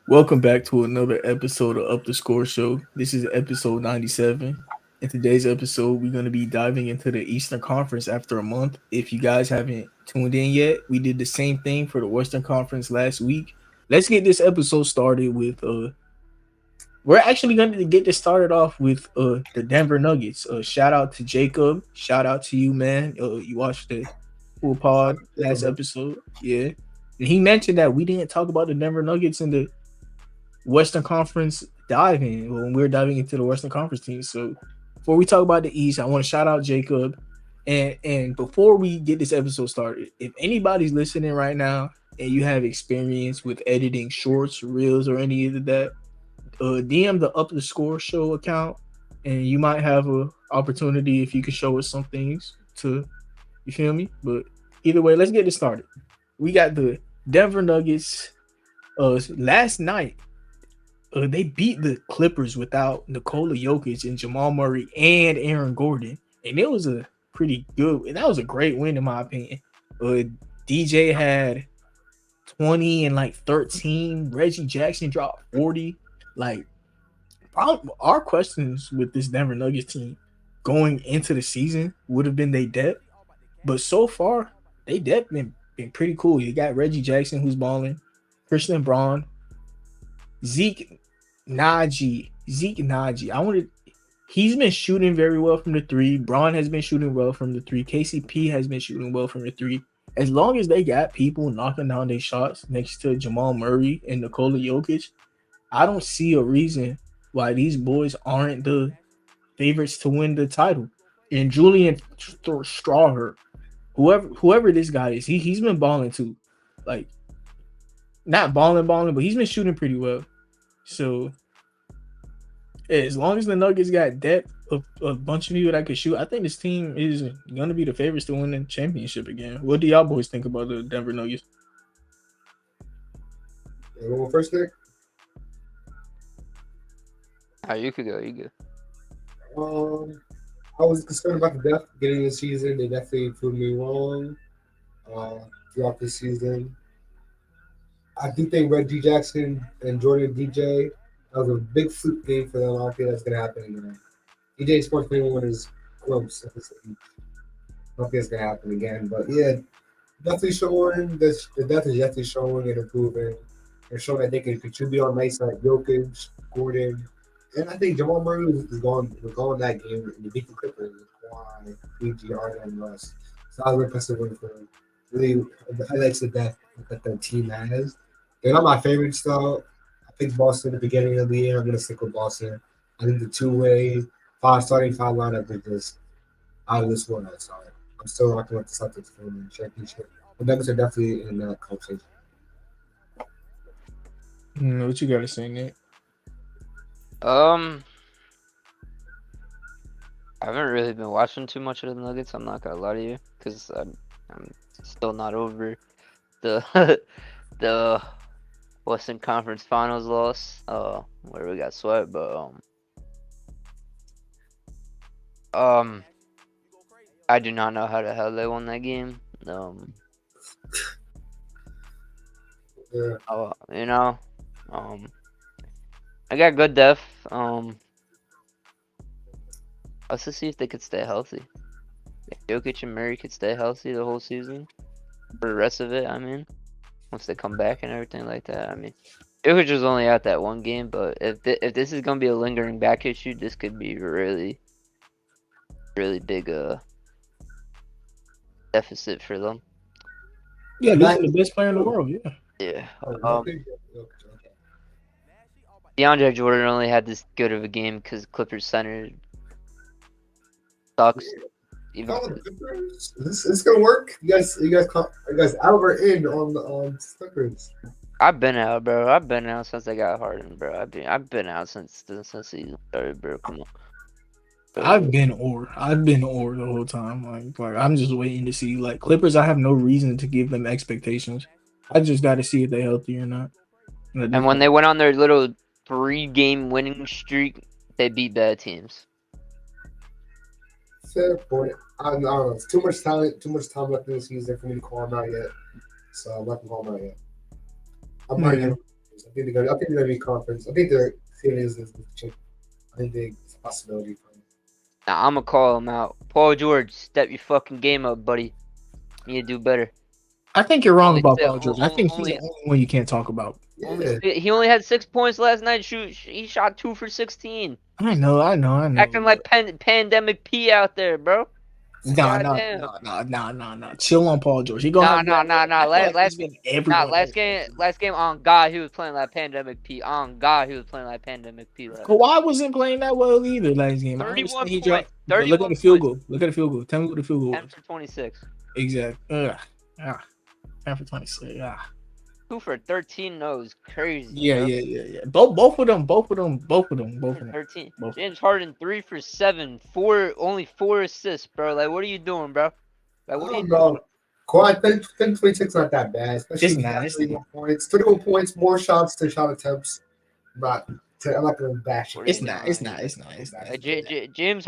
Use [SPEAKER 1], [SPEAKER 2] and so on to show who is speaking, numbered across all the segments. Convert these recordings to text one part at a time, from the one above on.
[SPEAKER 1] Welcome back to another episode of Up the Score Show. This is episode 97. In today's episode, we're going to be diving into the Eastern Conference after a month. If you guys haven't tuned in yet, we did the same thing for the Western Conference last week. Let's get this episode started with we're actually going to get this started off with the Denver Nuggets. Shout out to Jacob. Shout out to you, man. You watched the full pod
[SPEAKER 2] Yeah,
[SPEAKER 1] last
[SPEAKER 2] bro.
[SPEAKER 1] episode. Yeah. And he mentioned that we didn't talk about the Denver Nuggets in the Western Conference diving when we're diving into the Western Conference teams. So before we talk about the East, I want to shout out Jacob. And before we get this episode started, if anybody's listening right now and you have experience with editing shorts, reels, or any of that, DM the Up the Score Show account, and you might have a opportunity if you could show us some things to, you feel me? But either way, let's get this started. We got the Denver Nuggets. Last night they beat the Clippers without Nikola Jokic and Jamal Murray and Aaron Gordon, and it was a pretty good. That was a great win in my opinion. DJ had 20 and like 13. Reggie Jackson dropped 40. Like, our questions with this Denver Nuggets team going into the season would have been they depth, but so far they depth been pretty cool. You got Reggie Jackson who's balling, Christian Braun, Zeke Zeke Naji. He's been shooting very well from the three. Braun has been shooting well from the three. KCP has been shooting well from the three. As long as they got people knocking down their shots next to Jamal Murray and Nikola Jokic, I don't see a reason why these boys aren't the favorites to win the title. And Julian Strawher, whoever this guy is, he's been balling too. Like, not balling, but he's been shooting pretty well. So as long as the Nuggets got depth of a bunch of people that can shoot, I think this team is gonna be the favorites to win the championship again. What do y'all boys think about the Denver Nuggets?
[SPEAKER 2] Well, first, Nick.
[SPEAKER 3] Oh, you could go. You go.
[SPEAKER 2] I was concerned about the depth getting the season. They definitely proved me wrong uh, throughout the season. I do think Reggie Jackson and Jordan DJ, that was a big fluke game for them. I don't think that's going to happen again. DJ Sports 21 is close. I don't think it's going to happen again. But yeah, definitely showing this. The depth is definitely showing and improving. They're showing that they can contribute on nights like Jokic, Gordon, and I think Jamal Murray was going that game and they beat the Clippers with Kawhi, PG, Harden, and Russ. So that was an impressive win for them. Really, the highlights of that the team has. They're not my favorites though. I picked Boston at the beginning of the year. I'm gonna stick with Boston. I think the two-way starting five lineup is just out of this world. Sorry, I'm still rocking with the Celtics for the championship. The Nuggets are definitely in that conversation.
[SPEAKER 1] What you gotta say, Nick?
[SPEAKER 3] Um, I haven't really been watching too much of the Nuggets. I'm not gonna lie to you, because I'm still not over the the Western Conference Finals loss. Where we got swept, but I do not know how the hell they won that game.
[SPEAKER 2] Yeah.
[SPEAKER 3] You know, I got good depth. Let's just see if they could stay healthy. If Jokic and Murray could stay healthy the whole season, for the rest of it, I mean, once they come back and everything like that, I mean, Jokic was only out that one game, but if this is gonna be a lingering back issue, this could be really, really big deficit for them.
[SPEAKER 1] Yeah, losing the best player in the world. Yeah,
[SPEAKER 3] Yeah.
[SPEAKER 2] Okay.
[SPEAKER 3] DeAndre Jordan only had this good of a game because Clippers center sucks. Even
[SPEAKER 2] Is this gonna work? You guys out or in on the Clippers?
[SPEAKER 3] I've been out, bro. I've been out since I got Harden, bro. I've been out since the season started, bro. Come on.
[SPEAKER 1] I've been or the whole time. Like I'm just waiting to see. Like Clippers, I have no reason to give them expectations. I just got to see if they're healthy or not.
[SPEAKER 3] And when they went on their little 3-game winning streak, they beat bad teams.
[SPEAKER 2] Fair point. I don't know. It's too much talent, too much time left in the season for me to call them out yet. So I'm not gonna call them out yet. I'm right here. I think they're gonna be conference. I think their series is the chip. I think it's a possibility for them.
[SPEAKER 3] Nah, I'm gonna call him out. Paul George, step your fucking game up, buddy. You need to do better.
[SPEAKER 1] I think you're wrong
[SPEAKER 3] Only
[SPEAKER 1] about
[SPEAKER 3] fit-
[SPEAKER 1] Paul George. I think he's
[SPEAKER 3] only-
[SPEAKER 1] the only one you can't talk about.
[SPEAKER 2] Yeah,
[SPEAKER 3] He only had 6 points last night. He shot 2 for 16.
[SPEAKER 1] I know.
[SPEAKER 3] Acting like Pandemic P out there, bro.
[SPEAKER 1] No.
[SPEAKER 3] Goddamn.
[SPEAKER 1] Chill on Paul George. He gonna
[SPEAKER 3] Nah.
[SPEAKER 1] Last game, everyone.
[SPEAKER 3] Last game, on God, he was playing like Pandemic P. On God, he was playing like Pandemic P.
[SPEAKER 1] Kawhi wasn't playing that well either last game.
[SPEAKER 3] 31
[SPEAKER 1] He
[SPEAKER 3] points.
[SPEAKER 1] dropped.
[SPEAKER 3] 31
[SPEAKER 1] Look at the field goal. Look at the field goal. Tell me what the field goal
[SPEAKER 3] 10
[SPEAKER 1] was.
[SPEAKER 3] for 26.
[SPEAKER 1] Exactly. 10 for 26.
[SPEAKER 3] 2 for 13. No, it's crazy.
[SPEAKER 1] Yeah. Both of them.
[SPEAKER 3] 13.
[SPEAKER 1] Both.
[SPEAKER 3] James Harden 3 for 7. Only 4 assists, bro. Like, what are you doing, bro? Like, what are you doing?
[SPEAKER 2] Kawhi 26 not that bad. Especially
[SPEAKER 1] It's
[SPEAKER 2] if you
[SPEAKER 1] not,
[SPEAKER 2] got
[SPEAKER 1] it's
[SPEAKER 2] 31 points. 31 points, more shots than shot attempts. I'm not gonna bash it.
[SPEAKER 1] It's not.
[SPEAKER 3] James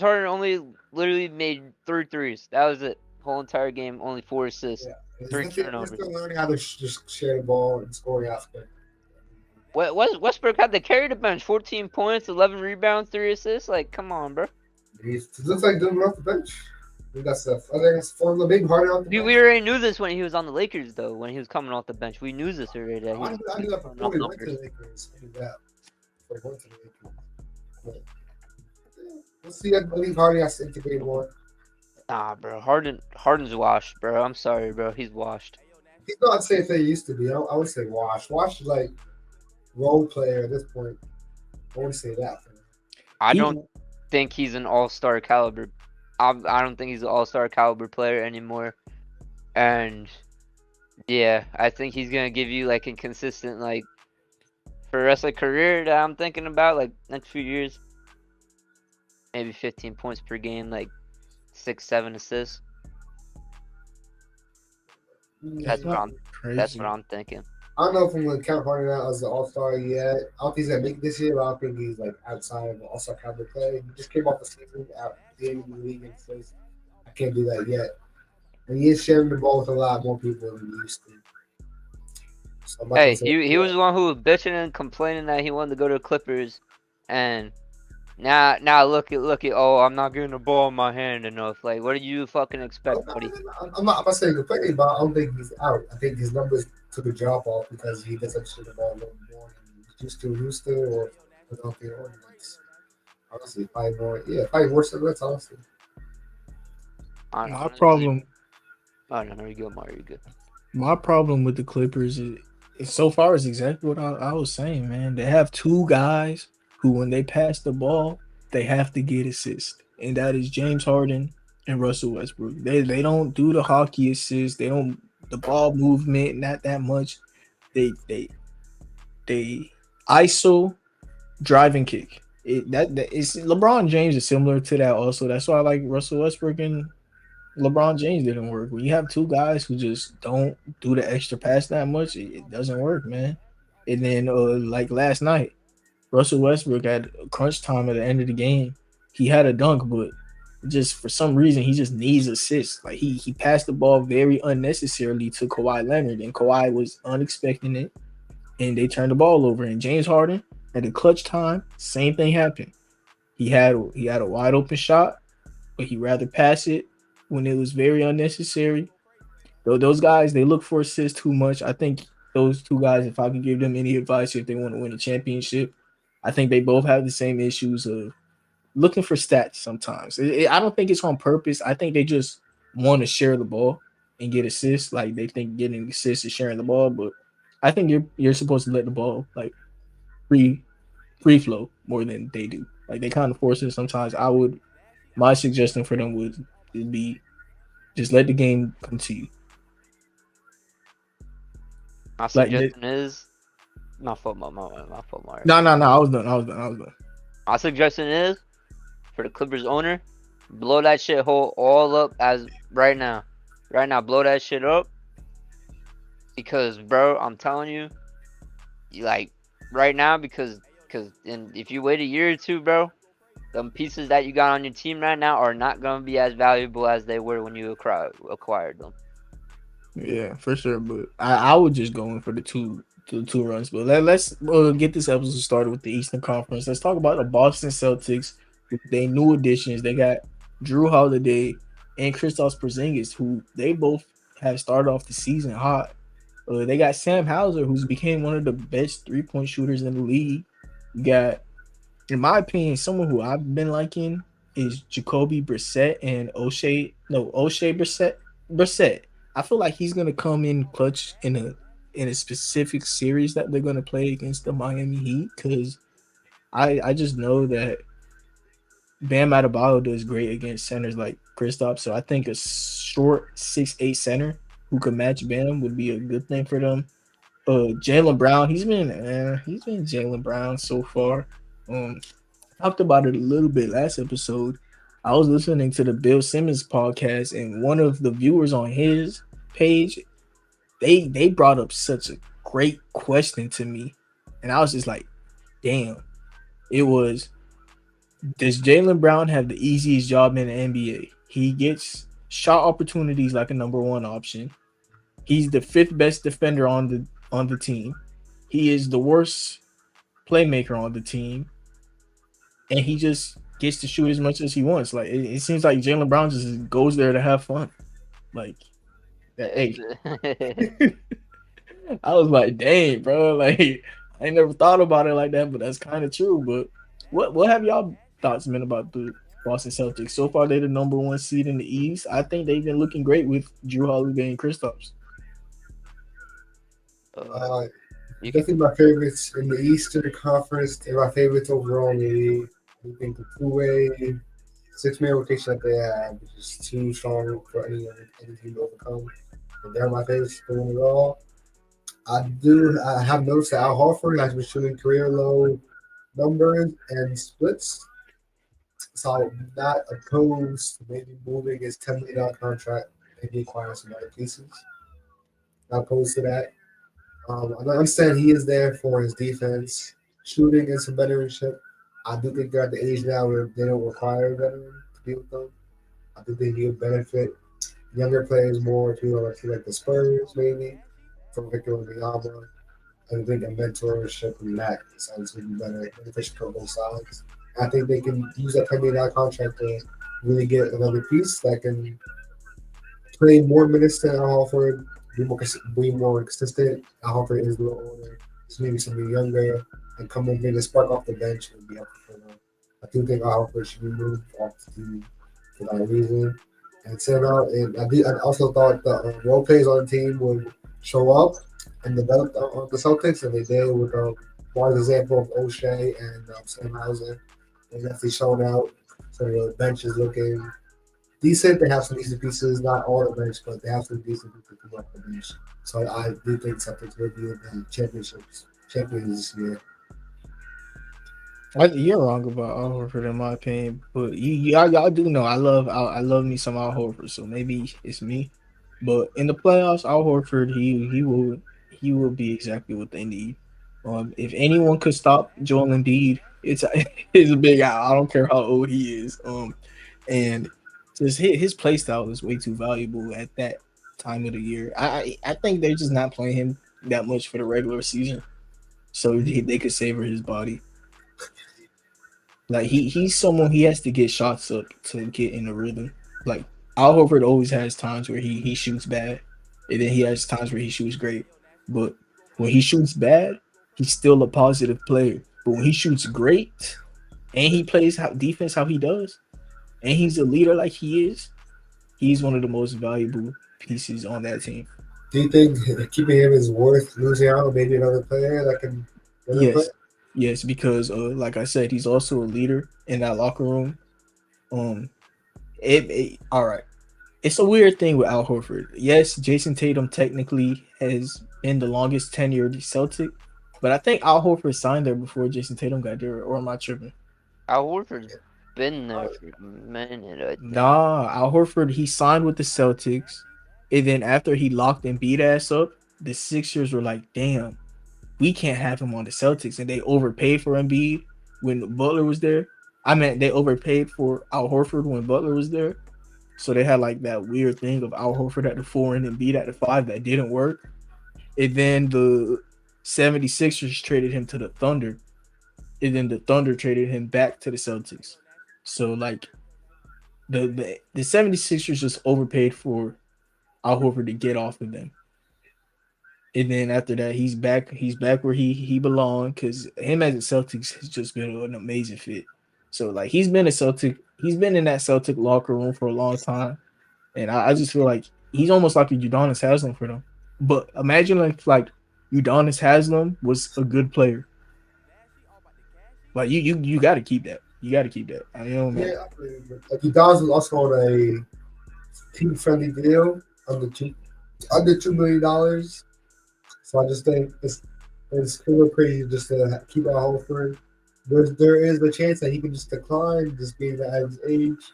[SPEAKER 3] Harden only literally made 3 threes. That was it. Whole entire game, only 4 assists.
[SPEAKER 2] Yeah.
[SPEAKER 3] 3
[SPEAKER 2] They're
[SPEAKER 3] turnovers.
[SPEAKER 2] still learning how to just share the ball and scoring aspect.
[SPEAKER 3] Westbrook had to carry the bench. 14 points, 11 rebounds, 3 assists. Like, come on, bro.
[SPEAKER 2] It looks like doing off the bench. I think that's formula big Harden off the
[SPEAKER 3] We
[SPEAKER 2] bench.
[SPEAKER 3] already knew this when he was on the Lakers, though. When he was coming off the bench, we knew this already. That he
[SPEAKER 2] I
[SPEAKER 3] was
[SPEAKER 2] knew that
[SPEAKER 3] coming
[SPEAKER 2] before
[SPEAKER 3] off
[SPEAKER 2] he
[SPEAKER 3] the
[SPEAKER 2] went to the
[SPEAKER 3] Lakers.
[SPEAKER 2] Lakers. I knew that before he went to the Lakers. But, yeah, we'll see. I believe Harden has to integrate more.
[SPEAKER 3] Nah, bro. Harden's washed, bro. I'm sorry, bro. He's washed.
[SPEAKER 2] He's not the same thing he used to be. I would say Wash. Wash is like role player at this point. I wouldn't say that. For him.
[SPEAKER 3] I don't think he's an all-star caliber. I don't think he's an all-star caliber player anymore. And yeah, I think he's gonna give you like a consistent, like, for the rest of the career that I'm thinking about, like next few years, maybe 15 points per game, like 6-7 assists. That's what I'm thinking.
[SPEAKER 2] I don't know if I'm going to count Harden out as the All Star yet. I don't think he's going to make it this year, but I don't think he's like outside of the All Star caliber play. He just came off the season out the end of the league and says, I can't do that yet. And he is sharing the ball with a lot more people than he used to. So
[SPEAKER 3] Hey, he was the one who was bitching and complaining that he wanted to go to the Clippers, and now look at oh, I'm not getting the ball in my hand enough. Like, what do you fucking expect, buddy?
[SPEAKER 2] I'm not saying complaining, but I don't think he's out. I think his numbers took a drop off because he doesn't shoot the ball a little more than he used to, or Philadelphia Ornaments. Honestly, probably more. Yeah, probably worse than that, honestly.
[SPEAKER 1] My problem.
[SPEAKER 3] Oh no, you go, Mario. You good.
[SPEAKER 1] My problem with the Clippers is so far is exactly what I was saying, man. They have 2 guys who, when they pass the ball, they have to get assists, and that is James Harden and Russell Westbrook. They don't do the hockey assist. They don't the ball movement, not that much. They ISO, drive and kick. It's LeBron James is similar to that also. That's why I like Russell Westbrook and LeBron James didn't work. When you have 2 guys who just don't do the extra pass that much, it doesn't work, man. And then like last night, Russell Westbrook had crunch time at the end of the game. He had a dunk, but just for some reason he just needs assists. Like he passed the ball very unnecessarily to Kawhi Leonard, and Kawhi was unexpecting it, and they turned the ball over. And James Harden at the clutch time, same thing happened. He had a wide open shot, but he rather pass it when it was very unnecessary. Though those guys, they look for assists too much. I think those 2 guys, if I can give them any advice if they want to win a championship, I think they both have the same issues of looking for stats sometimes. I don't think it's on purpose. I think they just want to share the ball and get assists. Like they think getting assists is sharing the ball, but I think you're supposed to let the ball like free flow more than they do. Like they kind of force it sometimes. My suggestion for them would be just let the game come to you.
[SPEAKER 3] My suggestion is my fault, Mario.
[SPEAKER 1] No. I was done.
[SPEAKER 3] My suggestion is for the Clippers owner, blow that shit hole all up as right now. Right now, blow that shit up. Because, bro, I'm telling you, like right now, because if you wait a year or 2, bro, the pieces that you got on your team right now are not gonna be as valuable as they were when you acquired them.
[SPEAKER 1] Yeah, for sure. But I would just go in for the the two runs. But let's get this episode started with the Eastern Conference. Let's talk about the Boston Celtics with their new additions. They got Drew Holiday and Kristaps Porzingis, who they both have started off the season hot. They got Sam Hauser, who's became one of the best 3-point shooters in the league. You got, in my opinion, someone who I've been liking is Jacoby Brissett and O'Shea Brissett. I feel like he's gonna come in clutch in a specific series that they're gonna play against the Miami Heat, because I just know that Bam Adebayo does great against centers like Kristaps. So I think a short 6'8" center who could match Bam would be a good thing for them. Jaylen Brown, he's been Jaylen Brown so far. Talked about it a little bit last episode. I was listening to the Bill Simmons podcast, and one of the viewers on his page, they brought up such a great question to me, and I was just like, damn. It was, does Jaylen Brown have the easiest job in the NBA? He gets shot opportunities like a number one option. He's the fifth best defender on the team. He is the worst playmaker on the team, and he just gets to shoot as much as he wants. Like it seems like Jaylen Brown just goes there to have fun. Like, hey, I was like, dang, bro. Like, I ain't never thought about it like that, but that's kind of true. But what have y'all thoughts been about the Boston Celtics? So far, they're the number one seed in the East. I think they've been looking great with Drew Holiday and Kristaps.
[SPEAKER 2] Definitely my favorites in the Eastern Conference. They're my favorites overall in the league. I think the two-way, six-man rotation that they have is just too strong for any team to overcome. And they're my favorites to win it all. I have noticed that Al Horford has been shooting career low numbers and splits. So I'm not opposed to maybe moving his $10 million contract and acquiring some other pieces. Not opposed to that. I understand he is there for his defense, shooting, and some veteranship. I do think they're at the age now where they don't require a veteran to be with them. I think they need to benefit younger players more too, like the Spurs maybe, from Victor Wembanyama. I think a mentorship and that sounds would be beneficial for both sides. I think they can use that $10 million contract to really get another piece that can play more minutes than Al Horford, be more consistent. Al Horford is a little older, so maybe somebody younger, and come in and spark off the bench and be helpful for them. I do think Al Horford should be moved off the team for that reason. And I also thought the role players on the team would show up and develop on the Celtics, and they did with one example of O'Shea and Sam Hauser. They definitely shown out. So the bench is looking decent. They have some decent pieces, not all the bench, but they have some decent people to come off the bench. So I do think Celtics will be the champions this year.
[SPEAKER 1] You're wrong about Al Horford in my opinion, but y'all do know I love me some Al Horford, so maybe it's me. But in the playoffs, Al Horford he will be exactly what they need. If anyone could stop Joel Embiid, it's a big Al. I don't care how old he is. And just his play style is way too valuable at that time of the year. I think they're just not playing him that much for the regular season, so they could savor his body. Like he's someone, he has to get shots up to get in the rhythm. Like Al Horford always has times where he shoots bad, and then he has times where he shoots great. But when he shoots bad, he's still a positive player. But when he shoots great, and he plays defense how he does, and he's a leader like he is, he's one of the most valuable pieces on that team.
[SPEAKER 2] Do you think keeping him is worth losing out on maybe another player that can?
[SPEAKER 1] Yes, because like I said, he's also a leader in that locker room. All right. It's a weird thing with Al Horford. Yes, Jason Tatum technically has been the longest tenured Celtic, but I think Al Horford signed there before Jason Tatum got there, or am I tripping?
[SPEAKER 3] Al Horford's been there for a minute, I think.
[SPEAKER 1] Nah, Al Horford, he signed with the Celtics, and then after he locked Embiid ass up, the Sixers were like, damn, we can't have him on the Celtics, and they overpaid for Embiid when Butler was there. I mean, they overpaid for Al Horford when Butler was there. So they had like that weird thing of Al Horford at the 4 and Embiid at the 5 that didn't work. And then the 76ers traded him to the Thunder, and then the Thunder traded him back to the Celtics. So like the 76ers just overpaid for Al Horford to get off of them. And then after that, he's back. He's back where he belonged because him as a Celtics has just been an amazing fit. So like he's been a Celtic. He's been in that Celtic locker room for a long time, and I just feel like he's almost like a Udonis Haslem for them. But imagine if like Udonis Haslem was a good player. Like you got to keep that. You got to keep that. I don't know.
[SPEAKER 2] Yeah, like Udonis was also on a team-friendly deal under $2 million. So I just think it's a little crazy just to keep Al Horford. There is a chance that he can just decline, just being at his age,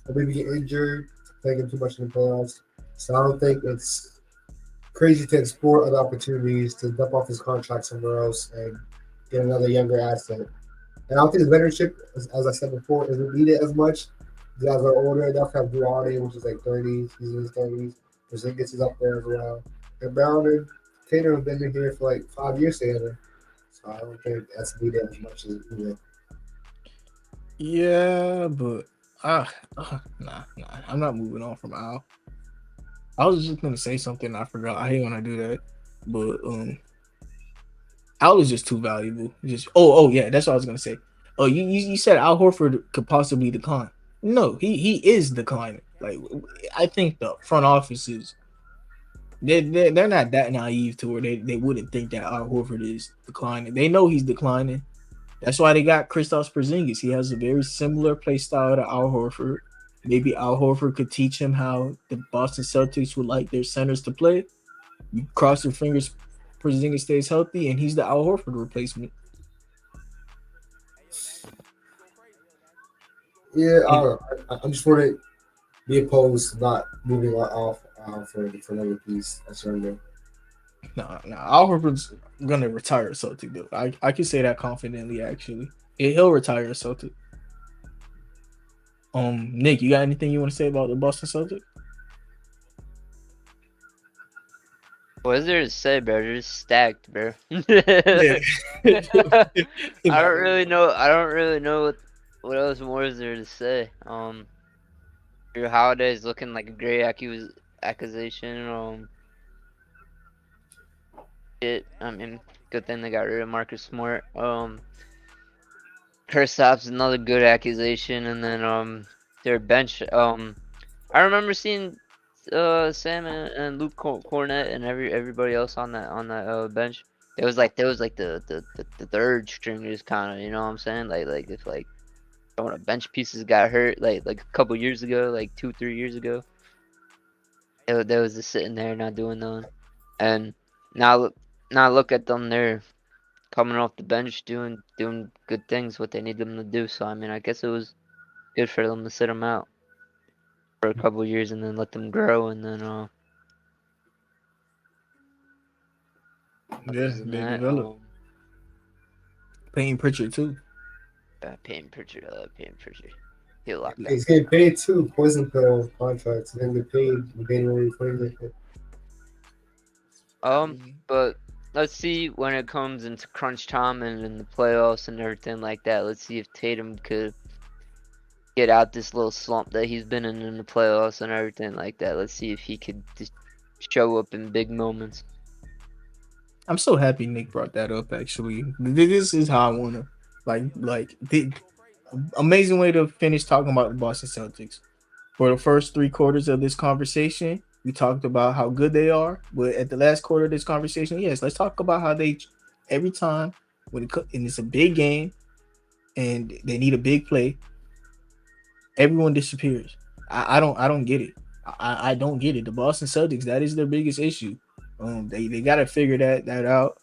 [SPEAKER 2] or maybe get injured, playing too much in the playoffs. So I don't think it's crazy to explore other opportunities to dump off his contract somewhere else and get another younger asset. And I don't think his veteranship, as I said before, isn't needed as much. The guys are older. They'll have Durante, which is like 30s. He's in his 30s. Porzingis is up there as well. And Brown and Tatum have been in here for like 5 years together. So I don't think that's needed as much as needed.
[SPEAKER 1] Yeah, but nah. I'm not moving on from Al. I was just gonna say something. I forgot. I hate when I do that. But Al is just too valuable. Just yeah, that's what I was gonna say. Oh, you said Al Horford could possibly decline. No, he is declining. Like I think the front office is they're not that naive to where they wouldn't think that Al Horford is declining. They know he's declining. That's why they got Kristaps Porzingis. He has a very similar play style to Al Horford. Maybe Al Horford could teach him how the Boston Celtics would like their centers to play. You cross your fingers, Porzingis stays healthy, and he's the Al Horford replacement.
[SPEAKER 2] Yeah, I don't know. I'm just want to be opposed to not moving off for another piece. That's what I'm doing.
[SPEAKER 1] No, Al Horford's gonna retire a Celtic though. I can say that confidently. Actually, he'll retire a Celtic. Nick, you got anything you want to say about the Boston Celtics?
[SPEAKER 3] What is there to say, bro? They're just stacked, bro.
[SPEAKER 1] Yeah.
[SPEAKER 3] I don't really know what else more is there to say. Drew Holiday's looking like a great accusation. I mean, good thing they got rid of Marcus Smart. Kristaps another good accusation, and then their bench. I remember seeing Sam and Luke Cornett and everybody else on that bench. It was like the third stringers kind of, you know what I'm saying? Like if like one of the bench pieces got hurt like a couple years ago, like 2-3 years ago, they was just sitting there not doing nothing. And now look at them, they're coming off the bench doing good things, what they need them to do. So I mean, I guess it was good for them to sit them out for a couple years and then let them grow, and then
[SPEAKER 1] they develop. Payne Pritchard too.
[SPEAKER 3] Payne Pritchard. He'll lock that.
[SPEAKER 2] He's getting paid too. Poison pill contracts. And then get paid in January 20th.
[SPEAKER 3] But let's see when it comes into crunch time and in the playoffs and everything like that. Let's see if Tatum could get out this little slump that he's been in the playoffs and everything like that. Let's see if he could just show up in big moments.
[SPEAKER 1] I'm so happy Nick brought that up. Actually, this is how I wanna like the amazing way to finish talking about the Boston Celtics. For the first 3 quarters of this conversation, we talked about how good they are, but at the last quarter of this conversation, yes, let's talk about how they every time and it's a big game and they need a big play, everyone disappears. I don't get it. I don't get it. The Boston Celtics, that is their biggest issue. They got to figure that out.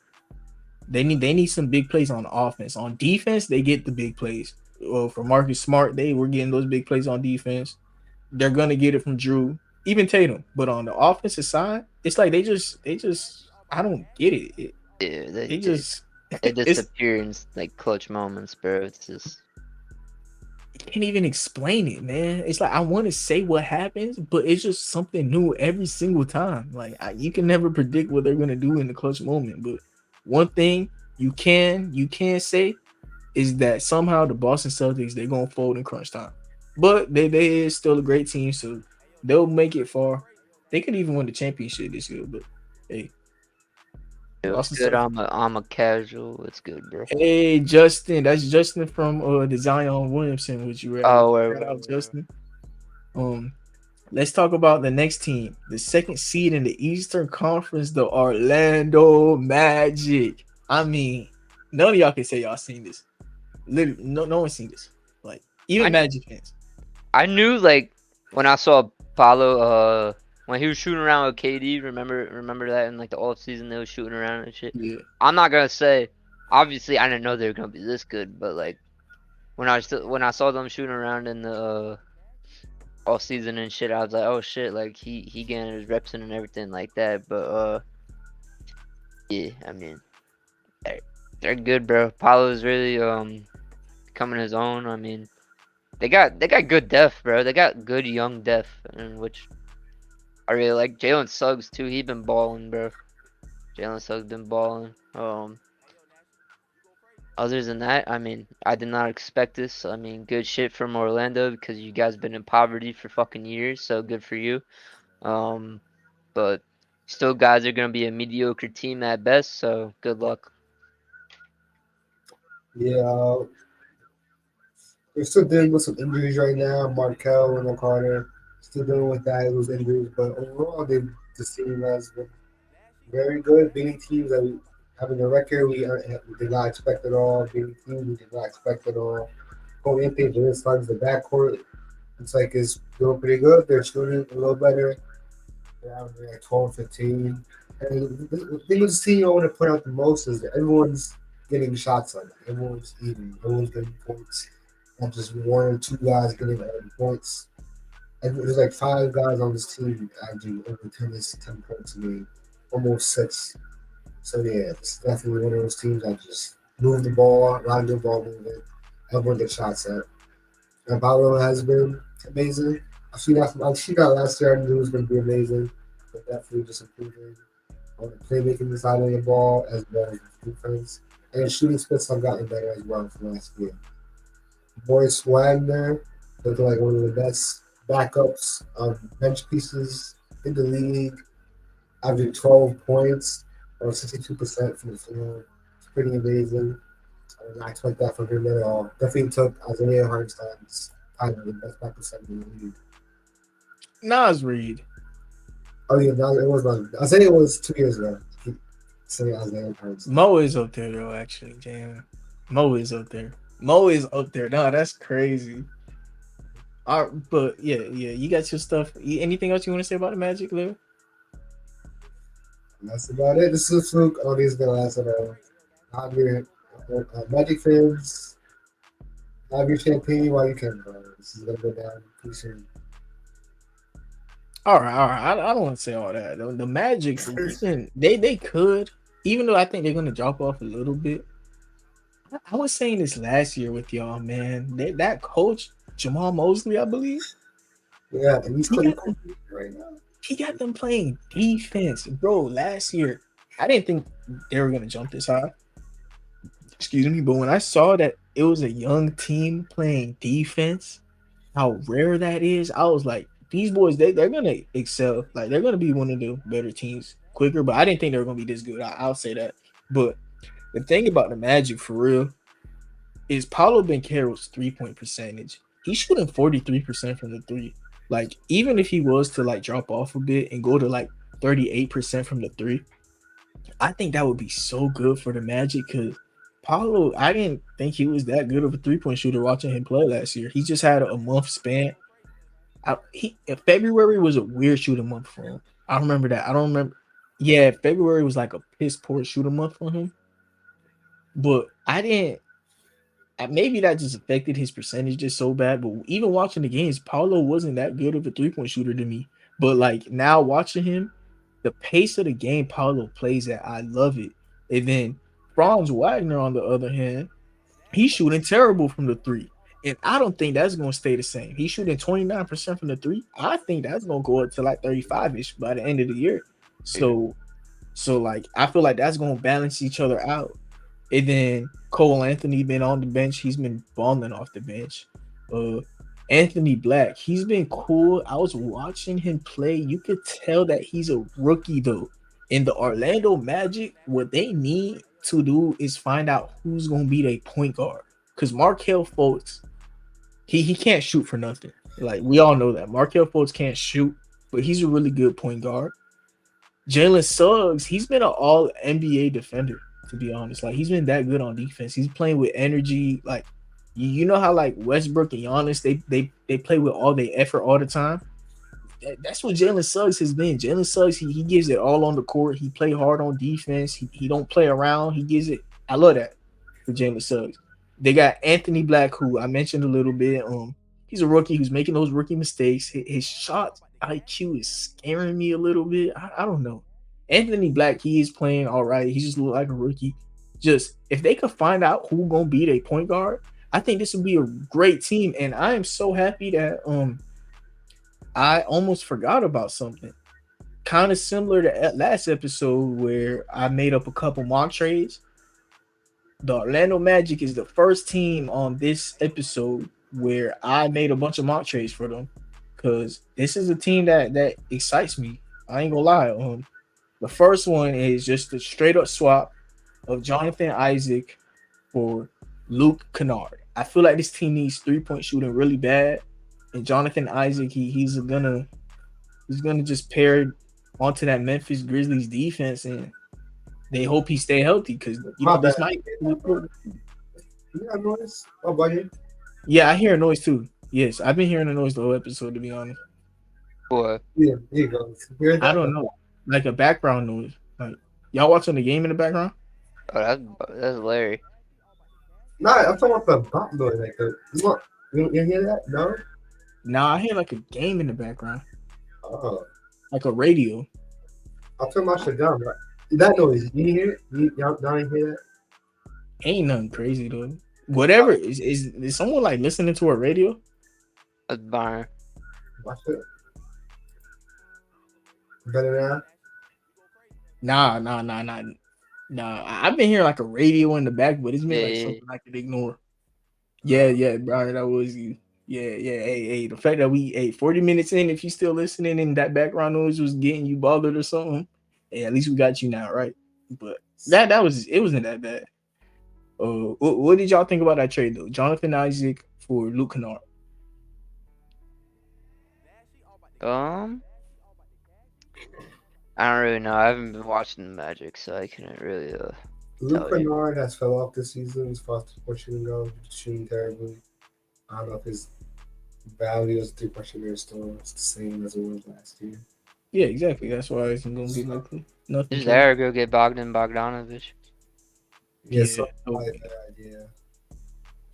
[SPEAKER 1] They need some big plays on offense. On defense, they get the big plays. Well, for Marcus Smart, they were getting those big plays on defense. They're gonna get it from Drew, even Tatum. But on the offensive side, it's like they just I don't get it. They just
[SPEAKER 3] disappear in like clutch moments, bro. It's just
[SPEAKER 1] can't even explain it, man. It's like I want to say what happens, but it's just something new every single time. Like you can never predict what they're gonna do in the clutch moment, but one thing you can say is that somehow the Boston Celtics they're gonna fold in crunch time, but they is still a great team, so they'll make it far. They could even win the championship this year, but hey,
[SPEAKER 3] It's
[SPEAKER 1] Boston
[SPEAKER 3] good.
[SPEAKER 1] Celtics.
[SPEAKER 3] I'm a casual. It's good, bro.
[SPEAKER 1] Hey Justin, that's Justin from the Zion Williamson. Would you rather?
[SPEAKER 3] Oh,
[SPEAKER 1] Shout out Justin. Let's talk about the next team, the second seed in the Eastern Conference, the Orlando Magic. I mean, none of y'all can say y'all seen this. Literally, no one's seen this. Like even Magic fans.
[SPEAKER 3] I knew like when I saw Paulo when he was shooting around with KD. Remember that in like the off season they was shooting around and shit.
[SPEAKER 1] Yeah,
[SPEAKER 3] I'm not gonna say. Obviously, I didn't know they were gonna be this good, but like when I saw them shooting around in the all season and shit, I was like, oh shit, like he getting his reps in and everything like that. But yeah, I mean, they're good, bro. Paulo's really coming his own. I mean, they got good depth, bro. They got good young depth, and which I really like. Jalen Suggs too. He been balling, bro. Jalen Suggs been balling. Other than that, I mean, I did not expect this. I mean, good shit from Orlando because you guys been in poverty for fucking years, so good for you. But still, guys are gonna be a mediocre team at best, so good luck.
[SPEAKER 2] Yeah, they're still dealing with some injuries right now. Markel and Carter still dealing with that, those injuries. But overall, this team has been very good. Beating teams that we having a record we did not expect at all. Beating teams we did not expect at all. Cole Anthony, Jalen Suggs, the backcourt, it's like it's doing pretty good. They're shooting a little better. They're averaging like 12, 15. And the thing with this team I want to point out the most is that everyone's getting shots on it. Everyone's eating. Everyone's getting points. Not just one or two guys getting points. And there's like five guys on this team averaging over 10 points a game, almost 6. So yeah, it's definitely one of those teams that just move the ball, a lot of good ball movement, everyone gets shots at. And Paolo has been amazing. I've seen that last year. I knew it was going to be amazing, but definitely just improving on the playmaking side of the ball as well as the defense. And shooting splits have gotten better as well from last year. Boris Wagner looking like one of the best backups, bench pieces in the league, averaging 12 points or 62% from the field. It's pretty amazing. I did not expect that from him at all. Definitely took Isaiah Hartenstein's title, the best backup center in the league.
[SPEAKER 1] Nas Reed.
[SPEAKER 2] Oh yeah, no, it was not. Isaiah was 2 years ago. Isaiah Hartenstein.
[SPEAKER 1] Mo is up there though, actually. Damn, Mo is up there. No, that's crazy. All right, but yeah, you got your stuff. Anything else you want to say about the Magic, Lou?
[SPEAKER 2] That's about it. This is a fluke. Oh, these gonna last at all. Have your Magic fans. Have your champagne while you can, bro. This is gonna go down pretty soon.
[SPEAKER 1] All right. I don't want to say all that. The Magic, listen, they could, even though I think they're gonna drop off a little bit. I was saying this last year with y'all, man. That coach, Jamal Mosley, I believe.
[SPEAKER 2] Yeah, and he's playing right now.
[SPEAKER 1] He got them playing defense, bro. Last year, I didn't think they were gonna jump this high. Excuse me, but when I saw that it was a young team playing defense, how rare that is, I was like, these boys, they're gonna excel. Like they're gonna be one of the better teams quicker. But I didn't think they were gonna be this good. I'll say that. But the thing about the Magic for real is Paolo Banchero's 3-point percentage. He's shooting 43% from the three. Like, even if he was to like drop off a bit and go to like 38% from the three, I think that would be so good for the Magic because Paolo, I didn't think he was that good of a 3-point shooter watching him play last year. He just had a month span. February was a weird shooting month for him. I remember that. I don't remember. Yeah, February was like a piss poor shooting month for him. But maybe that just affected his percentage just so bad. But even watching the games, Paolo wasn't that good of a 3-point shooter to me. But like now watching him, the pace of the game Paolo plays at, I love it. And then Franz Wagner, on the other hand, he's shooting terrible from the three. And I don't think that's going to stay the same. He's shooting 29% from the three. I think that's going to go up to like 35-ish by the end of the year. So So like I feel like that's gonna balance each other out. And then Cole Anthony been on the bench. He's been balling off the bench. Uh Anthony Black, he's been cool. I was watching him play. You could tell that he's a rookie though. In the Orlando Magic, what they need to do is find out who's gonna be their point guard. Because Markelle Fultz, he can't shoot for nothing. Like we all know that. Markelle Fultz can't shoot, but he's a really good point guard. Jalen Suggs, he's been an all NBA defender, to be honest. Like he's been that good on defense. He's playing with energy. Like you know how like Westbrook and Giannis, they play with all their effort all the time. That's what Jalen Suggs has been. Jalen Suggs, he gives it all on the court. He play hard on defense. He don't play around. He gives it. I love that for Jalen Suggs. They got Anthony Black, who I mentioned a little bit. He's a rookie who's making those rookie mistakes. His shot IQ is scaring me a little bit. I don't know. Anthony Black, he is playing all right. He just look like a rookie. Just if they could find out who gonna be their point guard, I think this would be a great team. And I am so happy that I almost forgot about something. Kind of similar to last episode where I made up a couple mock trades. The Orlando Magic is the first team on this episode where I made a bunch of mock trades for them because this is a team that excites me. I ain't gonna lie. The first one is just a straight up swap of Jonathan Isaac for Luke Kennard. I feel like this team needs 3-point shooting really bad, and Jonathan Isaac he's gonna just pair onto that Memphis Grizzlies defense, and they hope he stay healthy because this might.
[SPEAKER 2] You got noise? Oh, buddy.
[SPEAKER 1] Yeah, I hear a noise too. Yes, I've been hearing a noise the whole episode, to be honest.
[SPEAKER 3] What?
[SPEAKER 2] Yeah, there you go.
[SPEAKER 1] I don't know, like a background noise. Like y'all watching the game in the background?
[SPEAKER 3] Oh, that's Larry.
[SPEAKER 2] Nah, I'm talking about the bop noise. Like you hear that? No.
[SPEAKER 1] Nah, I hear like a game in the background,
[SPEAKER 2] Oh,
[SPEAKER 1] like a radio.
[SPEAKER 2] I'll turn my shit down. Right? That noise, you hear it? Y'all didn't hear that?
[SPEAKER 1] Ain't nothing crazy though. Whatever is someone like listening to a radio?
[SPEAKER 3] That's Byron.
[SPEAKER 2] Watch it. Better now?
[SPEAKER 1] Nah. I've been hearing like a radio in the back, but it's been like something I could ignore. Yeah, Brian, that was you. Yeah. Hey, the fact that we 40 minutes in, if you still listening and that background noise was getting you bothered or something, hey, at least we got you now, right? But it wasn't that bad. What did y'all think about that trade though? Jonathan Isaac for Luke Kennard.
[SPEAKER 3] I don't really know. I haven't been watching the Magic, so I couldn't really.
[SPEAKER 2] Luke Kennard has fell off this season as far as 3-point shooting goes, shooting terribly. I don't know if his value as a 3-point shooter is still the same as it was last year.
[SPEAKER 1] Yeah, exactly. That's why it's gonna be nothing.
[SPEAKER 3] Just there, go get Bogdanovich.
[SPEAKER 2] Yes, I like that idea.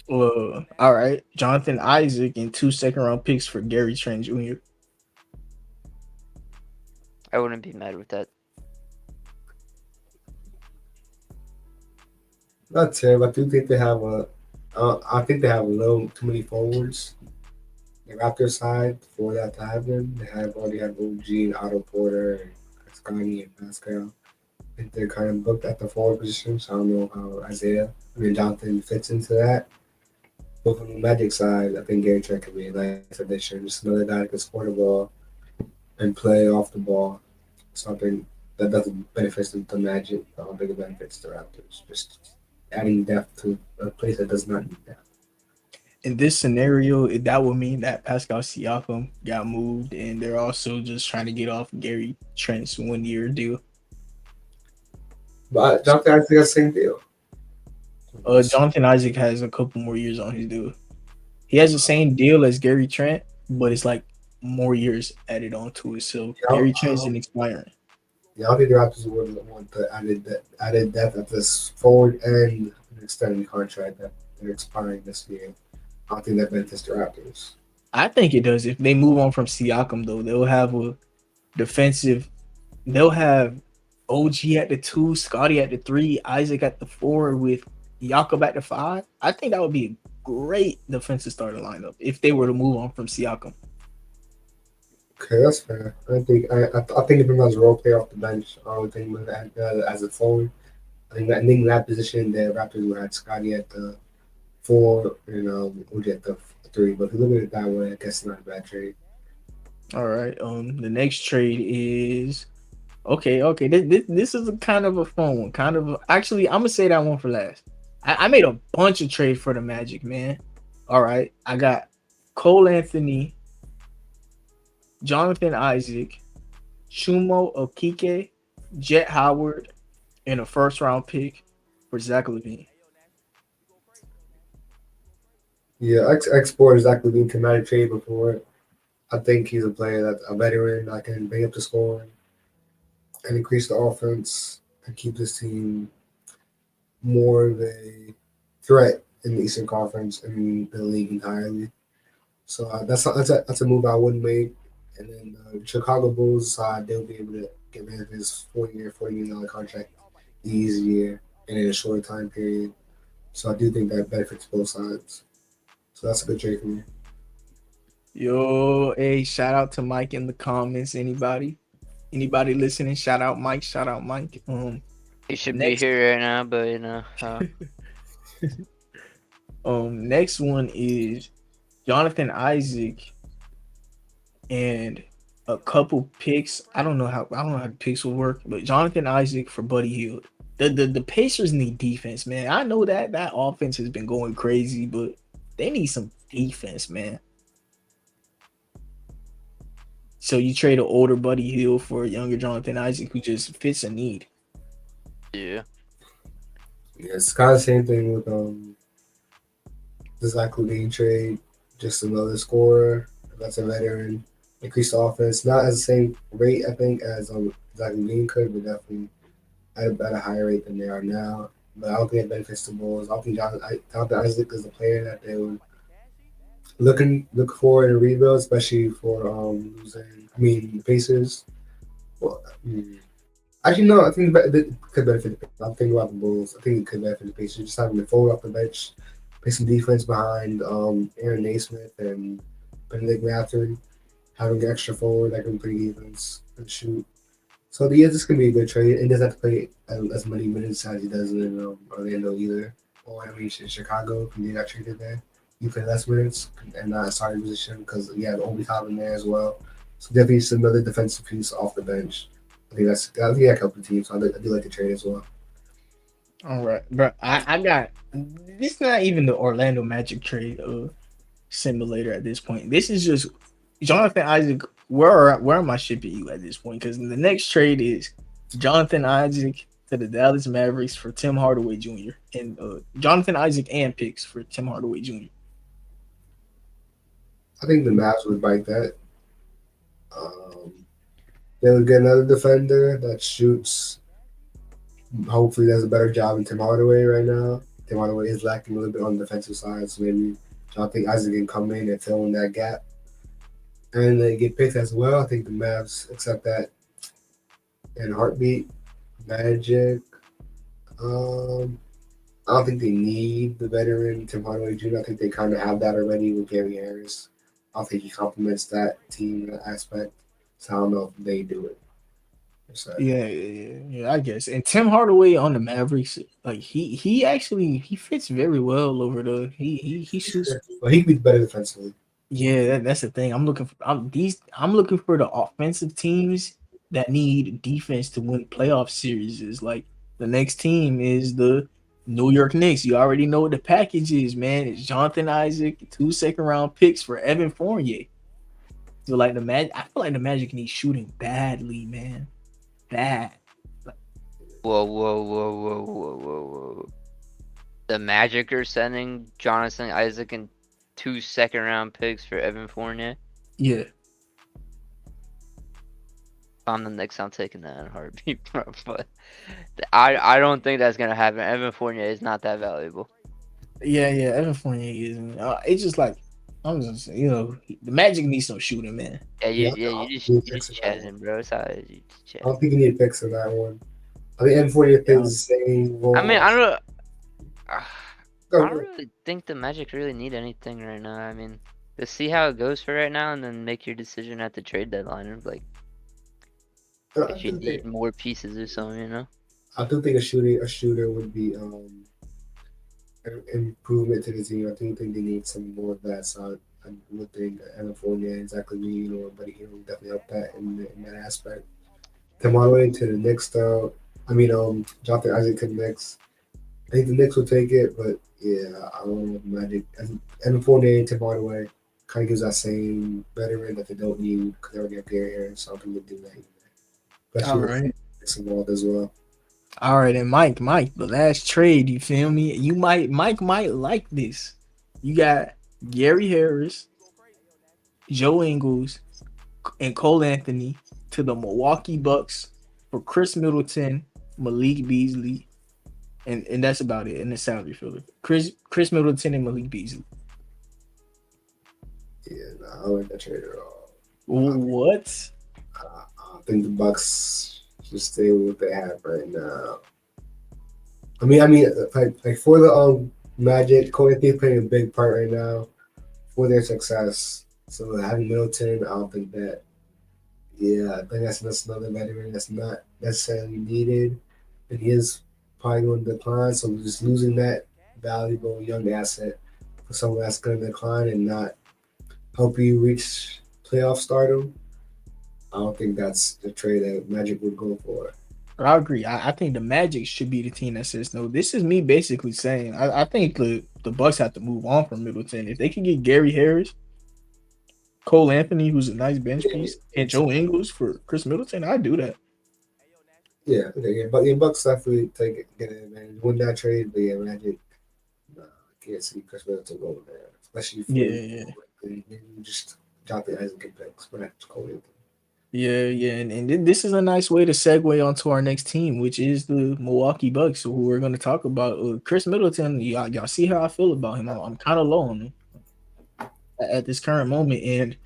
[SPEAKER 1] All right. Jonathan Isaac and 2 second-round picks for Gary Trent Jr.
[SPEAKER 3] I wouldn't be mad with that.
[SPEAKER 2] Not terrible. I do think they have I think they have a little too many forwards. The Raptors side for that to happen. They already have OG and Otto Porter and Scotty and Pascal. I think they're kind of booked at the forward position. So I don't know how Jonathan fits into that. But from the Magic side, I think Gary Trent could be a nice addition. Just another guy that can score the ball and play off the ball. Something that doesn't benefit the Magic. I don't think it benefits the Raptors. Just adding depth to a place that does not need depth.
[SPEAKER 1] In this scenario, that would mean that Pascal Siakam got moved, and they're also just trying to get off Gary Trent's 1-year deal.
[SPEAKER 2] But Jonathan Isaac has the same deal.
[SPEAKER 1] Jonathan Isaac has a couple more years on his deal. He has the same deal as Gary Trent, but it's like more years added onto it. So Gary Trent isn't expiring.
[SPEAKER 2] Yeah, I don't think the Raptors would want the added depth at this forward and an extended contract that they're expiring this year. I don't think that benefits the Raptors.
[SPEAKER 1] I think it does. If they move on from Siakam, though, they'll have a defensive. They'll have OG at the 2, Scotty at the 3, Isaac at the 4, with Jakob at the 5. I think that would be a great defensive starting lineup if they were to move on from Siakam.
[SPEAKER 2] Okay, that's fair. I think of him as a role player off the bench. I don't think of him as a forward. I think that position the Raptors would have Scotty at the four and OG at the three. But if you look at it that way, I guess it's not a bad trade.
[SPEAKER 1] All right. The next trade is okay. This is a kind of a fun one. Actually, I'm gonna say that one for last. I made a bunch of trades for the Magic, man. All right. I got Cole Anthony, Jonathan Isaac, Chumo Okike, Jet Howard, and a first round pick for Zach Levine.
[SPEAKER 2] Yeah, export is actually been commanded trade before. I think he's a player that's a veteran that can bring up the scoring and increase the offense and keep this team more of a threat in the Eastern Conference and in the league entirely. So that's a move I wouldn't make. And then the Chicago Bulls side, they'll be able to get rid of his 4 year, $40 million contract easier and in a shorter time period. So I do think that benefits both sides. So that's a good trade for me.
[SPEAKER 1] Yo, hey, shout out to Mike in the comments. Anybody listening? Shout out Mike. Shout out Mike.
[SPEAKER 3] He should be
[SPEAKER 1] Next,
[SPEAKER 3] here right now, but
[SPEAKER 1] next one is Jonathan Isaac and a couple picks. I don't know how the picks will work, but Jonathan Isaac for Buddy Hield. The Pacers need defense, man. I know that offense has been going crazy, but they need some defense, man. So you trade an older Buddy Hield for a younger Jonathan Isaac who just fits a need.
[SPEAKER 3] yeah.
[SPEAKER 2] Yeah, it's kind of the same thing with the Zach Levine trade. Just another scorer that's a veteran. Increase the offense, not at the same rate I think as Zach Levine could, but definitely at a higher rate than they are now. But I don't think it benefits the Bulls. I don't think Jonathan Isaac is a player that they would look for in a rebuild, especially for losing. I mean, the Pacers. Well, actually, no. I think it could benefit the Pacers. I'm thinking about the Bulls. I think it could benefit the Pacers. Just having to fold off the bench, play some defense behind Aaron Naismith and Benedict Mathurin, having an extra forward that can play defense and shoot. So yeah, this can be a good trade. And doesn't have to play as many minutes as he does in Orlando either, or I mean in Chicago. If he got traded there, you play less minutes and not a starting position because you have Obi Toppin there as well. So definitely just another defensive piece off the bench. I think that helped the team. So I do like the trade as well.
[SPEAKER 1] All right, bro. I got this. Is not even the Orlando Magic trade simulator at this point. This is just Jonathan Isaac. Where am I shipping you at this point? Because the next trade is Jonathan Isaac to the Dallas Mavericks for Tim Hardaway Jr. and Jonathan Isaac and picks for Tim Hardaway Jr.
[SPEAKER 2] I think the Mavs would bite that. They would get another defender that shoots. Hopefully, does a better job than Tim Hardaway right now. Tim Hardaway is lacking a little bit on the defensive side, so maybe Jonathan Isaac can come in and fill in that gap. And they get picked as well. I think the Mavs accept that in a heartbeat. Magic. I don't think they need the veteran Tim Hardaway Jr. I think they kind of have that already with Gary Harris. I don't think he complements that team in that aspect. So I don't know if they do it. So,
[SPEAKER 1] Yeah, I guess. And Tim Hardaway on the Mavericks, like he fits very well over the he shoots.
[SPEAKER 2] but he could be better defensively.
[SPEAKER 1] Yeah, that's the thing. I'm looking for the offensive teams that need defense to win playoff series. Is like the next team is the New York Knicks. You already know what the package is, man. It's Jonathan Isaac, 2 second-round picks for Evan Fournier. So like I feel like the Magic need shooting badly, man. Bad.
[SPEAKER 3] Whoa. The Magic are sending Jonathan Isaac and 2 second-round picks for Evan Fournier.
[SPEAKER 1] Yeah.
[SPEAKER 3] If I'm the Knicks, I'm taking that in a heartbeat, bro. But I don't think that's gonna happen. Evan Fournier is not that valuable.
[SPEAKER 1] Yeah. Evan Fournier isn't. It's just like I'm just the Magic needs some shooting, man.
[SPEAKER 3] You just chatting, bro. It's all right. You just
[SPEAKER 2] I don't think you need picks in that one. I think Evan Fournier plays the same role.
[SPEAKER 3] I mean, I don't really think the Magic really need anything right now. I mean, Just see how it goes for right now, and then make your decision at the trade deadline. Of like,
[SPEAKER 2] I
[SPEAKER 3] if you
[SPEAKER 2] do
[SPEAKER 3] need
[SPEAKER 2] think
[SPEAKER 3] more pieces or something, you know.
[SPEAKER 2] I do think a shooter would be an improvement to the team. I do think they need some more of that. So I would think Evan Fournier, exactly Green, or Buddy Hield definitely help that in that aspect. Come all the way to the Knicks, though. Jonathan Isaac to the Knicks. I think the Knicks will take it, but yeah, I don't know if Magic. Evan Fournier, Tim Hardaway kind of gives that same veteran that they don't need because they already have Gary Harris. So I don't think they do that either.
[SPEAKER 1] All
[SPEAKER 2] Especially with
[SPEAKER 1] right.
[SPEAKER 2] Knicks involved as well.
[SPEAKER 1] All right, and Mike, the last trade, you feel me? Mike might like this. You got Gary Harris, Joe Ingles, and Cole Anthony to the Milwaukee Bucks for Chris Middleton, Malik Beasley, and that's about it in the salary filler. Chris Middleton and Malik Beasley.
[SPEAKER 2] Yeah, no, I don't like that trade at all.
[SPEAKER 1] What?
[SPEAKER 2] I think the Bucks should stay with what they have right now. Like for the Magic, Cole Anthony playing a big part right now for their success. So having Middleton, I don't think that. Yeah, I think that's another veteran that's not necessarily needed, and he is probably going to decline. So just losing that valuable young asset for someone that's going to decline and not help you reach playoff stardom, I don't think that's the trade that Magic would go for.
[SPEAKER 1] I agree. I think the Magic should be the team that says no. This is me basically saying I think the Bucks have to move on from Middleton. If they can get Gary Harris, Cole Anthony, who's a nice bench piece, and Joe Ingles for Chris Middleton, I'd do that.
[SPEAKER 2] Yeah, but the Bucks definitely get an advantage, win that trade. But yeah, Magic, I can't see Chris Middleton going there, especially for
[SPEAKER 1] Yeah.
[SPEAKER 2] maybe just drop the Isaac and picks, but that's Cole Anthony.
[SPEAKER 1] Yeah, and this is a nice way to segue onto our next team, which is the Milwaukee Bucks, who we're going to talk about. Chris Middleton, y'all see how I feel about him. I'm kind of low on him at this current moment, and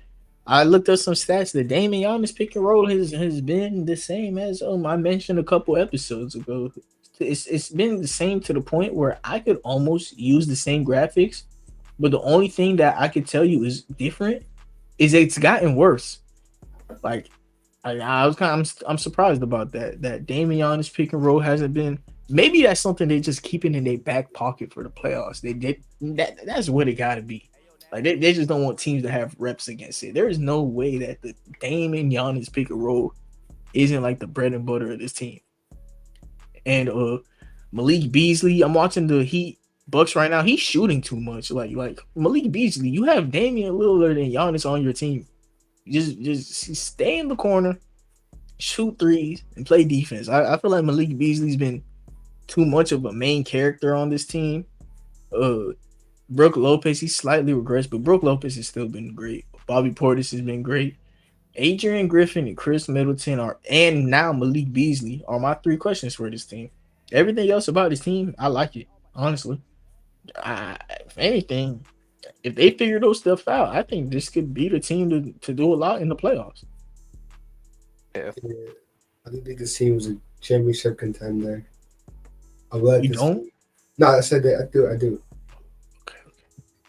[SPEAKER 1] I looked up some stats. The Damian Giannis pick and roll has been the same as I mentioned a couple episodes ago. It's been the same to the point where I could almost use the same graphics, but the only thing that I could tell you is different is it's gotten worse. Like I was I'm surprised about that. That Damian's pick and roll hasn't been. Maybe that's something they just keeping in their back pocket for the playoffs. That's what it got to be. Like they just don't want teams to have reps against it. There is no way that the Dame and Giannis pick and roll isn't like the bread and butter of this team. And Malik Beasley, I'm watching the Heat Bucks right now. He's shooting too much. Like Malik Beasley, you have Damian Lillard and Giannis on your team. Just stay in the corner, shoot threes, and play defense. I feel like Malik Beasley's been too much of a main character on this team. Brook Lopez, he slightly regressed, but Brook Lopez has still been great. Bobby Portis has been great. Adrian Griffin and Chris Middleton and now Malik Beasley are my three questions for this team. Everything else about this team, I like it, honestly. If anything, if they figure those stuff out, I think this could be the team to do a lot in the playoffs.
[SPEAKER 2] Yeah, I think this team was a championship contender. I'm glad
[SPEAKER 1] You
[SPEAKER 2] this
[SPEAKER 1] don't?
[SPEAKER 2] team- No, I said that. I do.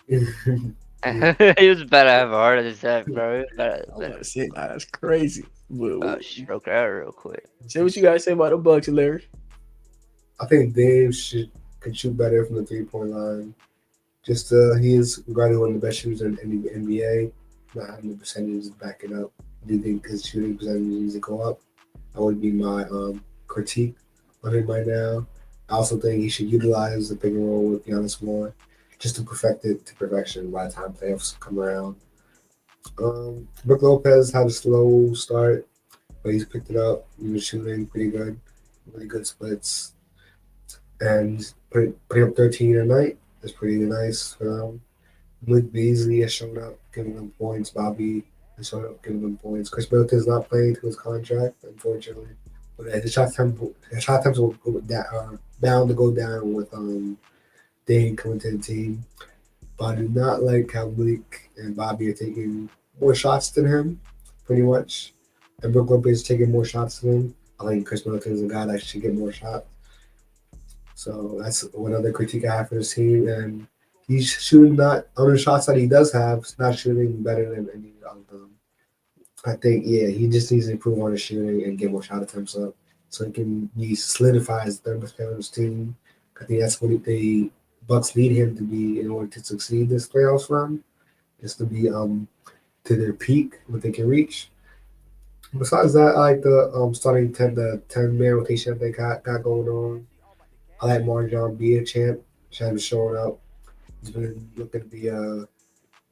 [SPEAKER 3] He was about to have a heart attack, bro.
[SPEAKER 1] I'm gonna say that's crazy.
[SPEAKER 3] Stroke out real quick.
[SPEAKER 1] Say what you guys say about the Bucks, Larry.
[SPEAKER 2] I think Dave could shoot better from the 3-point line. Just he is regarded one of the best shooters in the NBA. Not having the percentages to back it up. I do think his shooting percentage needs to go up. That would be my critique of him right now. I also think he should utilize the pick and roll with Giannis more, just to perfect it to perfection by the time playoffs come around. Brook Lopez had a slow start, but he's picked it up. He was shooting pretty good, really good splits, and putting up 13 a night is pretty nice. Malik Beasley has shown up, giving them points. Bobby has shown up, giving them points. Chris Middleton is not playing to his contract, unfortunately. But the shot attempts are bound to go down with Dane coming to the team. But I do not like how Malik and Bobby are taking more shots than him, pretty much. And Brook Lopez is taking more shots than him. I think Chris Middleton is a guy that should get more shots. So that's one other critique I have for this team. And he's shooting not on the shots that he does have, he's not shooting better than any of them. I think he just needs to improve on his shooting and get more shot attempts up so he solidifies the third best player on his team. I think that's what the Bucks need him to be in order to succeed this playoffs run, is to be to their peak, what they can reach. Besides that, I like the starting the 10-man rotation that they got going on. I like Marjon be a champ. Champ is showing up. He's been looking to be a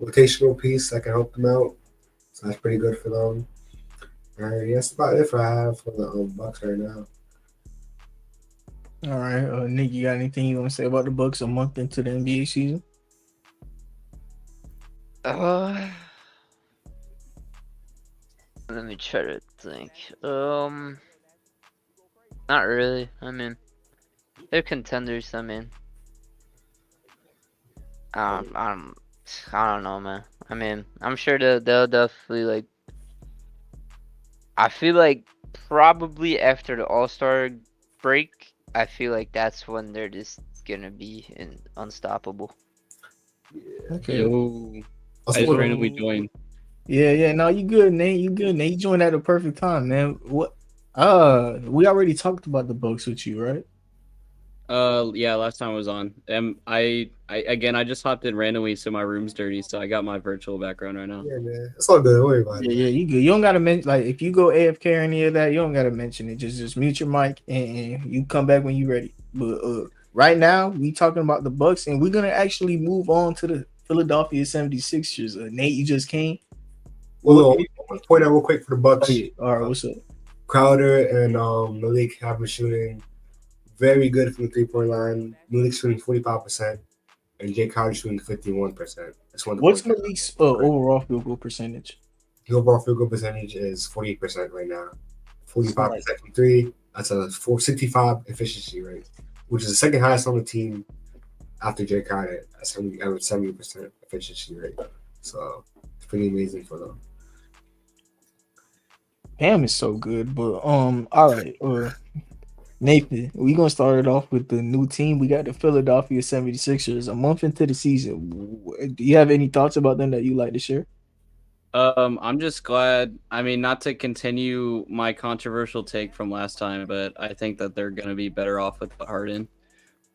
[SPEAKER 2] rotational piece that can help them out. So that's pretty good for them. That's about it I have for the Bucks right now.
[SPEAKER 1] All right, Nick, you got anything you want to say about the Bucks a month into the NBA season?
[SPEAKER 3] Let me try to think. Not really. I mean, they're contenders. I mean, I don't know, man. I mean, I'm sure they'll definitely like. I feel like probably after the All-Star break, I feel like that's when they're just gonna be unstoppable.
[SPEAKER 1] Okay.
[SPEAKER 4] Yo, I just randomly joined.
[SPEAKER 1] Yeah. No, you good, Nate. You good, Nate. You joined at the perfect time, man. What? We already talked about the Bucks with you, right?
[SPEAKER 4] Yeah, last time I was on. I just hopped in randomly, so my room's dirty, so I got my virtual background right now.
[SPEAKER 2] Yeah, man, it's all good. Don't worry about it.
[SPEAKER 1] Yeah, you good. You don't gotta mention, like, if you go AFK or any of that, you don't gotta mention it. Just mute your mic and you come back when you're ready. But right now we talking about the Bucks, and we're gonna actually move on to the Philadelphia 76ers. Nate, you just came.
[SPEAKER 2] Well, I want to point out real quick for the Bucks.
[SPEAKER 1] Oh, yeah. All right, what's up?
[SPEAKER 2] Crowder and Malik have been shooting very good from the 3-point line. Malik's shooting 45%, and Jay Crowder shooting 51%.
[SPEAKER 1] What's Malik's overall field goal percentage?
[SPEAKER 2] The overall field goal percentage is 48% right now. 45% from three. That's a 465 efficiency rate, which is the second highest on the team after Jay Crowder at 70% efficiency rate. So it's pretty amazing for them.
[SPEAKER 1] Bam is so good, but all right, Nathan, we're gonna start it off with the new team. We got the Philadelphia 76ers a month into the season. Do you have any thoughts about them that you like to share?
[SPEAKER 4] I'm just glad. I mean, not to continue my controversial take from last time, but I think that they're gonna be better off with Harden.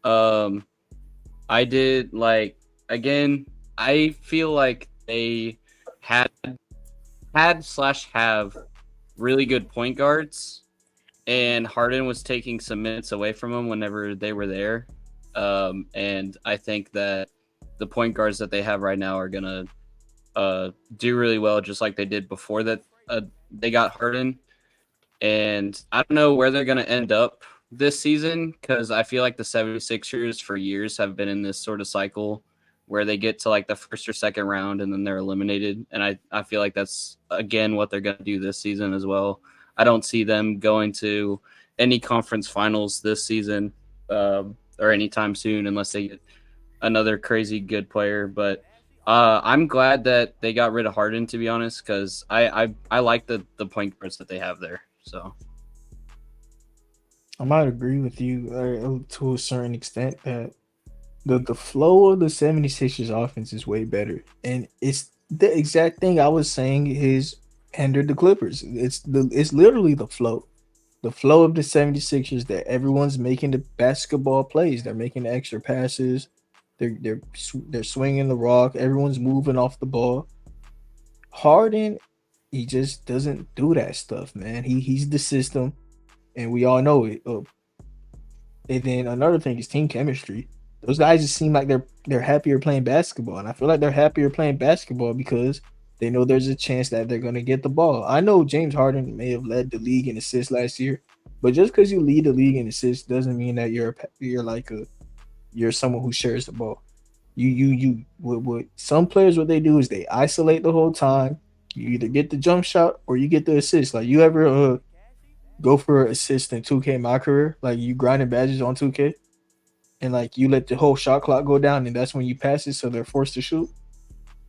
[SPEAKER 4] I did again. I feel like they had have really good point guards, and Harden was taking some minutes away from them whenever they were there. And I think that the point guards that they have right now are gonna do really well, just like they did before that they got Harden. And I don't know where they're gonna end up this season, because I feel like the 76ers for years have been in this sort of cycle where they get to like the first or second round and then they're eliminated. And I feel like that's, again, what they're going to do this season as well. I don't see them going to any conference finals this season or anytime soon unless they get another crazy good player. But I'm glad that they got rid of Harden, to be honest, because I like the point guards that they have there. So
[SPEAKER 1] I might agree with you to a certain extent that the flow of the 76ers offense is way better. And it's the exact thing I was saying is hindered the Clippers. It's literally the flow. The flow of the 76ers, that everyone's making the basketball plays. They're making the extra passes. They're swinging the rock. Everyone's moving off the ball. Harden, he just doesn't do that stuff, man. He's the system, and we all know it. And then another thing is team chemistry. Those guys just seem like they're happier playing basketball, and I feel like they're happier playing basketball because they know there's a chance that they're going to get the ball. I know James Harden may have led the league in assists last year, but just because you lead the league in assists doesn't mean that you're someone who shares the ball. What some players, what they do is they isolate the whole time. You either get the jump shot or you get the assist. Like, you ever go for an assist in 2K my career? Like, you grinding badges on 2K and like you let the whole shot clock go down, and that's when you pass it, so they're forced to shoot.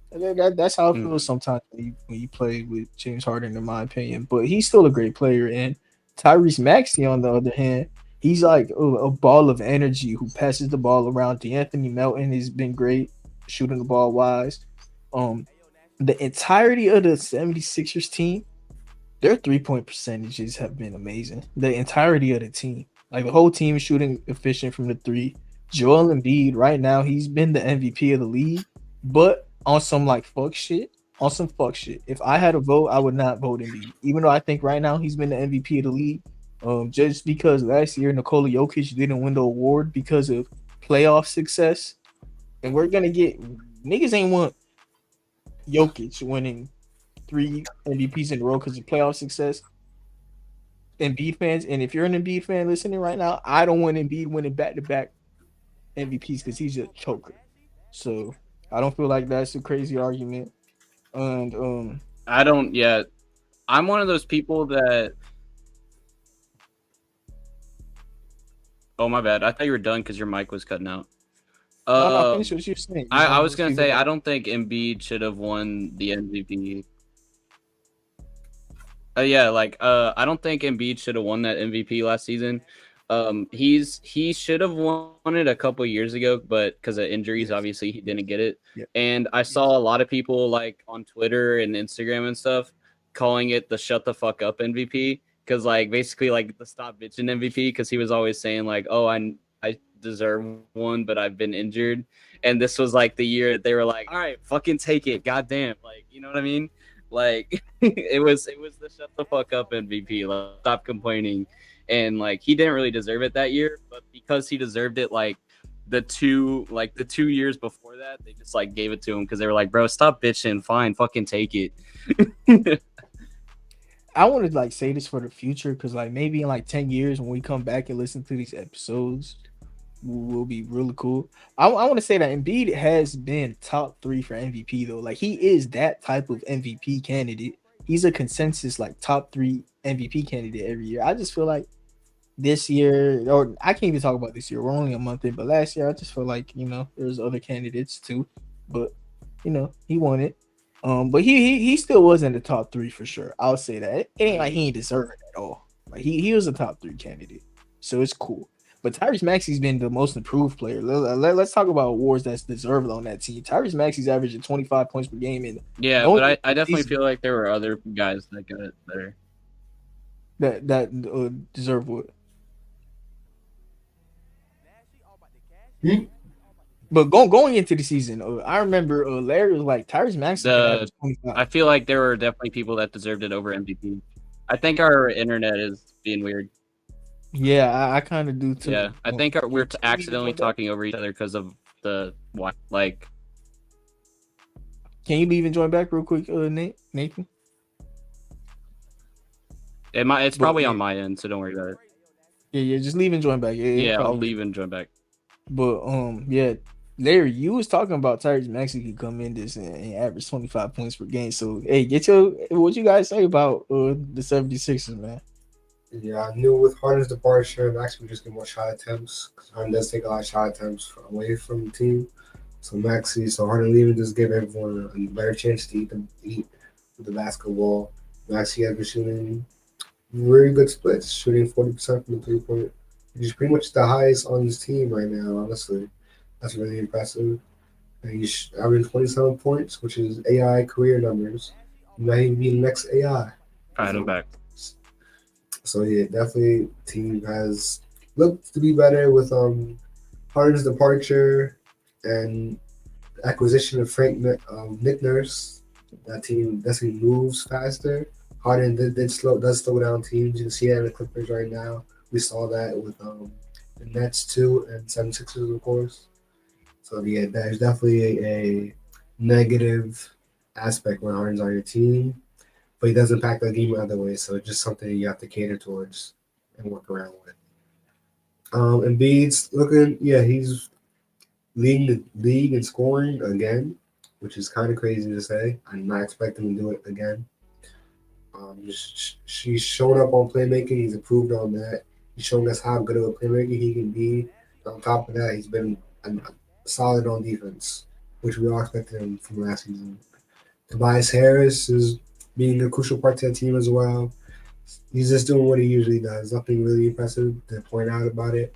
[SPEAKER 1] That's how it feels sometimes when you play with James Harden, in my opinion. But he's still a great player. And Tyrese Maxey, on the other hand, he's like a ball of energy who passes the ball around. DeAnthony Melton has been great. shooting the ball wise. The entirety of the 76ers team, their 3-point percentages have been amazing. The entirety of the team, like the whole team is shooting efficient from the three. Joel Embiid, right now, he's been the MVP of the league, but on some like fuck shit. On some fuck shit. If I had a vote, I would not vote Embiid, even though I think right now he's been the MVP of the league. Just because last year Nikola Jokic didn't win the award because of playoff success, and we're gonna get niggas ain't want Jokic winning 3 MVPs in a row because of playoff success. Embiid fans, and if you're an Embiid fan listening right now, I don't want Embiid winning back-to-back MVPs because he's a choker. So I don't feel like that's a crazy argument. And
[SPEAKER 4] I don't yet. I'm one of those people that. Oh my bad. I thought you were done because your mic was cutting out.
[SPEAKER 1] no, finish what you're saying.
[SPEAKER 4] I was gonna say I don't think Embiid should have won the MVP. I don't think Embiid should have won that MVP last season. He should have won it a couple years ago, but because of injuries, obviously he didn't get it.
[SPEAKER 1] Yeah.
[SPEAKER 4] And I saw a lot of people like on Twitter and Instagram and stuff calling it the "shut the fuck up" MVP, because like basically like the stop bitching MVP, because he was always saying like, oh, I deserve one, but I've been injured. And this was like the year that they were like, all right, fucking take it, goddamn, like, you know what I mean? Like it was the shut the fuck up MVP. Like, stop complaining. And like he didn't really deserve it that year, but because he deserved it like the 2 years before that, they just like gave it to him because they were like, bro, stop bitching, fine, fucking take it.
[SPEAKER 1] I want to like say this for the future because like maybe in like 10 years when we come back and listen to these episodes, will be really cool. I want to say that Embiid has been top 3 for MVP though. Like he is that type of MVP candidate. He's a consensus like top 3 MVP candidate every year. I just feel like this year, or I can't even talk about this year. We're only a month in, but last year I just feel like there's other candidates too, but he won it. But he still was in the top 3 for sure. I'll say that. It ain't like he ain't deserve it at all. Like he was a top 3 candidate, so it's cool. But Tyrese Maxey's been the most improved player. Let's talk about awards that's deserved on that team. Tyrese Maxey's averaging 25 points per game, and
[SPEAKER 4] but I definitely feel like there were other guys that got it better.
[SPEAKER 1] That deserve what? But going into the season, I remember Larry was like Tyrese Maxey.
[SPEAKER 4] I feel like there were definitely people that deserved it over MVP. I think our internet is being weird.
[SPEAKER 1] Yeah, I kind of do too.
[SPEAKER 4] Yeah, I think we're accidentally talking over each other because of the like.
[SPEAKER 1] Can you leave and join back real quick, Nathan?
[SPEAKER 4] It's probably on my end, so don't worry about it.
[SPEAKER 1] Yeah, just leave and join back.
[SPEAKER 4] I'll leave and join back.
[SPEAKER 1] But yeah, Larry, you was talking about Tyrese Maxey could come in this and average 25 points per game. So hey, what you guys say about the 76ers, man?
[SPEAKER 2] Yeah, I knew with Harden's departure, Maxey would just get more shot attempts because Harden does take a lot of shot attempts away from the team. So Harden leaving just give everyone a better chance to eat with the basketball. Maxey has been shooting very good splits, shooting 40% from the 3-point. He's pretty much the highest on his team right now, honestly. That's really impressive. And he's averaging 27 points, which is AI career numbers. He might even be the next AI.
[SPEAKER 4] All right, I'm back.
[SPEAKER 2] So yeah, definitely team has looked to be better with Harden's departure and acquisition of Nick Nurse. That team definitely moves faster. Harden does slow down teams. You can see that in the Clippers right now. We saw that with the Nets too and 76ers, of course. So yeah, there's definitely a negative aspect when Harden's on your team. But he does impact the game other way, so it's just something you have to cater towards and work around with. Embiid's he's leading the league in scoring again, which is kind of crazy to say. I'm not expecting to do it again. She's shown up on playmaking. He's improved on that. He's shown us how good of a playmaker he can be. On top of that, he's been solid on defense, which we all expected him from last season. Tobias Harris is being a crucial part to the team as well. He's just doing what he usually does. Nothing really impressive to point out about it,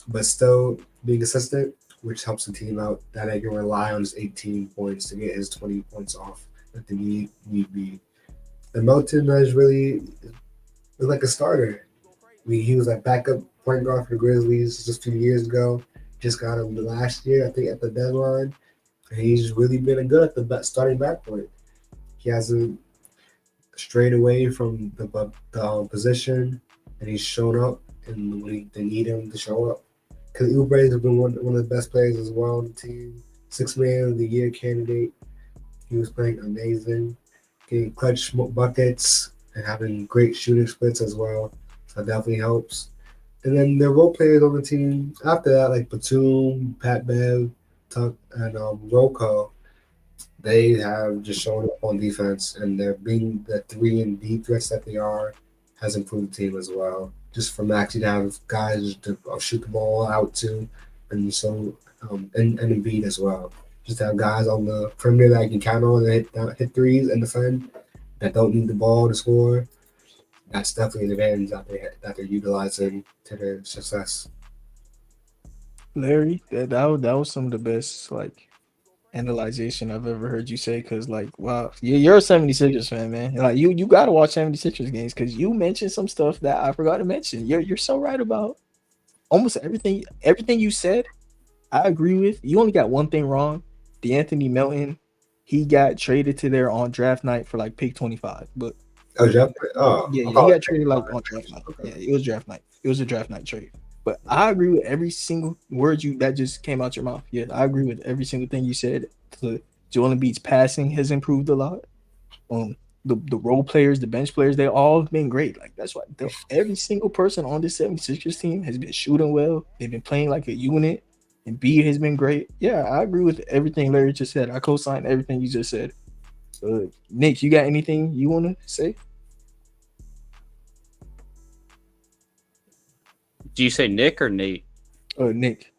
[SPEAKER 2] but still being consistent. which helps the team out that they can rely on his 18 points to get his 20 points off if the need be. And Melton is really like a starter. I mean, he was like backup point guard for the Grizzlies just a few years ago. Just got him last year, I think, at the deadline. And he's really been good at the starting backcourt. He hasn't strayed away from the position, and he's shown up and when they need him to show up. Because Oubre has been one of the best players as well on the team. 6th Man of the Year candidate. He was playing amazing, getting clutch buckets and having great shooting splits as well. So that definitely helps. And then the role players on the team after that, like Batum, Pat Bev, Tuck, and Rocco, they have just shown up on defense, and they're being the 3 and D threats that they are has improved the team as well. Just from actually to have guys to shoot the ball out to, and so and Embiid as well. Just to have guys on the perimeter that I can count on and hit threes and defend that don't need the ball to score. That's definitely an advantage that they're utilizing to their success.
[SPEAKER 1] Larry, that was some of the best like analyzation I've ever heard you say. Because like, wow, you're a 76ers fan, man. Like you gotta watch 76ers games because you mentioned some stuff that I forgot to mention. You're so right about almost everything you said. I agree with. You only got one thing wrong. DeAnthony Melton, he got traded to there on draft night for like pick 25. But
[SPEAKER 2] Oh, Jeff?
[SPEAKER 1] yeah, he got traded like on draft night. Yeah, it was draft night. It was a draft night trade. But I agree with every single word that just came out your mouth. Yeah, I agree with every single thing you said. Joel Embiid's passing has improved a lot. The role players, the bench players, they all have been great. Like that's why every single person on this 76ers team has been shooting well. They've been playing like a unit. And B has been great. Yeah, I agree with everything Larry just said. I co-sign everything you just said. Nick, you got anything you want to say?
[SPEAKER 4] Do you say Nick or Nate?
[SPEAKER 1] Nick.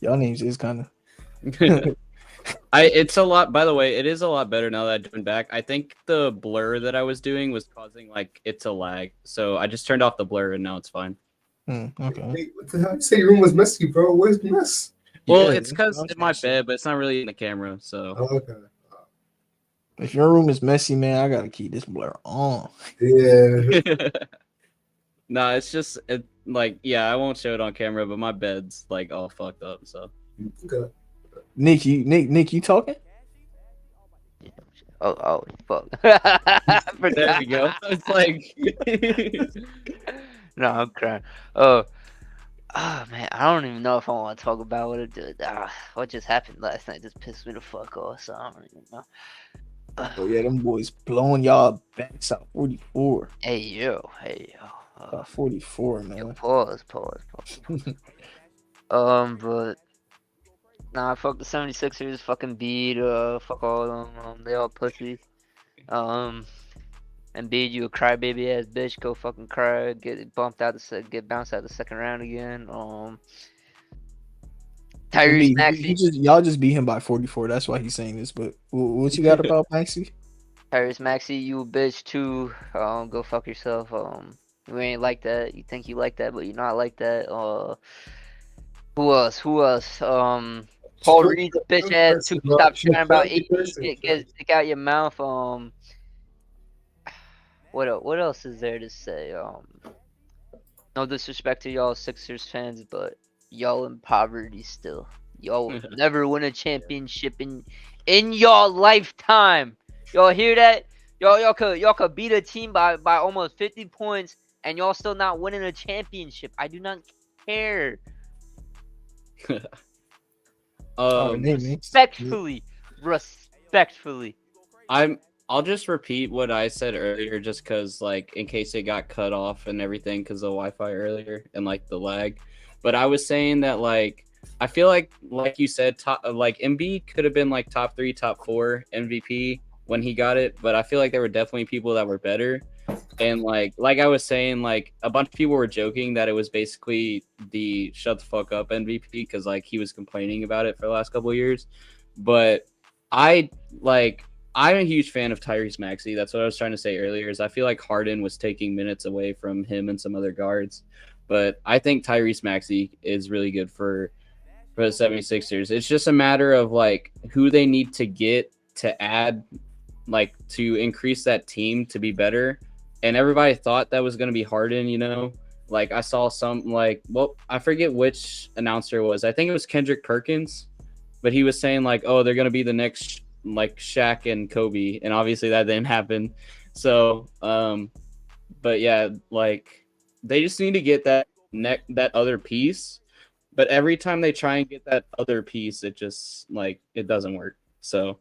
[SPEAKER 1] Y'all names is kind of.
[SPEAKER 4] It's a lot. By the way, it is a lot better now that I've been back. I think the blur that I was doing was causing like it to lag, so I just turned off the blur and now it's fine.
[SPEAKER 1] Okay.
[SPEAKER 2] Wait, what the hell? You say your room was messy, bro. Where's the mess?
[SPEAKER 4] Well, it's because it's my bed, but it's not really in the camera. So
[SPEAKER 2] Okay.
[SPEAKER 1] If your room is messy, man, I gotta keep this blur on.
[SPEAKER 2] Yeah.
[SPEAKER 4] no, it's just like I won't show it on camera, but my bed's like all fucked up. So
[SPEAKER 2] Okay.
[SPEAKER 1] Nick, you talking?
[SPEAKER 3] Oh, fuck. I forgot.
[SPEAKER 4] there we go. It's like
[SPEAKER 3] No, I'm crying. Oh man, I don't even know if I want to talk about what it did. What just happened last night just pissed me the fuck off. So I don't even know.
[SPEAKER 1] Oh yeah, them boys blowing y'all backs out 44.
[SPEAKER 3] Hey yo.
[SPEAKER 1] 44, man.
[SPEAKER 3] Yo, pause. But nah, fuck the 76ers. Fucking beat. Fuck all of them. They all pussies. Embiid, you a crybaby ass bitch. Go fucking cry. Get bounced out the second round again. Tyrese Maxey.
[SPEAKER 1] Y'all just beat him by 44. That's why he's saying this. But what you got about Maxey?
[SPEAKER 3] Tyrese Maxey, you a bitch too. Go fuck yourself. You ain't like that. You think you like that, but you're not like that. Who else? Paul Reed's a bitch ass too. Stop trying about 18. Stick out your mouth. What else is there to say? No disrespect to y'all Sixers fans, but y'all in poverty still. Y'all will never win a championship in y'all lifetime. Y'all hear that? Y'all could beat a team by almost 50 points and y'all still not winning a championship. I do not care. Respectfully.
[SPEAKER 4] I'll just repeat what I said earlier, just because, like, in case it got cut off and everything because of Wi-Fi earlier and like the lag. But I was saying that, like, I feel like you said, Embiid could have been like top 3, top 4 MVP when he got it, but I feel like there were definitely people that were better. And like I was saying, like a bunch of people were joking that it was basically the shut the fuck up MVP because like he was complaining about it for the last couple of years. But I'm a huge fan of Tyrese Maxey. That's what I was trying to say earlier. Is I feel like Harden was taking minutes away from him and some other guards. But I think Tyrese Maxey is really good for the 76ers. It's just a matter of like who they need to get to add, like to increase that team to be better. And everybody thought that was going to be Harden, you know. Like I saw some like, well, I forget which announcer it was. I think it was Kendrick Perkins, but he was saying like, oh, they're going to be the next like Shaq and Kobe, and obviously that didn't happen. So, but yeah, like they just need to get that other piece. But every time they try and get that other piece, it just like it doesn't work. So,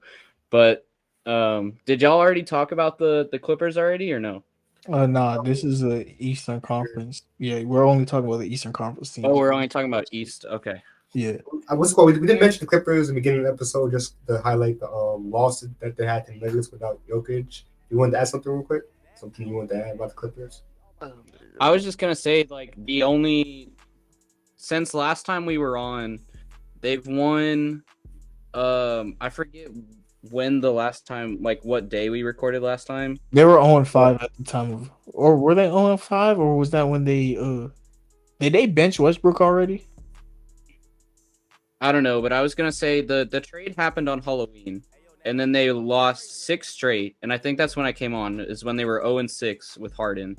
[SPEAKER 4] but did y'all already talk about the Clippers already or no?
[SPEAKER 1] Nah, this is a Eastern Conference. Yeah, we're only talking about the Eastern Conference teams.
[SPEAKER 4] Oh, we're only talking about East. Okay.
[SPEAKER 1] Yeah.
[SPEAKER 2] What's called? We didn't mention the Clippers in the beginning of the episode just to highlight the loss that they had to the Nuggets without Jokic. You wanted to add something real quick? Something you wanted to add about the Clippers?
[SPEAKER 4] I was just gonna say like the only since last time we were on, they've won. I forget when the last time, like what day we recorded last time.
[SPEAKER 1] They were 0-5 at the time of, or were they 0-5, or was that when they did they bench Westbrook already?
[SPEAKER 4] I don't know, but I was gonna say the trade happened on Halloween, and then they lost 6 straight, and I think that's when I came on, is when they were 0-6 with Harden.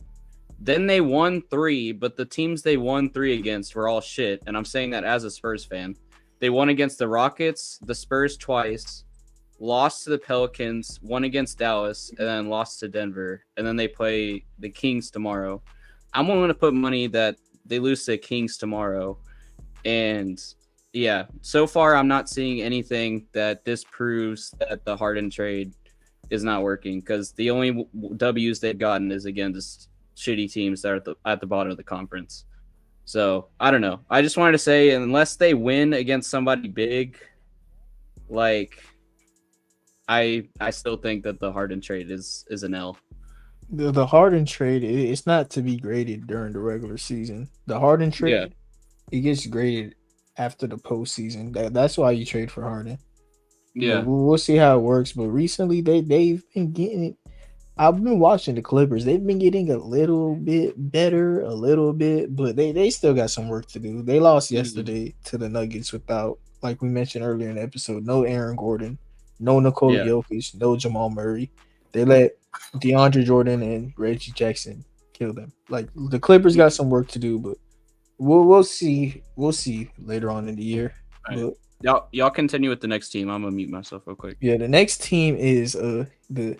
[SPEAKER 4] Then they won 3, but the teams they won 3 against were all shit, and I'm saying that as a Spurs fan. They won against the Rockets, the Spurs twice, lost to the Pelicans, won against Dallas, and then lost to Denver. And then they play the Kings tomorrow. I'm willing to put money that they lose to the Kings tomorrow. And yeah, so far I'm not seeing anything that disproves that the Harden trade is not working, because the only W's they've gotten is against shitty teams that are at the bottom of the conference. So I don't know. I just wanted to say, unless they win against somebody big, like I still think that the Harden trade is an L.
[SPEAKER 1] The Harden trade, it's not to be graded during the regular season. The Harden trade, it gets graded after the postseason. That's why you trade for Harden.
[SPEAKER 4] Yeah,
[SPEAKER 1] we'll see how it works. But recently, they've been getting. I've been watching the Clippers. They've been getting a little bit better, but they still got some work to do. They lost yesterday to the Nuggets without, like we mentioned earlier in the episode, no Aaron Gordon, no Nikola Jokic, no Jamal Murray. They let DeAndre Jordan and Reggie Jackson kill them. Like the Clippers got some work to do, but we'll see. We'll see later on in the year.
[SPEAKER 4] Right. But y'all continue with the next team. I'm gonna mute myself real quick.
[SPEAKER 1] Yeah, the next team is the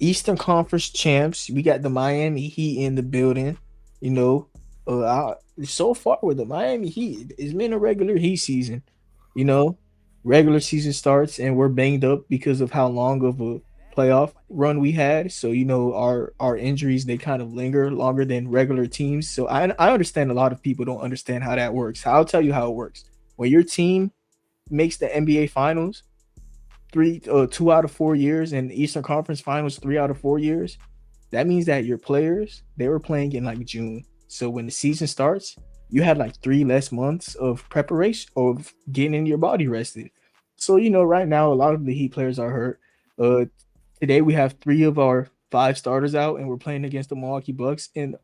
[SPEAKER 1] Eastern Conference champs. We got the Miami Heat in the building. You know, so far with the Miami Heat, it's been a regular Heat season. You know, regular season starts and we're banged up because of how long of a playoff run we had. So, you know, our injuries, they kind of linger longer than regular teams. So I understand a lot of people don't understand how that works. I'll tell you how it works. When your team makes the NBA Finals 2 out of 4 years, and the Eastern Conference Finals 3 out of 4 years, that means that your players, they were playing in like June. So when the season starts, you had like 3 less months of preparation, of getting your body rested. So, you know, right now a lot of the Heat players are hurt. Today we have 3 of our 5 starters out, and we're playing against the Milwaukee Bucks in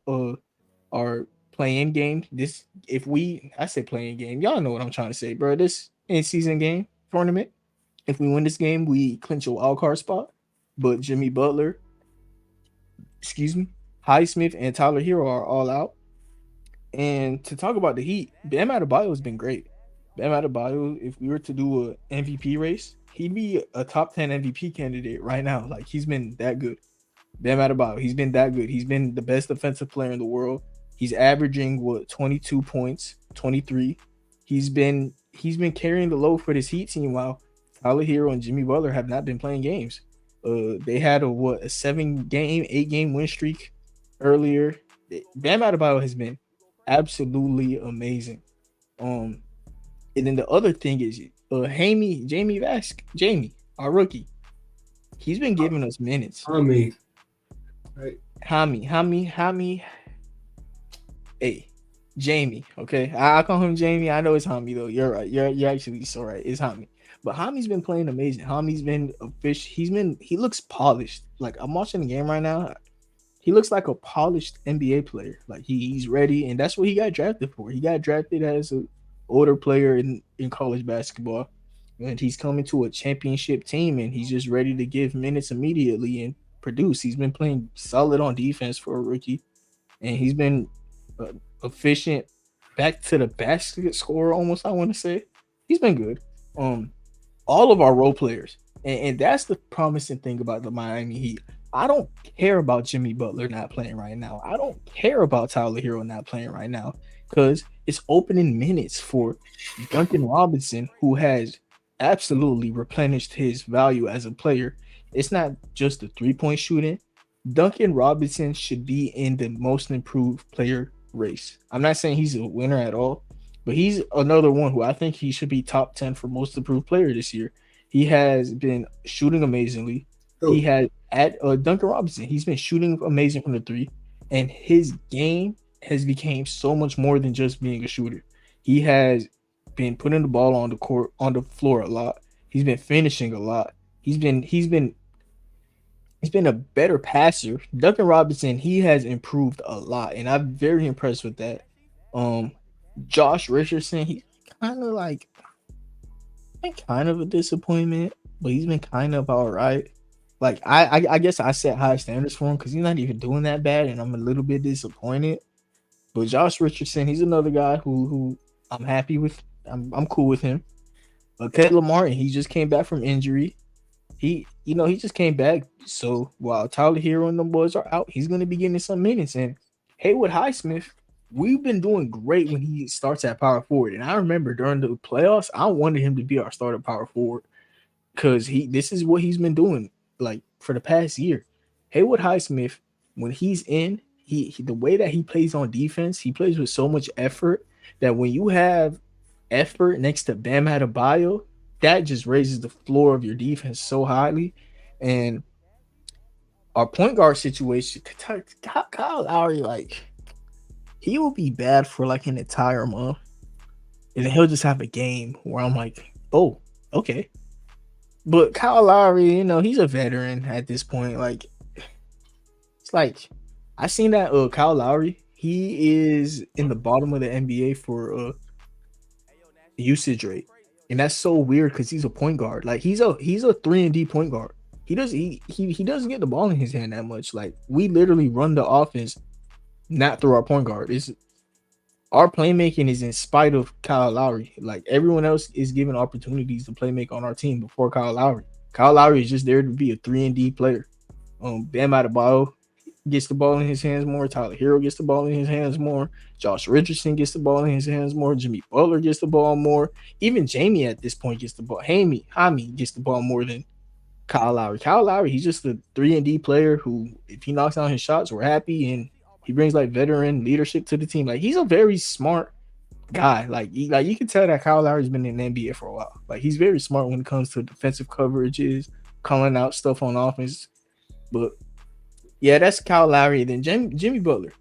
[SPEAKER 1] our play-in game. I say play-in game, y'all know what I'm trying to say, bro. This in-season game tournament. If we win this game, we clinch a wild card spot. But Jimmy Butler, Highsmith, and Tyler Hero are all out. And to talk about the Heat, Bam Adebayo has been great. Bam Adebayo, if we were to do an MVP race, he'd be a top 10 MVP candidate right now. Like, he's been that good. Bam Adebayo, he's been that good. He's been the best defensive player in the world. He's averaging 22 points, 23. He's been carrying the load for this Heat team while Tyler Hero and Jimmy Butler have not been playing games. They had a 7-game, 8-game win streak earlier. Bam Adebayo has been absolutely amazing. And then the other thing is Jamie, our rookie. He's been giving us minutes.
[SPEAKER 2] Hami.
[SPEAKER 1] Hey, Jamie. Okay, I call him Jamie. I know it's Hami though. You're right. You're actually so right. It's Hami. But Hami's been playing amazing. Hami's been a fish. He looks polished. Like, I'm watching the game right now. he looks like a polished NBA player. Like he's ready, and that's what he got drafted for. He got drafted as an older player in college basketball, and he's coming to a championship team, and he's just ready to give minutes immediately and produce. He's been playing solid on defense for a rookie, and he's been efficient, back to the basket scorer almost. I want to say he's been good. All of our role players, and that's the promising thing about the Miami Heat. I don't care about Jimmy Butler not playing right now. I don't care about Tyler Hero not playing right now because it's opening minutes for Duncan Robinson, who has absolutely replenished his value as a player. It's not just the 3-point shooting. Duncan Robinson should be in the most improved player race. I'm not saying he's a winner at all, but he's another one who I think he should be top 10 for most improved player this year. He has been shooting amazingly. He had at Duncan Robinson. He's been shooting amazing from the three, and his game has become so much more than just being a shooter. He has been putting the ball on the court, on the floor a lot. He's been finishing a lot. He's been a better passer. Duncan Robinson, he has improved a lot, and I'm very impressed with that. Josh Richardson, he's kind of like kind of a disappointment, but he's been kind of all right. Like I guess I set high standards for him because he's not even doing that bad, and I'm a little bit disappointed. But Josh Richardson, he's another guy who I'm happy with. I'm cool with him. But Caleb Martin, he just came back from injury. He just came back. So while Tyler Hero and the boys are out, he's gonna be getting some minutes. And Haywood Highsmith, we've been doing great when he starts at power forward. And I remember during the playoffs, I wanted him to be our starter power forward because this is what he's been doing like for the past year. Haywood Highsmith, when he's in, he the way that he plays on defense, he plays with so much effort that when you have effort next to Bam Adebayo, that just raises the floor of your defense so highly. And our point guard situation, Kyle Lowry, like he will be bad for like an entire month, and then he'll just have a game where I'm like, oh, okay. But Kyle Lowry, he's a veteran at this point. Like, it's like I seen that Kyle Lowry, he is in the bottom of the NBA for usage rate, and that's so weird because he's a point guard. Like he's a 3-and-D point guard. He doesn't get the ball in his hand that much. Like we literally run the offense not through our point guard. It's our playmaking is in spite of Kyle Lowry. Like everyone else is given opportunities to play make on our team before Kyle Lowry. Kyle Lowry is just there to be a 3-and-D player. Bam Adebayo gets the ball in his hands more. Tyler Hero gets the ball in his hands more. Josh Richardson gets the ball in his hands more. Jimmy Butler gets the ball more. Even Jamie at this point gets the ball. Jaime gets the ball more than Kyle Lowry. Kyle Lowry, he's just a 3-and-D player who, if he knocks down his shots, we're happy, and he brings like veteran leadership to the team. Like he's a very smart guy. Like you can tell that Kyle Lowry's been in the NBA for a while. Like he's very smart when it comes to defensive coverages, calling out stuff on offense. But yeah, that's Kyle Lowry. Then Jimmy Butler.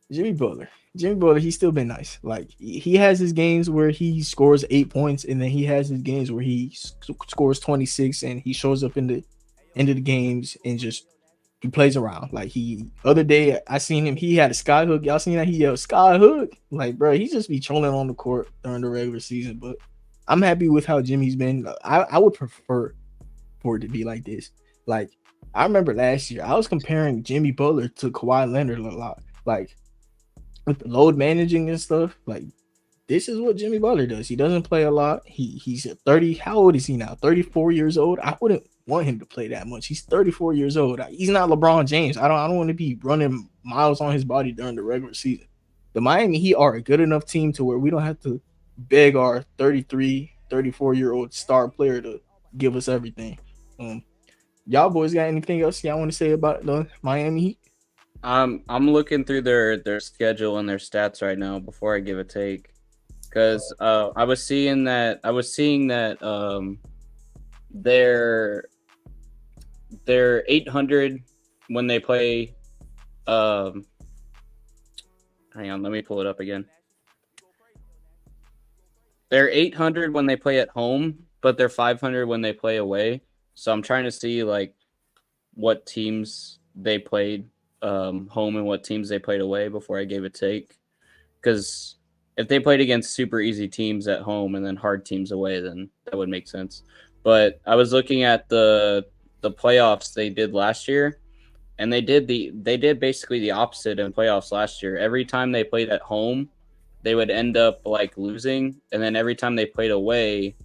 [SPEAKER 1] He's still been nice. Like he has his games where he scores 8 points, and then he has his games where he scores 26, and he shows up in the end of the games and just he plays around. Like other day I seen him. He had a sky hook. Y'all seen that? He yelled sky hook. Like bro, he just be trolling on the court during the regular season. But I'm happy with how Jimmy's been. I would prefer for it to be like this. Like I remember last year I was comparing Jimmy Butler to Kawhi Leonard a lot. Like with the load managing and stuff, like this is what Jimmy Butler does. He doesn't play a lot. He's 30. How old is he now? 34 years old. I wouldn't want him to play that much. He's 34 years old. He's not LeBron James. I don't want to be running miles on his body during the regular season. The Miami Heat are a good enough team to where we don't have to beg our 33, 34-year-old star player to give us everything. Y'all boys got anything else y'all want to say about the Miami Heat?
[SPEAKER 4] I'm looking through their schedule and their stats right now before I give a take, because I was seeing that they're 800 when they play. Hang on, let me pull it up again. They're 800 when they play at home, but they're 500 when they play away. So I'm trying to see like what teams they played home and what teams they played away before I gave a take. Because if they played against super easy teams at home and then hard teams away, then that would make sense. But I was looking at the playoffs they did last year, and they did basically the opposite in playoffs last year. Every time they played at home, they would end up like losing, and then every time they played away,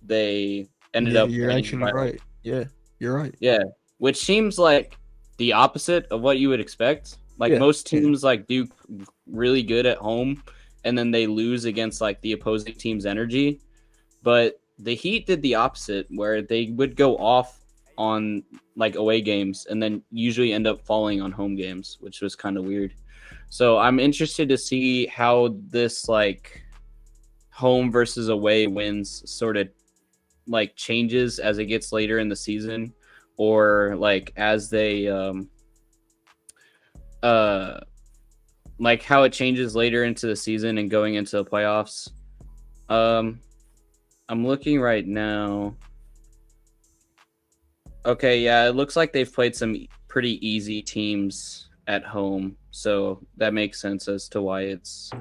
[SPEAKER 4] they ended up
[SPEAKER 1] You're
[SPEAKER 4] winning
[SPEAKER 1] actually
[SPEAKER 4] by-
[SPEAKER 1] right. Yeah, you're right.
[SPEAKER 4] Yeah, which seems like the opposite of what you would expect. Like
[SPEAKER 1] Yeah,
[SPEAKER 4] most teams like do really good at home and then they lose against like the opposing team's energy. But the Heat did the opposite where they would go off on like away games and then usually end up falling on home games, which was kind of weird. So I'm interested to see how this like home versus away wins sort of like changes as it gets later in the season, or like as they like how it changes later into the season and going into the playoffs. I'm looking right now. Okay, yeah, it looks like they've played some pretty easy teams at home, so that makes sense as to why it's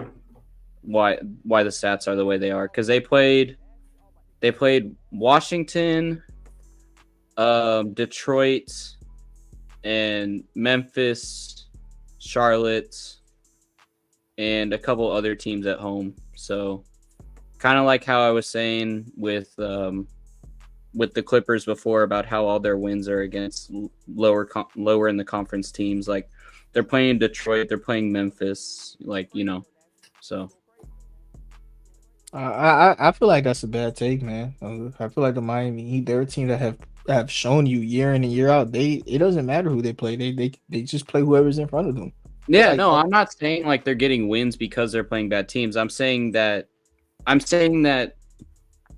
[SPEAKER 4] why the stats are the way they are, because they played Washington, Detroit, and Memphis, Charlotte, and a couple other teams at home. So kind of like how I was saying with the Clippers before about how all their wins are against lower in the conference teams. Like they're playing Detroit, they're playing Memphis, like, you know, so.
[SPEAKER 1] I feel like that's a bad take, man. I feel like the Miami Heat, they're a team that have shown you year in and year out. It doesn't matter who they play. They just play whoever's in front of them.
[SPEAKER 4] Yeah,
[SPEAKER 1] Like,
[SPEAKER 4] no, I'm not saying like they're getting wins because they're playing bad teams. I'm saying that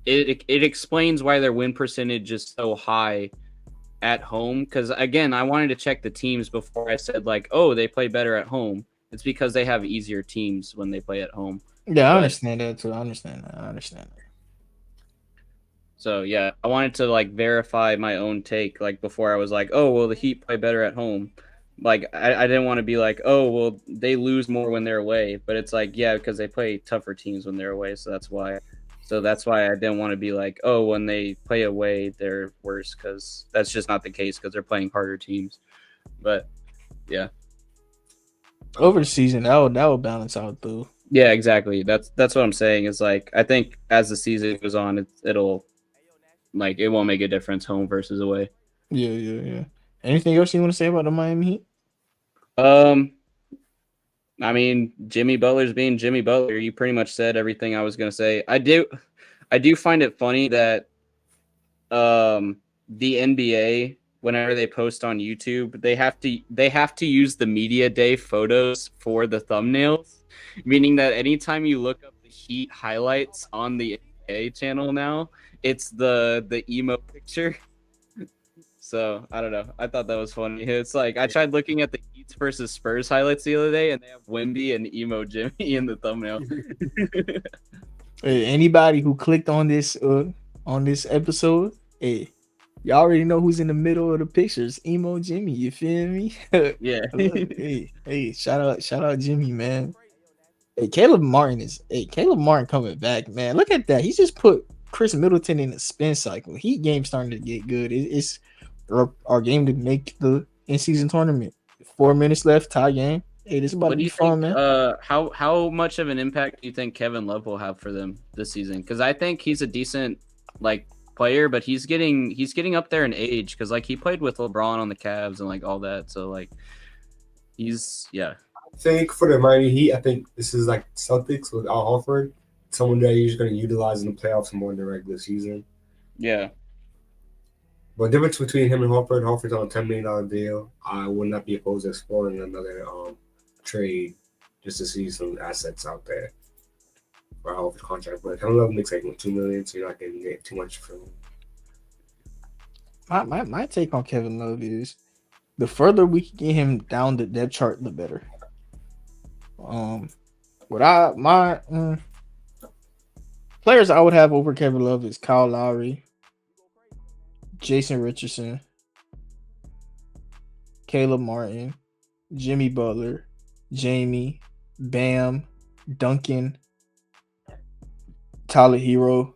[SPEAKER 4] it explains why their win percentage is so high at home. Because again, I wanted to check the teams before I said like, oh, they play better at home. It's because they have easier teams when they play at home.
[SPEAKER 1] Yeah, I
[SPEAKER 4] But-
[SPEAKER 1] understand that too. I understand that.
[SPEAKER 4] So yeah, I wanted to like verify my own take like before I was like, oh, well, the Heat play better at home. Like I didn't want to be like, oh, well, they lose more when they're away. But it's like, yeah, because they play tougher teams when they're away. So that's why I didn't want to be like, oh, when they play away, they're worse, because that's just not the case because they're playing harder teams. But yeah.
[SPEAKER 1] Over the season, that will balance out though.
[SPEAKER 4] Yeah, exactly. That's what I'm saying. Is like I think as the season goes on, it'll like it won't make a difference home versus away.
[SPEAKER 1] Yeah. Anything else you want to say about the Miami Heat?
[SPEAKER 4] I mean, Jimmy Butler's being Jimmy Butler. You pretty much said everything I was gonna say. I do find it funny that the NBA, whenever they post on YouTube, they have to use the media day photos for the thumbnails, meaning that anytime you look up the Heat highlights on the NBA channel now, it's the emo picture. So I don't know. I thought that was funny. It's like I tried looking at the Heat versus Spurs highlights the other day, and they have Wemby and emo Jimmy in the thumbnail.
[SPEAKER 1] Hey, anybody who clicked on this episode, hey, you already know who's in the middle of the pictures. Emo Jimmy, you feel me?
[SPEAKER 4] Yeah.
[SPEAKER 1] hey, shout out Jimmy, man. Hey, Caleb Martin coming back, man. Look at that. He just put Chris Middleton in a spin cycle. Heat game starting to get good. It's our game to make the in-season tournament. 4 minutes left, tie game. Hey, this is about
[SPEAKER 4] What
[SPEAKER 1] to
[SPEAKER 4] do
[SPEAKER 1] be
[SPEAKER 4] you
[SPEAKER 1] fun,
[SPEAKER 4] think?
[SPEAKER 1] man.
[SPEAKER 4] How much of an impact do you think Kevin Love will have for them this season? Because I think he's a decent like player, but he's getting up there in age. Because like he played with LeBron on the Cavs and like all that, so like he's
[SPEAKER 2] I think for the Miami Heat, I think this is like Celtics with Al Horford, someone that you're going to utilize in the playoffs more in the regular season.
[SPEAKER 4] yeah.
[SPEAKER 2] But the difference between him and Horford's on a $10 million deal. I would not be opposed to exploring another trade just to see some assets out there for Horford's contract. But Kevin Love makes like $2 million, so you're not going to get too much from him.
[SPEAKER 1] My take on Kevin Love is the further we can get him down the depth chart, the better. Players I would have over Kevin Love is Kyle Lowry, Jason Richardson, Caleb Martin, Jimmy Butler, Jamie, Bam, Duncan, Tyler Hero.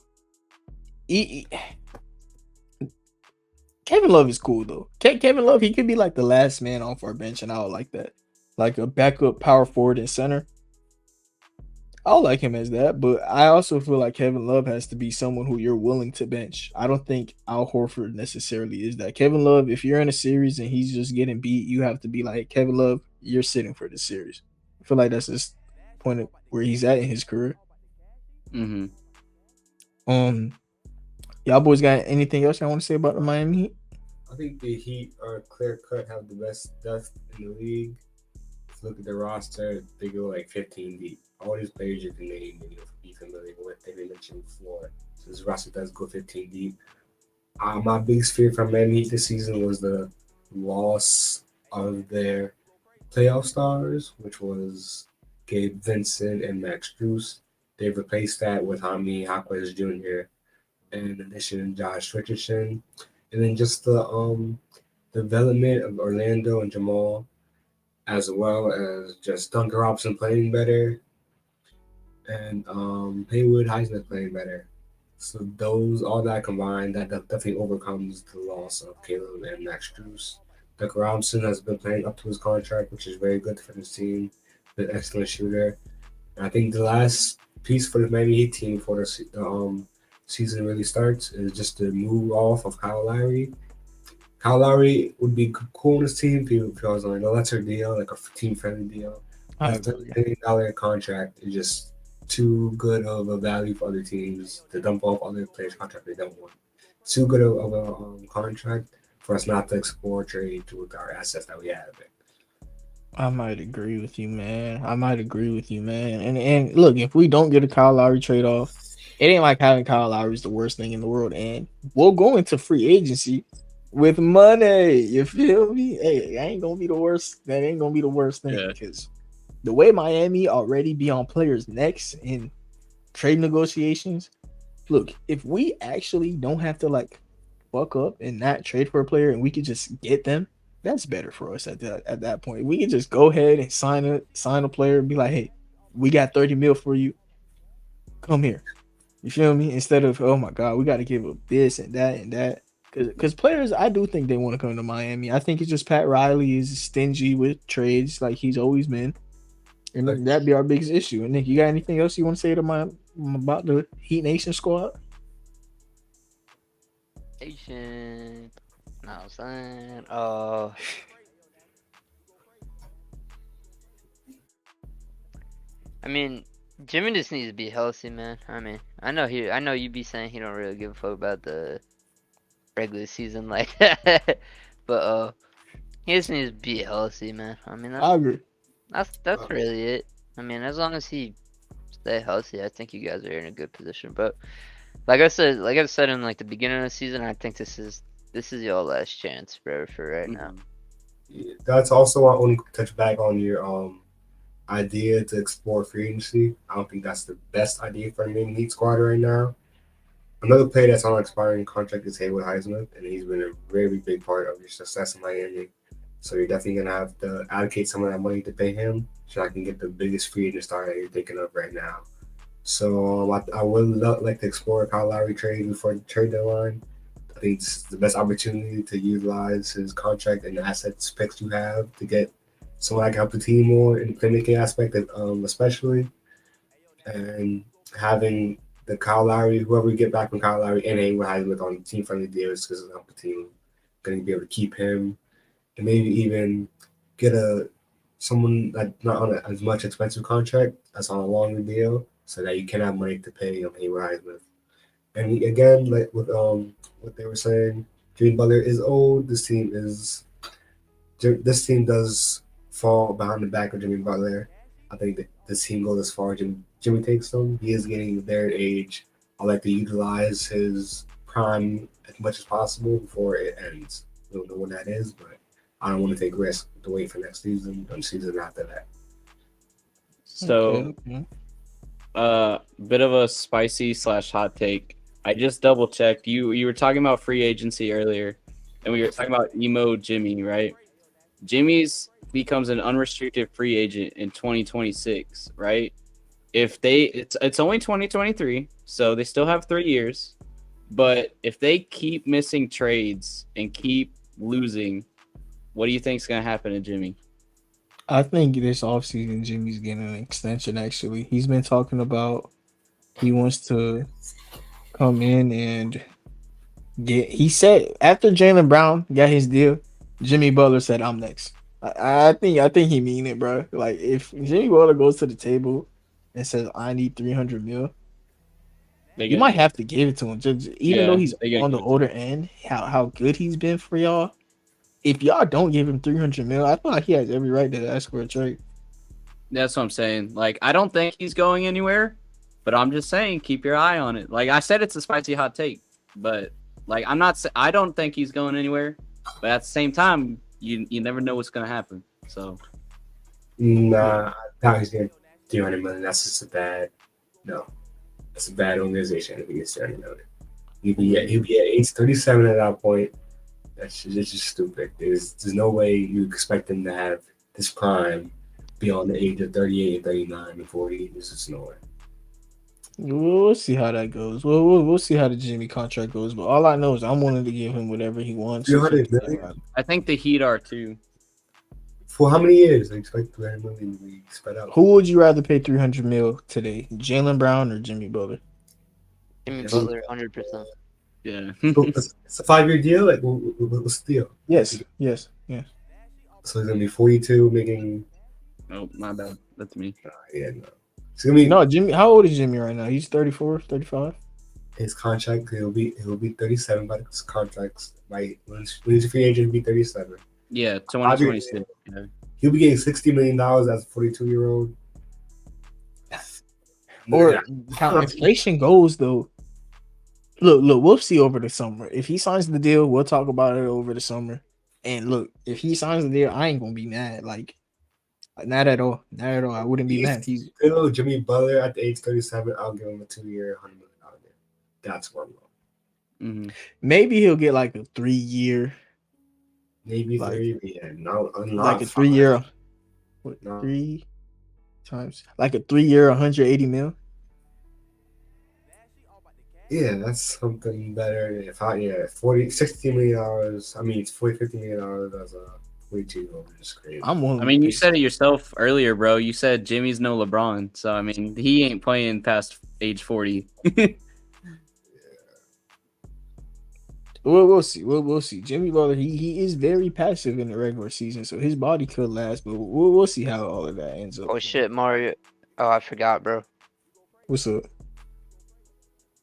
[SPEAKER 1] Kevin Love is cool though. Kevin Love, he could be like the last man off our bench, and I would like that. Like a backup power forward and center. I'll like him as that, but I also feel like Kevin Love has to be someone who you're willing to bench. I don't think Al Horford necessarily is that. Kevin Love, if you're in a series and he's just getting beat, you have to be like, Kevin Love, you're sitting for the series. I feel like that's just point of where he's at in his career.
[SPEAKER 4] Mm-hmm.
[SPEAKER 1] Y'all boys got anything else y'all want to say about the Miami Heat?
[SPEAKER 2] I think the Heat are clear cut, have the best depth in the league. If you look at the roster, they go like 15 deep. All these players you can name and you'll be familiar with, they mentioned before. So this roster does go 15 deep. My biggest fear from Miami Heat this season was the loss of their playoff stars, which was Gabe Vincent and Max Strus. They replaced that with Jaime Jaquez Jr. and in addition Josh Richardson. And then just the development of Orlando and Jamal, as well as just Duncan Robinson playing better and Haywood Highsmith playing better. So all that combined, that definitely overcomes the loss of Caleb and Max Strus. Duncan Robinson has been playing up to his contract, which is very good for this team. An excellent shooter. And I think the last piece for the Miami Heat team before the season really starts is just to move off of Kyle Lowry. Kyle Lowry would be cool on this team if he was on a lesser deal, like a team-friendly deal.
[SPEAKER 1] I
[SPEAKER 2] That
[SPEAKER 1] agree.
[SPEAKER 2] $10 million contract is just too good of a value for other teams to dump off other players' contract they don't want. Too good of a contract for us not to explore trade with our assets that we have.
[SPEAKER 1] I might agree with you, man. And look, if we don't get a Kyle Lowry trade off, it ain't like having Kyle Lowry is the worst thing in the world. And we'll go into free agency with money. You feel me? Hey, that ain't gonna be the worst. That ain't gonna be the worst thing
[SPEAKER 4] Yeah.
[SPEAKER 1] because the way Miami already be on players' necks in trade negotiations. Look, if we actually don't have to like fuck up and not trade for a player, and we could just get them, that's better for us at that point. We can just go ahead and sign a player and be like, hey, we got 30 mil for you. Come here. You feel me? Instead of, oh my God, we got to give up this and that and that. Because players, I do think they want to come to Miami. I think it's just Pat Riley is stingy with trades like he's always been. And that'd be our biggest issue. And Nick, you got anything else you want to say to about the Heat Nation squad?
[SPEAKER 3] Nation. No, son. I mean, Jimmy just needs to be healthy, man. I mean, I know you be saying he don't really give a fuck about the regular season like that, but he just needs to be healthy, man. I mean,
[SPEAKER 1] I agree.
[SPEAKER 3] that's really it. I mean, as long as he stay healthy, I think you guys are in a good position. But like I said in like the beginning of the season, I think this is your last chance, bro, for right now.
[SPEAKER 2] Yeah, that's also I only touch back on your idea to explore free agency. I don't think that's the best idea for a Miami Heat squad right now. Another player that's on an expiring contract is Haywood Highsmith, and he's been a very big part of your success in Miami. So you're definitely gonna have to allocate some of that money to pay him, so I can get the biggest free agent star that you're thinking of right now. So I would like to explore a Kyle Lowry trade before the trade deadline. I think it's the best opportunity to utilize his contract and the assets picks you have to get someone that can help the team more in the playmaking aspect, especially. And having the Kyle Lowry, whoever we get back from Kyle Lowry and Haywood Highsmith on team friendly deals because it'll help the team. Going to be able to keep him and maybe even get someone that's not on as much expensive contract that's on a longer deal so that you can have money to pay Haywood Highsmith. And again, like with what they were saying, Jimmy Butler is old. This team does fall behind the back of Jimmy Butler. I think that this team goes as far as Jimmy takes them. He is getting there in age. I like to utilize his prime as much as possible before it ends. I don't know when that is, but I don't want to take risks to wait for next season and season after that.
[SPEAKER 4] So, bit of a spicy / hot take. I just double checked. You were talking about free agency earlier, and we were talking about emo Jimmy, right? Jimmy's becomes an unrestricted free agent in 2026, right? If it's only 2023, so they still have 3 years. But if they keep missing trades and keep losing, what do you think is going to happen to Jimmy?
[SPEAKER 1] I think this offseason Jimmy's getting an extension. Actually, he's been talking about he wants to come in and get. He said after Jaylen Brown got his deal, Jimmy Butler said, "I'm next." I think he mean it, bro. Like if Jimmy Butler goes to the table and says, "I need 300 mil," you might have to give it to him. Just, even though he's on the older end, how good he's been for y'all. If y'all don't give him 300 mil, I feel like he has every right to ask for a trade.
[SPEAKER 4] That's what I'm saying. Like, I don't think he's going anywhere, but I'm just saying, keep your eye on it. Like I said, it's a spicy hot take, but like I don't think he's going anywhere. But at the same time, you never know what's gonna happen. So,
[SPEAKER 5] nah, now he's getting 300 million. That's just that's a bad organization if he gets 300 million. He'll be at age 37 at that point. It's just stupid. There's no way you expect him to have this prime beyond the age of 38, 39, and 40. There's just no way.
[SPEAKER 1] We'll see how that goes. We'll see how the Jimmy contract goes. But all I know is I'm willing to give him whatever he wants.
[SPEAKER 5] 300 million?
[SPEAKER 4] I think the Heat are too.
[SPEAKER 5] For how many years? I expect 300 million to be spread out.
[SPEAKER 1] Who would you rather pay 300 mil today, Jaylen Brown or Jimmy Butler?
[SPEAKER 3] Jimmy Butler, 100%.
[SPEAKER 4] Yeah.
[SPEAKER 5] It's a 5-year deal. Like, what's the deal?
[SPEAKER 1] Yes.
[SPEAKER 5] So
[SPEAKER 1] Yeah.
[SPEAKER 5] he's gonna be 42, making.
[SPEAKER 4] Oh, my bad. That's me.
[SPEAKER 5] Yeah, no. It's gonna be
[SPEAKER 1] No, Jimmy. How old is Jimmy right now? He's 34, 35.
[SPEAKER 5] his contract. He'll be 37 by his contracts. Right, when he's a free agent, he'll be 37.
[SPEAKER 4] Yeah, 2026. Yeah.
[SPEAKER 5] He'll be getting $60 million as a 42-year-old.
[SPEAKER 1] Or how inflation goes, though. Look, we'll see over the summer. If he signs the deal, we'll talk about it over the summer. And look, if he signs the deal, I ain't gonna be mad. Like not at all. Not at all. I wouldn't be mad. He's
[SPEAKER 5] still Jimmy Butler at the age 37. I'll give him a 2-year, $100 million deal. That's where I'm going.
[SPEAKER 4] Mm-hmm.
[SPEAKER 1] Maybe he'll get like a 3-year,
[SPEAKER 5] Maybe
[SPEAKER 1] like,
[SPEAKER 5] 3. Yeah, no,
[SPEAKER 1] like a 3-year. What,
[SPEAKER 5] No.
[SPEAKER 1] 3 times? Like a 3-year, 180 mil.
[SPEAKER 5] Yeah, that's something better. If I $60 million. I mean, it's $50 million. That's a 42. Just crazy.
[SPEAKER 1] I'm willing.
[SPEAKER 4] I mean,
[SPEAKER 1] to
[SPEAKER 4] you
[SPEAKER 1] pay
[SPEAKER 4] said it yourself earlier, bro. You said Jimmy's no LeBron. So, I mean, he ain't playing past age 40.
[SPEAKER 1] We'll see. We'll see. Jimmy Butler, he is very passive in the regular season, so his body could last, but we'll see how all of that ends up.
[SPEAKER 3] Oh shit, Mario. Oh, I forgot, bro.
[SPEAKER 1] What's up?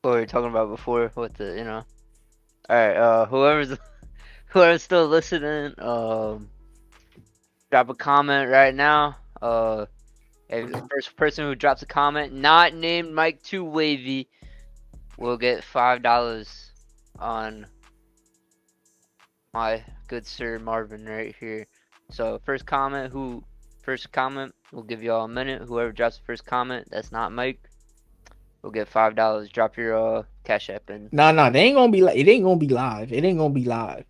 [SPEAKER 3] What we were talking about before with the, All right, whoever's still listening, drop a comment right now. If the first person who drops a comment not named Mike Too Wavy will get $5 on my good sir Marvin right here. So first comment, we'll give y'all a minute. Whoever drops the first comment, that's not Mike, will get $5. Drop your Cash App in.
[SPEAKER 1] Nah, they ain't gonna be like it ain't gonna be live. It ain't gonna be live.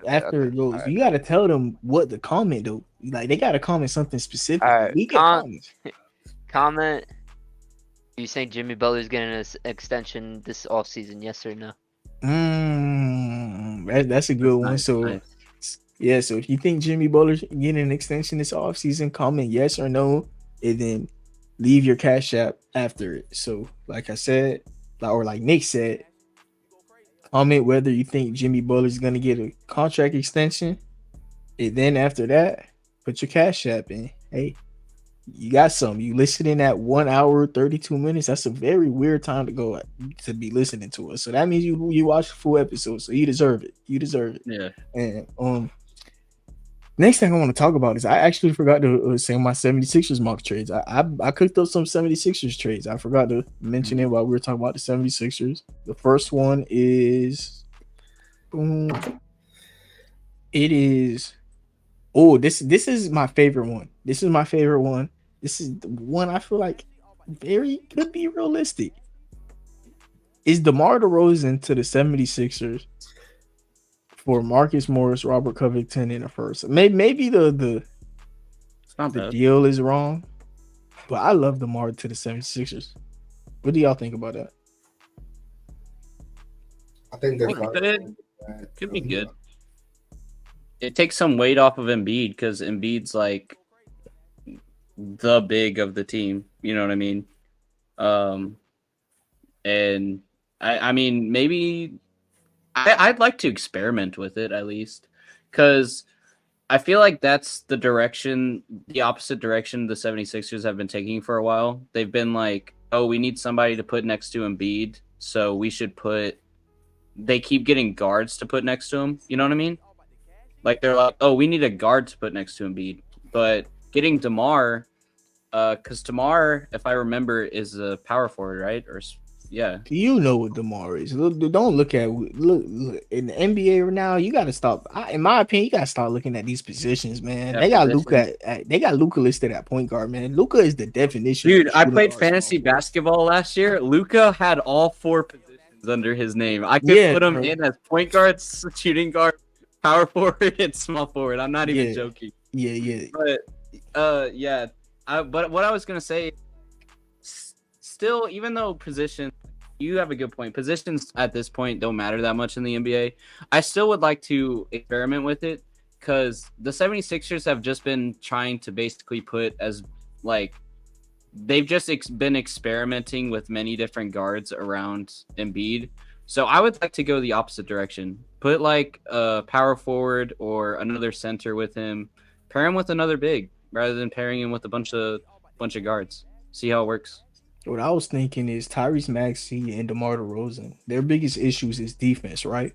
[SPEAKER 1] After it goes.
[SPEAKER 3] All right.
[SPEAKER 1] You gotta tell them what the comment though. Like they gotta comment something specific.
[SPEAKER 3] All right,
[SPEAKER 1] We get comments.
[SPEAKER 3] Comment. Do you think Jimmy Butler's getting an extension this offseason? Yes or no?
[SPEAKER 1] That's a good one.
[SPEAKER 4] Nice,
[SPEAKER 1] So
[SPEAKER 4] nice.
[SPEAKER 1] yeah, so if you think Jimmy Butler's getting an extension this offseason, comment yes or no, and then leave your Cash App after it. So like I said, or like Nick said, comment whether you think Jimmy Butler's gonna get a contract extension, and then after that, put your Cash App in. Hey, you got some. You listening at 1 hour 32 minutes. That's a very weird time to be listening to us. So that means you watch the full episode. So you deserve it.
[SPEAKER 4] Yeah.
[SPEAKER 1] And next thing I want to talk about is I actually forgot to say my 76ers mock trades. I cooked up some 76ers trades. I forgot to mention it while we were talking about the 76ers. The first one is it is this is my favorite one. This is the one I feel like could be realistic. Is DeMar DeRozan to the 76ers for Marcus Morris, Robert Covington in the first? Maybe the
[SPEAKER 4] It's not
[SPEAKER 1] The
[SPEAKER 4] bad.
[SPEAKER 1] deal is wrong, but I love DeMar to the 76ers. What do y'all think about that?
[SPEAKER 2] I think they're
[SPEAKER 4] Like,
[SPEAKER 2] fine.
[SPEAKER 4] could be good. It takes some weight off of Embiid because Embiid's like the big of the team. You know what I mean? And I mean, maybe I'd like to experiment with it at least because I feel like that's the opposite direction the 76ers have been taking for a while. They've been like, oh, we need somebody to put next to Embiid, so we should put. They keep getting guards to put next to him. You know what I mean? Like they're like, oh, we need a guard to put next to Embiid, but getting DeMar, because DeMar, if I remember, is a power forward, right? Yeah,
[SPEAKER 1] You know what DeMar is. Don't look at look in the NBA right now. You got to stop. In my opinion, you got to start looking at these positions, man.
[SPEAKER 4] Yeah,
[SPEAKER 1] They got
[SPEAKER 4] positions.
[SPEAKER 1] Luca. They got Luca listed at point guard, man. Luca is the definition.
[SPEAKER 4] Dude,
[SPEAKER 1] of
[SPEAKER 4] I
[SPEAKER 1] shooting
[SPEAKER 4] played
[SPEAKER 1] guard
[SPEAKER 4] fantasy
[SPEAKER 1] small.
[SPEAKER 4] basketball last year. Luca had all 4 positions under his name. I could
[SPEAKER 1] Yeah,
[SPEAKER 4] put him
[SPEAKER 1] bro.
[SPEAKER 4] in as point guard, shooting guard, power forward, and small forward. I'm not even
[SPEAKER 1] Yeah.
[SPEAKER 4] joking.
[SPEAKER 1] Yeah.
[SPEAKER 4] But yeah. But what I was gonna say, still, even though position, you have a good point. Positions at this point don't matter that much in the NBA. I still would like to experiment with it because the 76ers have just been trying to basically put as like they've just been experimenting with many different guards around Embiid. So I would like to go the opposite direction. Put like a power forward or another center with him. Pair him with another big rather than pairing him with a bunch of guards. See how it works.
[SPEAKER 1] What I was thinking is Tyrese Maxey and DeMar DeRozan. Their biggest issues is defense, right?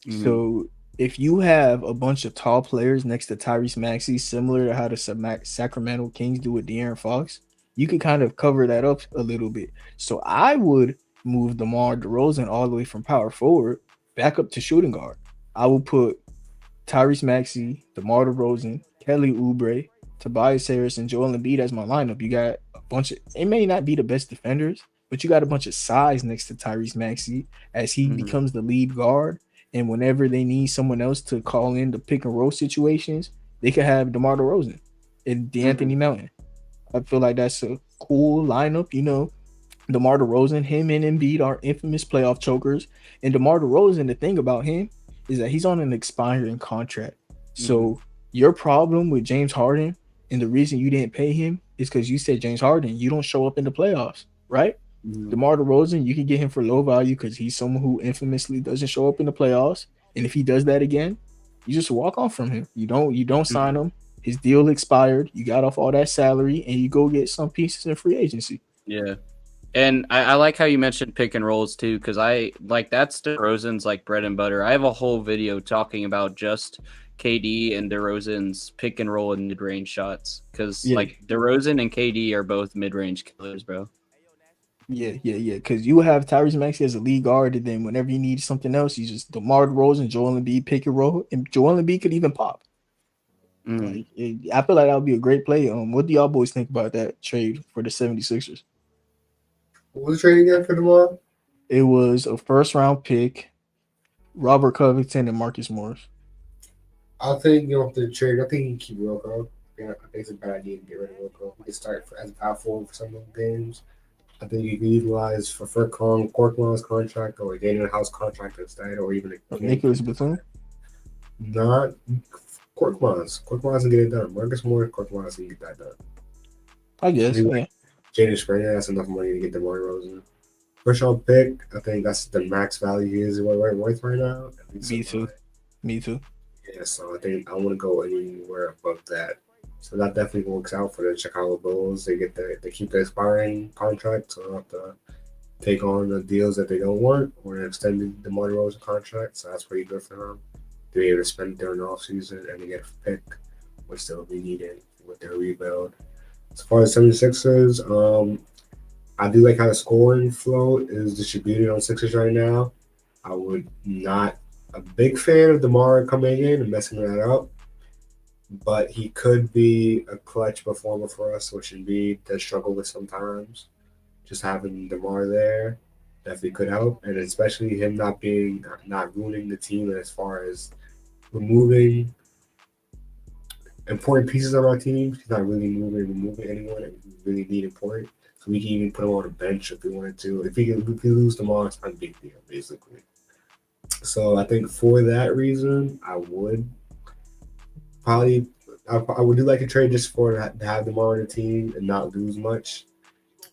[SPEAKER 4] Mhm.
[SPEAKER 1] So if you have a bunch of tall players next to Tyrese Maxey, similar to how the Sacramento Kings do with De'Aaron Fox, you can kind of cover that up a little bit. So I would move DeMar DeRozan all the way from power forward back up to shooting guard. I would put Tyrese Maxey, DeMar DeRozan, Kelly Oubre, Tobias Harris, and Joel Embiid as my lineup. You got a bunch of. It may not be the best defenders, but you got a bunch of size next to Tyrese Maxey as he
[SPEAKER 4] Mhm.
[SPEAKER 1] becomes the lead guard. And whenever they need someone else to call in the pick and roll situations, they could have DeMar DeRozan and DeAnthony Melton. I feel like that's a cool lineup. You know, DeMar DeRozan, him and Embiid are infamous playoff chokers. And DeMar DeRozan, the thing about him is that he's on an expiring contract. So your problem with James Harden and the reason you didn't pay him is because you said James Harden, you don't show up in the playoffs, right?
[SPEAKER 4] Mhm.
[SPEAKER 1] DeMar DeRozan, you can get him for low value because he's someone who infamously doesn't show up in the playoffs. And if he does that again, you just walk off from him. You don't sign him. His deal expired. You got off all that salary, and you go get some pieces in free agency.
[SPEAKER 4] Yeah. And I like how you mentioned pick and rolls too, because I like that's DeRozan's like bread and butter. I have a whole video talking about just KD and DeRozan's pick and roll and mid range shots. Because
[SPEAKER 1] Yeah.
[SPEAKER 4] like DeRozan and KD are both mid range killers, bro.
[SPEAKER 1] Yeah. Because you have Tyrese Maxey as a lead guard, and then whenever you need something else, you just DeMar DeRozan, Joel Embiid pick and roll, and Joel Embiid could even pop. Like, I feel like that would be a great play. What do y'all boys think about that trade for the 76ers?
[SPEAKER 2] What was the trade again for tomorrow?
[SPEAKER 1] It was a first round pick, Robert Covington, and Marcus Morris.
[SPEAKER 2] I think you have to trade. I think you can keep Wilco. Yeah, I think it's a bad idea to get rid of Wilco. We can start as a power forward for some of the games. I think you can utilize for Korkmaz's contract or a Daniel House contract instead, or even a
[SPEAKER 1] Nicholas Batum.
[SPEAKER 2] Not Korkmaz. Korkmaz can get it done. Marcus Morris, Korkmaz can get that done.
[SPEAKER 1] I guess.
[SPEAKER 2] Anyway.
[SPEAKER 1] Yeah.
[SPEAKER 2] Jaden Springer, that's enough money to get DeMar DeRozan. First round pick, I think that's the max value he is worth right now. At least
[SPEAKER 1] Me too. Me too.
[SPEAKER 2] Yeah, so I think I want to go anywhere above that. So that definitely works out for the Chicago Bulls. They keep the expiring contract, so they don't have to take on the deals that they don't want or extend the DeMar DeRozan contract. So that's pretty good for them. They're able to spend it during the offseason and they get a pick, which they'll be needing with their rebuild. As far as 76ers, I do like how the scoring flow is distributed on Sixers right now. I would not a big fan of DeMar coming in and messing that up, but he could be a clutch performer for us, which Embiid does struggle with sometimes. Just having DeMar there definitely could help, and especially him not ruining the team as far as removing
[SPEAKER 5] important pieces on our team. He's not really moving anyone, and we really need important. So we can even put him on the bench if we wanted to. If we lose them all, it's not a big deal, basically. So I think for that reason, I would probably I would do like a trade just for to have them on the team and not lose much.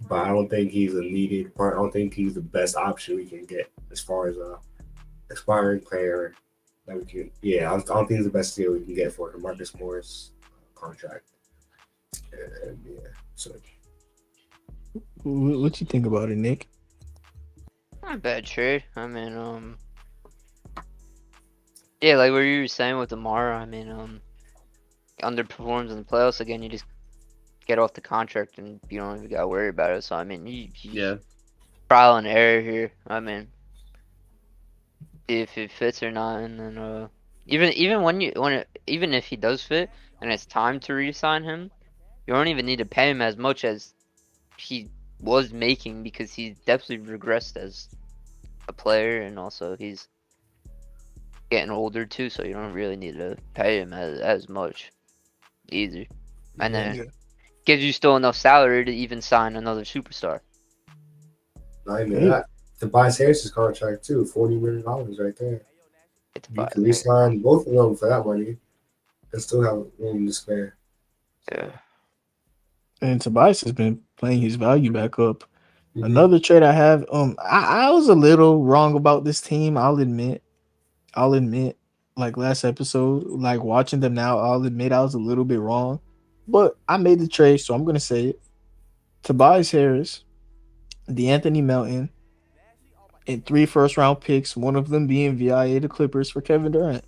[SPEAKER 5] But I don't think he's a needed part. I don't think he's the best option we can get as far as a aspiring player that we can. Yeah, I don't think he's the best deal we can get for the Marcus Morris contract. And yeah, so
[SPEAKER 1] What you think about it, Nick?
[SPEAKER 3] Not a bad trade. I mean, yeah, like what you were saying with Amara. I mean, underperforms in the playoffs again. You just get off the contract and you don't even gotta worry about it. So I mean, you
[SPEAKER 4] Yeah.
[SPEAKER 3] trial and error here. I mean, if it fits or not, and then even even if he does fit and it's time to re-sign him, you don't even need to pay him as much as he was making because he's definitely regressed as a player, and also he's getting older too, so you don't really need to pay him as much either. And then
[SPEAKER 1] Yeah.
[SPEAKER 3] gives you still enough salary to even sign another superstar.
[SPEAKER 5] not even
[SPEAKER 1] Yeah.
[SPEAKER 5] that. Tobias Harris's contract too, $40 million right there.
[SPEAKER 3] It's
[SPEAKER 5] You
[SPEAKER 3] about
[SPEAKER 5] can re-sign both of them for that money and still have room to spare.
[SPEAKER 3] yeah.
[SPEAKER 1] And Tobias has been playing his value back up.
[SPEAKER 5] Mhm.
[SPEAKER 1] Another trade I have, I was a little wrong about this team. I'll admit, like last episode, like watching them now, I'll admit I was a little bit wrong, but I made the trade, so I'm gonna say it. Tobias Harris, DeAnthony Melton, and 3 first-round picks, one of them being VIA the Clippers for Kevin Durant.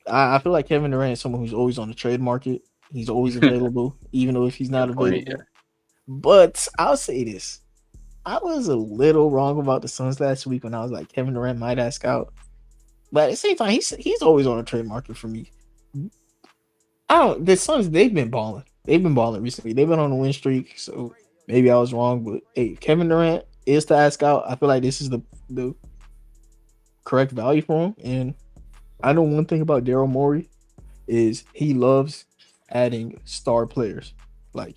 [SPEAKER 1] I feel like Kevin Durant is someone who's always on the trade market. He's always available, even though if he's not
[SPEAKER 4] Good point,
[SPEAKER 1] available. But I'll say this. I was a little wrong about the Suns last week when I was like Kevin Durant might ask out. But at the same time, he's always on the trade market for me. The Suns, they've been balling. They've been balling recently. They've been on a win streak, so maybe I was wrong. But hey, Kevin Durant is to ask out. I feel like this is the correct value for him. And I know one thing about Daryl Morey is he loves adding star players. Like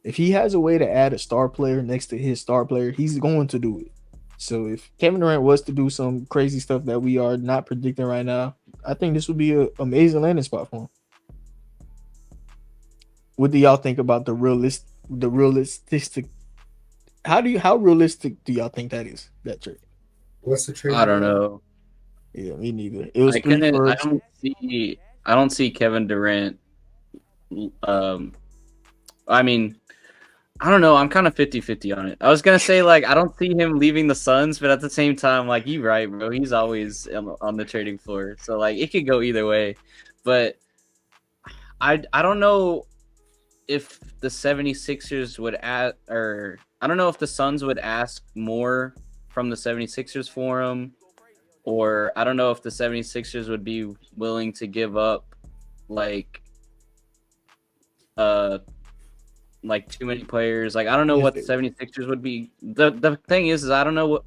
[SPEAKER 1] if he has a way to add a star player next to his star player, he's going to do it. So if Kevin Durant was to do some crazy stuff that we are not predicting right now, I think this would be an amazing landing spot for him. What do y'all think about the realistic? How realistic do y'all think that is, that trade?
[SPEAKER 2] What's the trade?
[SPEAKER 4] I don't know.
[SPEAKER 1] Yeah, me neither. It was
[SPEAKER 4] I
[SPEAKER 1] 3
[SPEAKER 4] couldn't.
[SPEAKER 1] first.
[SPEAKER 4] I don't see Kevin Durant. I mean, I don't know. I'm kind of 50-50 on it. I was gonna say like I don't see him leaving the Suns, but at the same time, like you're right, bro. He's always on the trading floor, so like it could go either way. But I don't know if the 76ers would add, or I don't know if the Suns would ask more from the 76ers for him, or I don't know if the 76ers would be willing to give up like too many players. Like I don't know what the 76ers would be. The thing is I don't know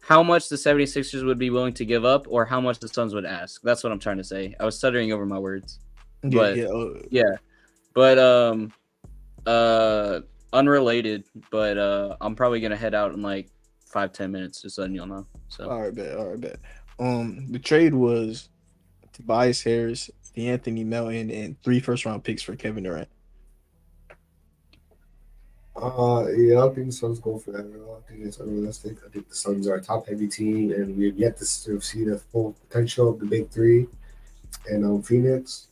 [SPEAKER 4] how much the 76ers would be willing to give up or how much the Suns would ask. That's what I'm trying to say. I was stuttering over my words. But unrelated, but I'm probably gonna head out in like 5-10 minutes, just letting y'all know. So
[SPEAKER 1] all right, bet. The trade was Tobias Harris, DeAnthony Melton, and 3 first-round picks for Kevin Durant.
[SPEAKER 2] Yeah, I don't think the Suns go for that at all. I think it's unrealistic. I think the Suns are a top-heavy team, and we have yet to see the full potential of the big three. And Phoenix,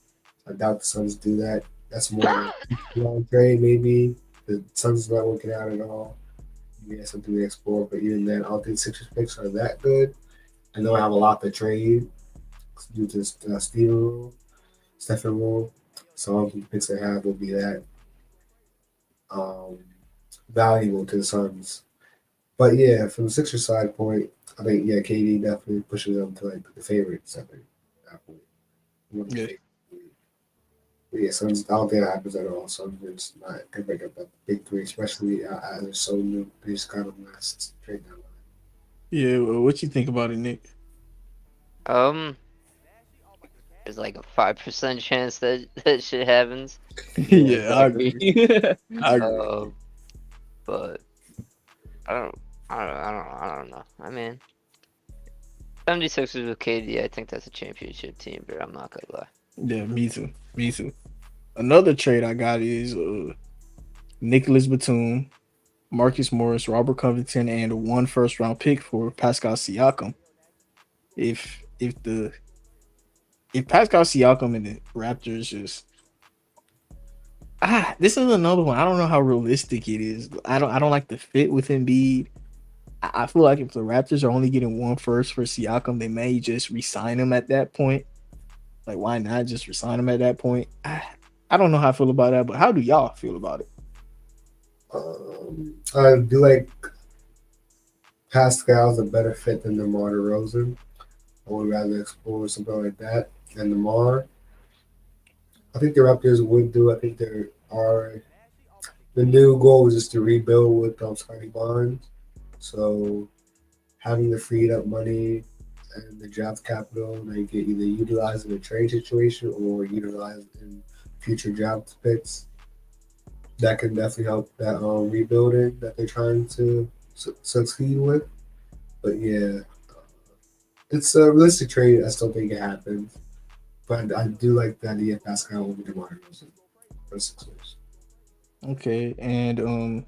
[SPEAKER 2] I doubt the Suns do that. That's more of a long trade, maybe. The Suns not working out at all. Maybe that's something to explore, but even then, I don't think Sixers picks are that good. I know I have a lot to trade due to Stephen rule. So I don't think the picks they have will be that valuable to the Suns. But yeah, from the Sixers side point, I think KD definitely pushes them to like the favorites. I think at that point.
[SPEAKER 1] Yeah.
[SPEAKER 2] But yeah, Suns. I don't think that happens at all. Suns it's not they break up that big three, especially as they're so new. They just got them last trade deadline.
[SPEAKER 1] Yeah, well, what you think about it, Nick?
[SPEAKER 3] there's like a 5% chance that shit happens.
[SPEAKER 1] Yeah, I agree. I agree.
[SPEAKER 3] But I don't know. I mean, 76ers with KD, I think that's a championship team, but I'm not gonna lie.
[SPEAKER 1] Yeah, me too. Me too. Another trade I got is Nicholas Batum, Marcus Morris, Robert Covington, and one first round pick for Pascal Siakam. If Pascal Siakam and the Raptors just this is another one. I don't know how realistic it is. I don't like the fit with Embiid. I feel like if the Raptors are only getting one first for Siakam, they may just resign him at that point. Like, why not just resign him at that point? I don't know how I feel about that, but how do y'all feel about it?
[SPEAKER 2] I do like Pascal's a better fit than DeMar DeRozan. I would rather explore something like that than DeMar. I think the Raptors would do. I think there are the new goal is just to rebuild with Scotty Barnes. So having the freed up money and the draft capital, they get either utilized in a trade situation or utilized in future draft picks. That can definitely help that rebuilding that they're trying to succeed with. But yeah, it's a realistic trade. I still think it happens. But I do like the idea of Pascal over DeMar DeRozan for the Sixers.
[SPEAKER 1] Okay, and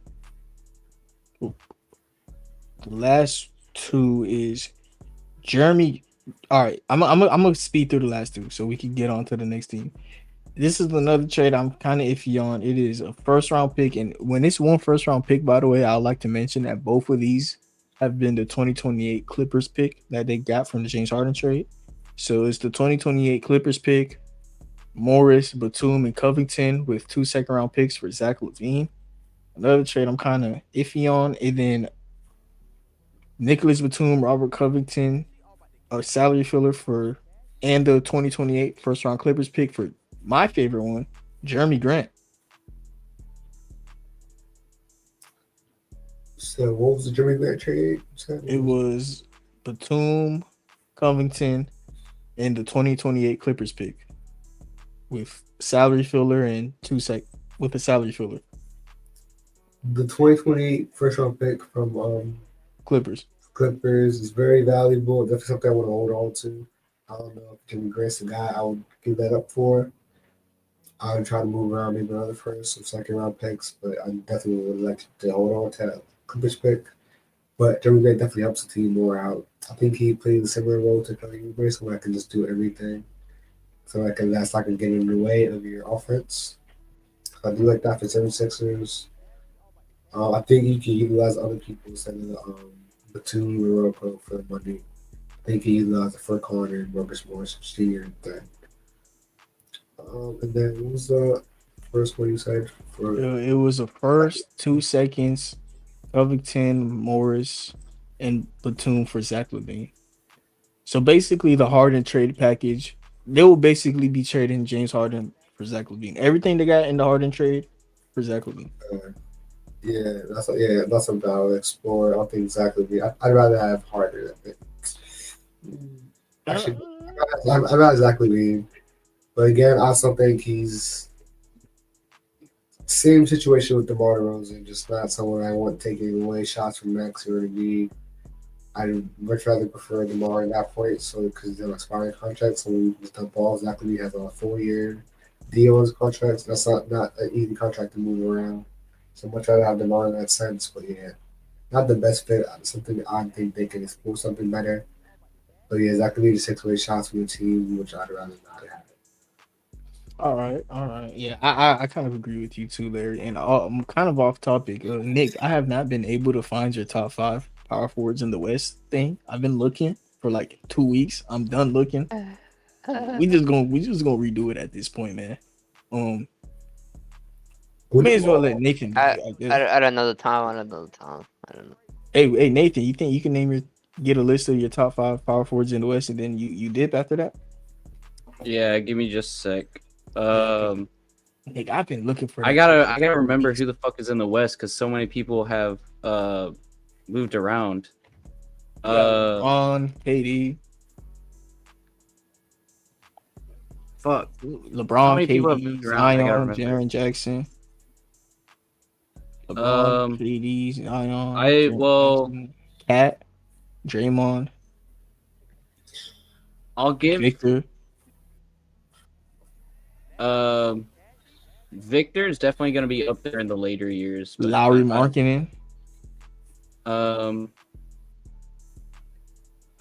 [SPEAKER 1] the last two is Jeremy. All right, I'm gonna speed through the last two so we can get on to the next team. This is another trade I'm kind of iffy on. It is a first round pick, and when it's one first round pick, by the way, I'd like to mention that both of these have been the 2028 Clippers pick that they got from the James Harden trade. So it's the 2028 Clippers pick, Morris, Batum, and Covington with 2 second round picks for Zach LaVine. Another trade I'm kind of iffy on, and then Nicholas Batum, Robert Covington, a salary filler for, and the 2028 first round Clippers pick for my favorite one, Jeremy Grant.
[SPEAKER 2] So what was the Jeremy Grant trade?
[SPEAKER 1] It was Batum, Covington, and the 2028 Clippers pick with salary filler and with a salary filler.
[SPEAKER 2] The 2028 first round pick from
[SPEAKER 1] Clippers.
[SPEAKER 2] Clippers is very valuable. Definitely something I want to hold on to. I don't know if Jeremy Grant's the guy I would give that up for. I would try to move around maybe another first or second round picks, but I definitely would like to hold on to that Clippers pick. But Jeremy Grant definitely helps the team more out. I think he plays a similar role to Kelly Oubre, so I can just do everything. So that's not going to get in the way of your offense. I do like that for 76ers. I think you can utilize other people instead of Batum or Rocco for the money. I think he utilized the Fur Corner and Marcus Morris Sr. Then. And then what was the first one you said?
[SPEAKER 1] It was a first, 2 seconds, Covington, Morris, and Batum for Zach LaVine. So basically, the Harden trade package, they will basically be trading James Harden for Zach LaVine. Everything they got in the Harden trade for Zach LaVine.
[SPEAKER 2] That's something I'll explore. I don't think exactly. I'd rather have Harden. Actually, I'm not exactly mean, but again, I still think he's same situation with DeMar DeRozan, just not someone I want taking away shots from Max or Embiid. I'd much rather prefer DeMar at that point, so because he's on an expiring contract, so we just dump balls. Zach LaVine has a 4-year deal on his contract. So that's not an easy contract to move around. So much rather have DeMar in that sense, but yeah, not the best fit. Something I think they can explore something better. But yeah, Zach LaVine just takes away shots from the team, which I'd rather not have.
[SPEAKER 1] All right. Yeah, I kind of agree with you too, Larry. And I'm kind of off topic. Nick, I have not been able to find your top 5 power forwards in the West thing. I've been looking for like 2 weeks. I'm done looking. We just gonna redo it at this point, man. We may as well let Nathan do it, I guess.
[SPEAKER 3] At another time. I don't know.
[SPEAKER 1] Hey, Nathan, you think you can get a list of your top 5 power forwards in the West, and then you dip after that?
[SPEAKER 4] Yeah, give me just a sec.
[SPEAKER 1] Nick, I've been looking for.
[SPEAKER 4] I gotta remember who the fuck is in the West because so many people have moved around.
[SPEAKER 1] On KD.
[SPEAKER 4] Fuck. How
[SPEAKER 1] LeBron,
[SPEAKER 4] many people have
[SPEAKER 1] KD,
[SPEAKER 4] moved around? I gotta
[SPEAKER 1] Zion,
[SPEAKER 4] remember.
[SPEAKER 1] Jaren Jackson. LeBron, KD, Zion,
[SPEAKER 4] well,
[SPEAKER 1] Cat, Draymond,
[SPEAKER 4] I'll give
[SPEAKER 1] Victor.
[SPEAKER 4] Victor is definitely going to be up there in the later years. But
[SPEAKER 1] Lowry Markkinen.
[SPEAKER 4] I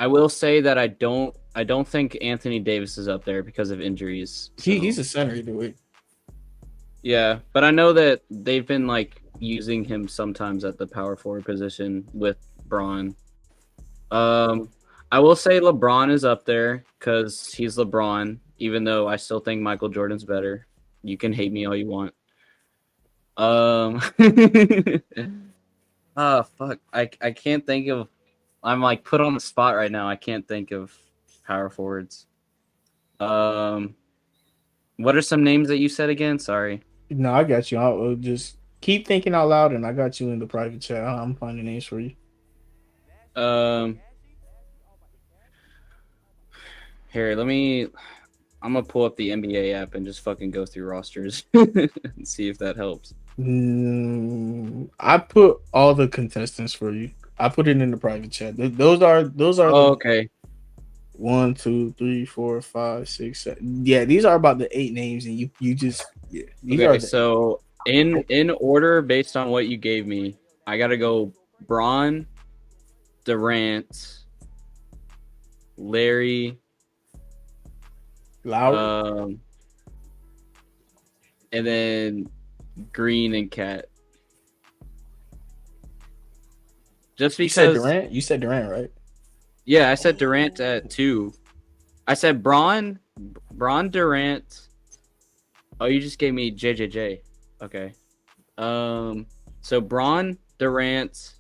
[SPEAKER 4] will say that I don't think Anthony Davis is up there because of injuries. So.
[SPEAKER 1] He's a center either way.
[SPEAKER 4] Yeah, but I know that they've been like using him sometimes at the power forward position with Braun. I will say LeBron is up there because he's LeBron, even though I still think Michael Jordan's better. You can hate me all you want. Fuck. I can't think of. I'm like put on the spot right now. I can't think of power forwards. What are some names that you said again? Sorry.
[SPEAKER 1] No, I got you. I'll just keep thinking out loud, and I got you in the private chat. I'm finding names for you.
[SPEAKER 4] Here, I'm gonna pull up the NBA app and just fucking go through rosters and see if that helps.
[SPEAKER 1] I put all the contestants for you. I put it in the private chat. Those are.
[SPEAKER 4] Oh, okay.
[SPEAKER 1] 1, 2, 3, 4, 5, 6, 7. Yeah, these are about the 8 names, and you just These
[SPEAKER 4] Okay, so in order based on what you gave me, I gotta go Braun, Durant, Larry,
[SPEAKER 1] Lowry.
[SPEAKER 4] And then Green and Cat. Just because
[SPEAKER 1] You said Durant, right?
[SPEAKER 4] Yeah, I said Durant at 2. I said Braun, Durant. Oh, you just gave me JJJ. Okay. So Braun, Durant,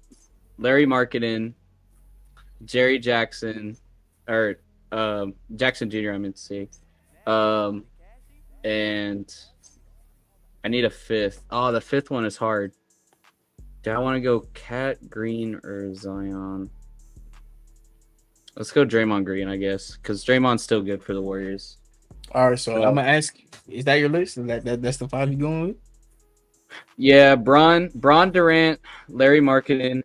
[SPEAKER 4] Larry Markkinen, Jerry Jackson, or Jackson Jr. I meant to say. And I need a 5th. Oh, the 5th one is hard. Do I want to go Cat, Green, or Zion? Let's go Draymond Green, I guess, because Draymond's still good for the Warriors.
[SPEAKER 1] All right, so I'm gonna ask you, is that your list? That's the 5 you're going with?
[SPEAKER 4] Yeah, Braun, Durant, Larry Markkinen,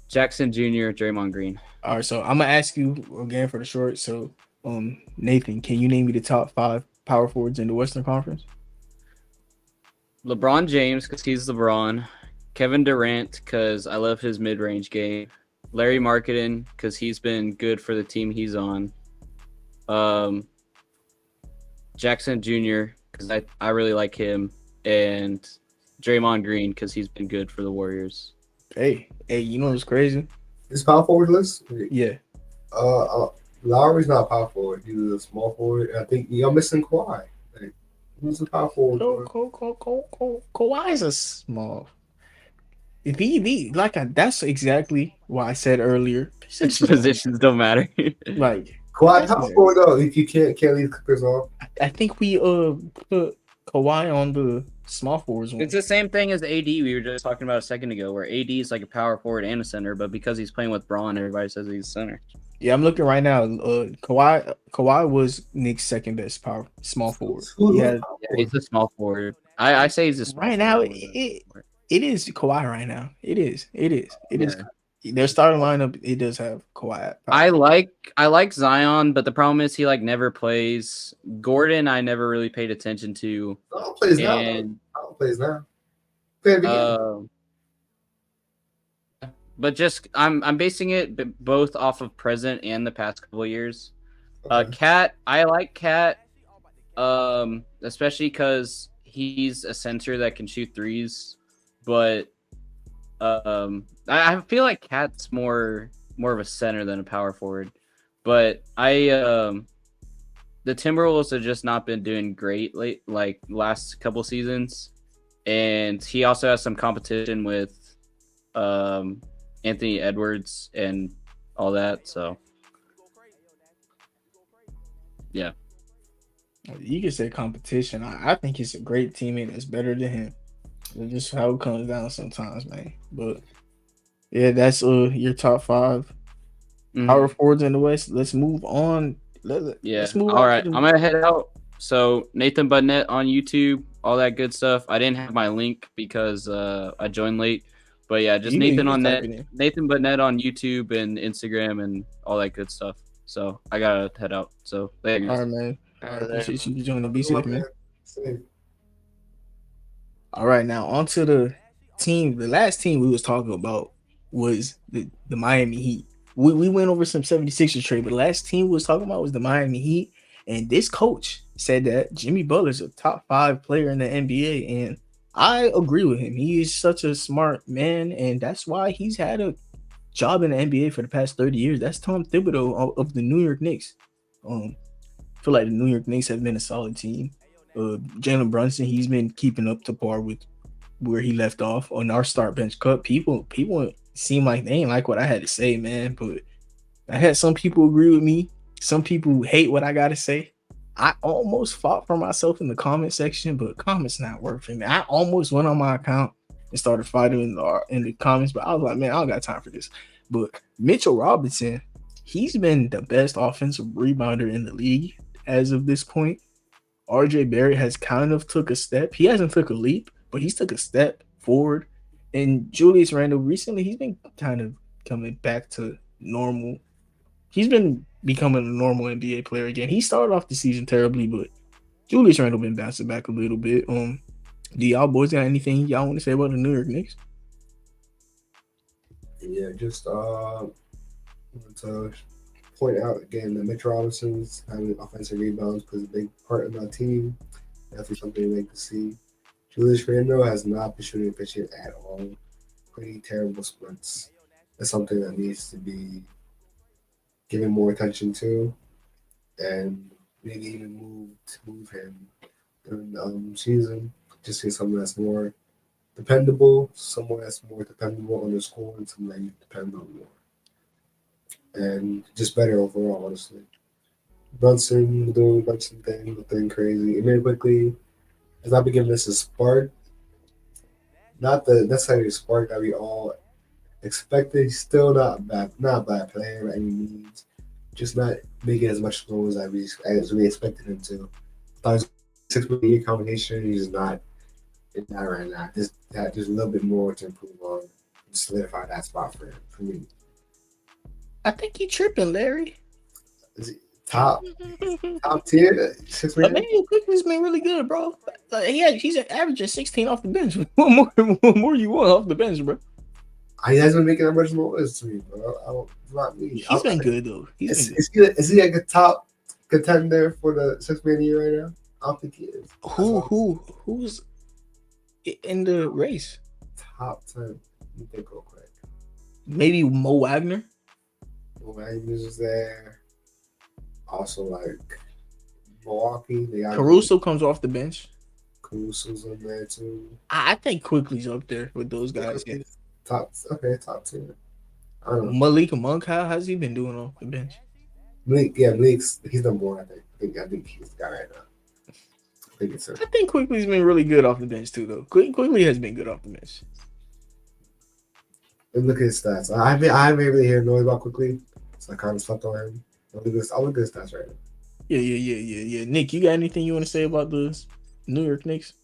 [SPEAKER 4] Jackson Jr., Draymond Green.
[SPEAKER 1] All right, so I'm gonna ask you again for the short. So, Nathan, can you name me the top 5 power forwards in the Western Conference?
[SPEAKER 4] LeBron James, because he's LeBron. Kevin Durant, because I love his mid-range game. Larry Markkinen, because he's been good for the team he's on. Jackson Jr., because I really like him. And Draymond Green, because he's been good for the Warriors.
[SPEAKER 1] Hey, you know what's crazy?
[SPEAKER 2] This power forward list?
[SPEAKER 1] Yeah.
[SPEAKER 2] Lowry's not a power forward. He's a small forward. I think you're missing Kawhi. Like, who's a power forward?
[SPEAKER 1] Kawhi is a small. That's exactly why I said earlier.
[SPEAKER 4] Positions don't matter.
[SPEAKER 1] Like
[SPEAKER 2] Kawhi power forward though. If you can't leave Clippers off.
[SPEAKER 1] I think we put Kawhi on the small forwards one.
[SPEAKER 4] It's the same thing as AD we were just talking about a second ago, where AD is like a power forward and a center, but because he's playing with Braun, everybody says he's a center.
[SPEAKER 1] Yeah, I'm looking right now. Kawhi was Nick's second best small forward.
[SPEAKER 4] Yeah, he's a small forward. I say he's a small
[SPEAKER 1] right now. It is Kawhi right now. It is. Their starting lineup. It does have Kawhi.
[SPEAKER 4] I like Zion, but the problem is he like never plays. Gordon, I never really paid attention to.
[SPEAKER 2] Zion plays now. Zion plays now.
[SPEAKER 4] But just I'm basing it both off of present and the past couple of years. Cat, I like Cat, especially because he's a center that can shoot threes. But I feel like Cat's more of a center than a power forward. But the Timberwolves have just not been doing great last couple seasons, and he also has some competition with Anthony Edwards and all that. So yeah,
[SPEAKER 1] you can say competition. I think he's a great teammate that's better than him. It's just how it comes down sometimes, man. But yeah, that's your top 5 power forwards in the West. Let's move on. Let's move
[SPEAKER 4] all right, I'm gonna head out. So Nathan Buttnet on YouTube, all that good stuff. I didn't have my link because I joined late, but yeah, just
[SPEAKER 1] You can
[SPEAKER 4] Nathan
[SPEAKER 1] just
[SPEAKER 4] on
[SPEAKER 1] type
[SPEAKER 4] net,
[SPEAKER 1] it in.
[SPEAKER 4] Nathan Buttnet on YouTube and Instagram and all that good stuff. So I gotta head out. So later,
[SPEAKER 1] All
[SPEAKER 4] guys.
[SPEAKER 1] right, man. I appreciate you joining the B
[SPEAKER 2] Good luck,
[SPEAKER 1] man.
[SPEAKER 2] Safe.
[SPEAKER 1] All right, now on to the team. The last team we was talking about was the Miami Heat. We went over some 76ers trade, but the last team we was talking about was the Miami Heat. And this coach said that Jimmy Butler's a top 5 player in the NBA. And I agree with him. He is such a smart man, and that's why he's had a job in the NBA for the past 30 years. That's Tom Thibodeau of the New York Knicks. I feel like the New York Knicks have been a solid team. Jalen Brunson, he's been keeping up to par with where he left off on our start bench cut. People seem like they ain't like what I had to say, man. But I had some people agree with me. Some people hate what I gotta say. I almost fought for myself in the comment section, but comments not worth it, man. I almost went on my account and started fighting in the comments, but I was like, man, I don't got time for this. But Mitchell Robinson, he's been the best offensive rebounder in the league as of this point. RJ Barrett has kind of took a step. He hasn't took a leap, but he's took a step forward. And Julius Randle, recently, he's been kind of coming back to normal. He's been becoming a normal NBA player again. He started off the season terribly, but Julius Randle been bouncing back a little bit. Do y'all boys got anything y'all want to say about the New York Knicks?
[SPEAKER 2] Yeah, just want to point out again that Mitch Robinson's having offensive rebounds plays a big part of that team. Definitely something to like to see. Julius Randle has not been shooting efficient at all. Pretty terrible splits. That's something that needs to be given more attention to, and maybe even move him during the season. Just see someone that's more dependable, someone that's more dependable on the score, and someone that you depend on more. And just better overall, honestly. Brunson doing Brunson thing, nothing crazy. Emir quickly has not been giving us a spark. Not the necessarily spark that we all expected. He's still not a bad player by any means. Just not making as much goals as we expected him to. Thought his 6 year combination, he's not in that right now. Just a little bit more to improve on and solidify that spot for me.
[SPEAKER 1] I think you tripping, Larry.
[SPEAKER 2] Is he top tier? 6
[SPEAKER 1] But man, Quickly's been really good, bro. Like, he's averaging 16 off the bench. What more you want off the bench, bro?
[SPEAKER 2] He hasn't been making that much noise to me, bro. Not me.
[SPEAKER 1] He's been good though.
[SPEAKER 2] Is he like a top contender for the 6 man year right now? I don't think he is.
[SPEAKER 1] Who's in the race?
[SPEAKER 2] Top 10. Let me think real quick.
[SPEAKER 1] Maybe Mo Wagner.
[SPEAKER 2] Wagner's is there. Also, like Milwaukee, they got
[SPEAKER 1] Caruso comes off the bench.
[SPEAKER 2] Caruso's in there too.
[SPEAKER 1] I think Quickly's up there with those guys. Yeah.
[SPEAKER 2] Top 10. I don't know.
[SPEAKER 1] Malik Monk, how's he been doing off the bench?
[SPEAKER 2] Malik's he's number one. I think he's the guy right now. I think it's him.
[SPEAKER 1] I think Quickly's been really good off the bench too, though. Quickly has been good off the bench.
[SPEAKER 2] And look at his stats. I haven't really heard noise about Quickly, so I kind of slept on him. I'll look at his stats right now.
[SPEAKER 1] Yeah. Nick, you got anything you want to say about the New York Knicks?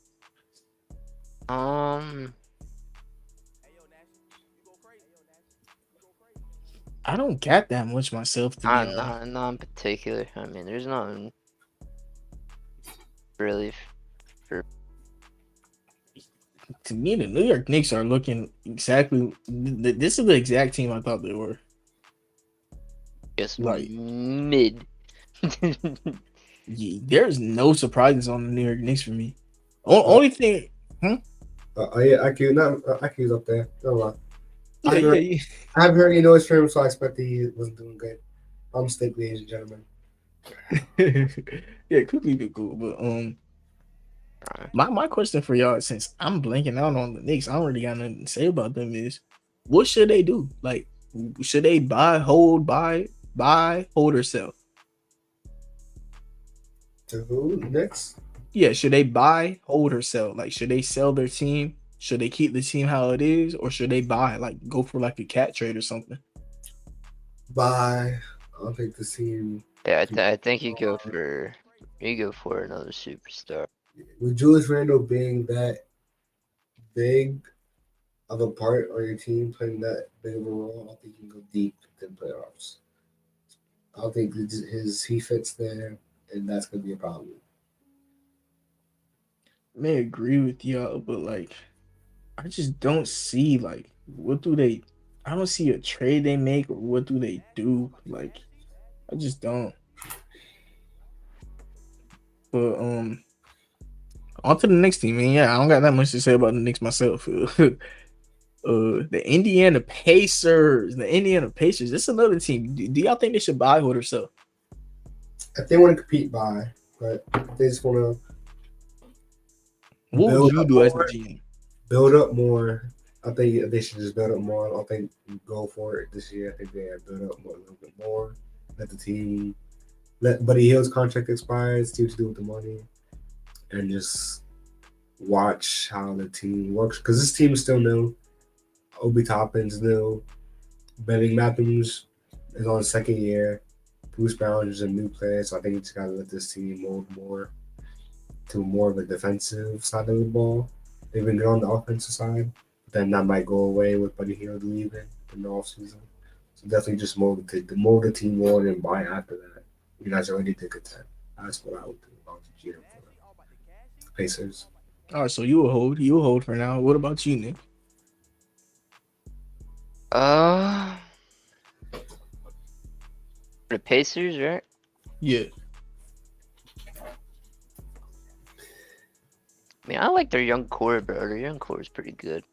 [SPEAKER 1] I don't get that much myself. To be honest.
[SPEAKER 3] Not in particular. I mean, there's nothing really.
[SPEAKER 1] To me, the New York Knicks are looking exactly. This is the exact team I thought they were.
[SPEAKER 3] Just
[SPEAKER 1] Like-
[SPEAKER 3] mid.
[SPEAKER 1] Yeah, there's no surprises on the New York Knicks for me. Only thing.
[SPEAKER 2] IQ's up there. No lie.
[SPEAKER 1] Yeah.
[SPEAKER 2] I haven't heard any noise from him, so I expect he wasn't doing good. I'm mistaken, ladies and gentlemen.
[SPEAKER 1] Yeah, Quickly be cool, but my question for y'all, since I'm blanking out on the Knicks, I don't really got nothing to say about them, is what should they do? Like, should they buy, hold, or sell?
[SPEAKER 2] To who? Next?
[SPEAKER 1] Yeah, should they buy, hold, or sell? Like, should they sell their team? Should they keep the team how it is, or should they buy, like, go for like a cat trade or something?
[SPEAKER 2] Bye. I don't think the team.
[SPEAKER 3] Yeah, I think you go for You go for another superstar.
[SPEAKER 2] With Julius Randle being that big of a part on your team, playing that big of a role, I don't think he can go deep in playoffs. I don't think he fits there, and that's gonna be a problem.
[SPEAKER 1] I may agree with y'all, but like I just don't see like what do they. I don't see a trade they make or what do they do. Like I just don't. But on to the next team, man. Yeah, I don't got that much to say about the Knicks myself. The Indiana Pacers. The Indiana Pacers. This is another team. Do y'all think they should buy or sell?
[SPEAKER 2] If they want to compete, buy, but if they just want to
[SPEAKER 1] What
[SPEAKER 2] Build
[SPEAKER 1] would you
[SPEAKER 2] up
[SPEAKER 1] do as the
[SPEAKER 2] more.
[SPEAKER 1] GM?
[SPEAKER 2] build up more, I think they should just build up more. I don't think go for it this year. I think they have build up more, a little bit more. Let the team, let Buddy Hield's contract expire, see what to do with the money, and just watch how the team works. Because this team is still new. Obi Toppin's new. Benning Matthews is on his second year. Bruce Brown is a new player, so I think you just gotta let this team mold more to more of a defensive side of the ball. They've been good on the offensive side, but then that might go away with Buddy Hield leaving in the offseason. So definitely just mold the team more and buy after that. You guys already did contend. That's what I would do about the GM for the Pacers.
[SPEAKER 1] All right, so you will hold. You will hold for now. What about you, Nick?
[SPEAKER 3] The Pacers, right?
[SPEAKER 1] Yeah.
[SPEAKER 3] I mean, I like their young core, bro. Their young core is pretty good.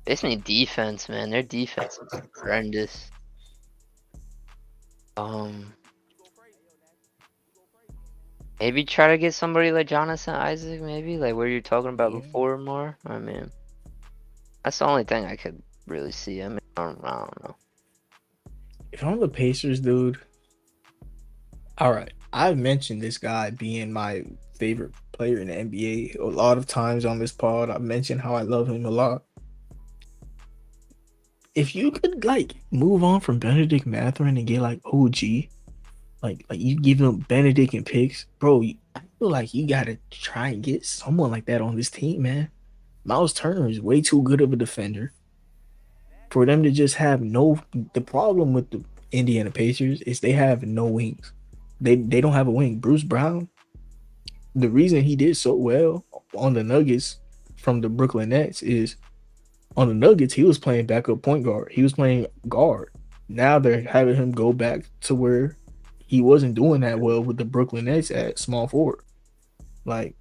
[SPEAKER 3] They just need defense, man. Their defense is horrendous. Maybe try to get somebody like Jonathan Isaac, maybe like what you're talking about
[SPEAKER 1] Yeah.
[SPEAKER 3] before more. I mean, that's the only thing I could really see. I mean, I don't know.
[SPEAKER 1] If I'm the Pacers, dude. All right, I've mentioned this guy being my favorite player in the NBA a lot of times on this pod. I've mentioned how I love him a lot. If you could like move on from Benedict Mathurin and get like OG, like you give him Benedict and picks, bro. I feel like you gotta try and get someone like that on this team, man. Miles Turner is way too good of a defender for them to just have no. The problem with the Indiana Pacers is they have no wings. They don't have a wing. Bruce Brown, the reason he did so well on the Nuggets from the Brooklyn Nets is on the Nuggets he was playing backup point guard. He was playing guard. Now they're having him go back to where he wasn't doing that well with the Brooklyn Nets at small forward. Like,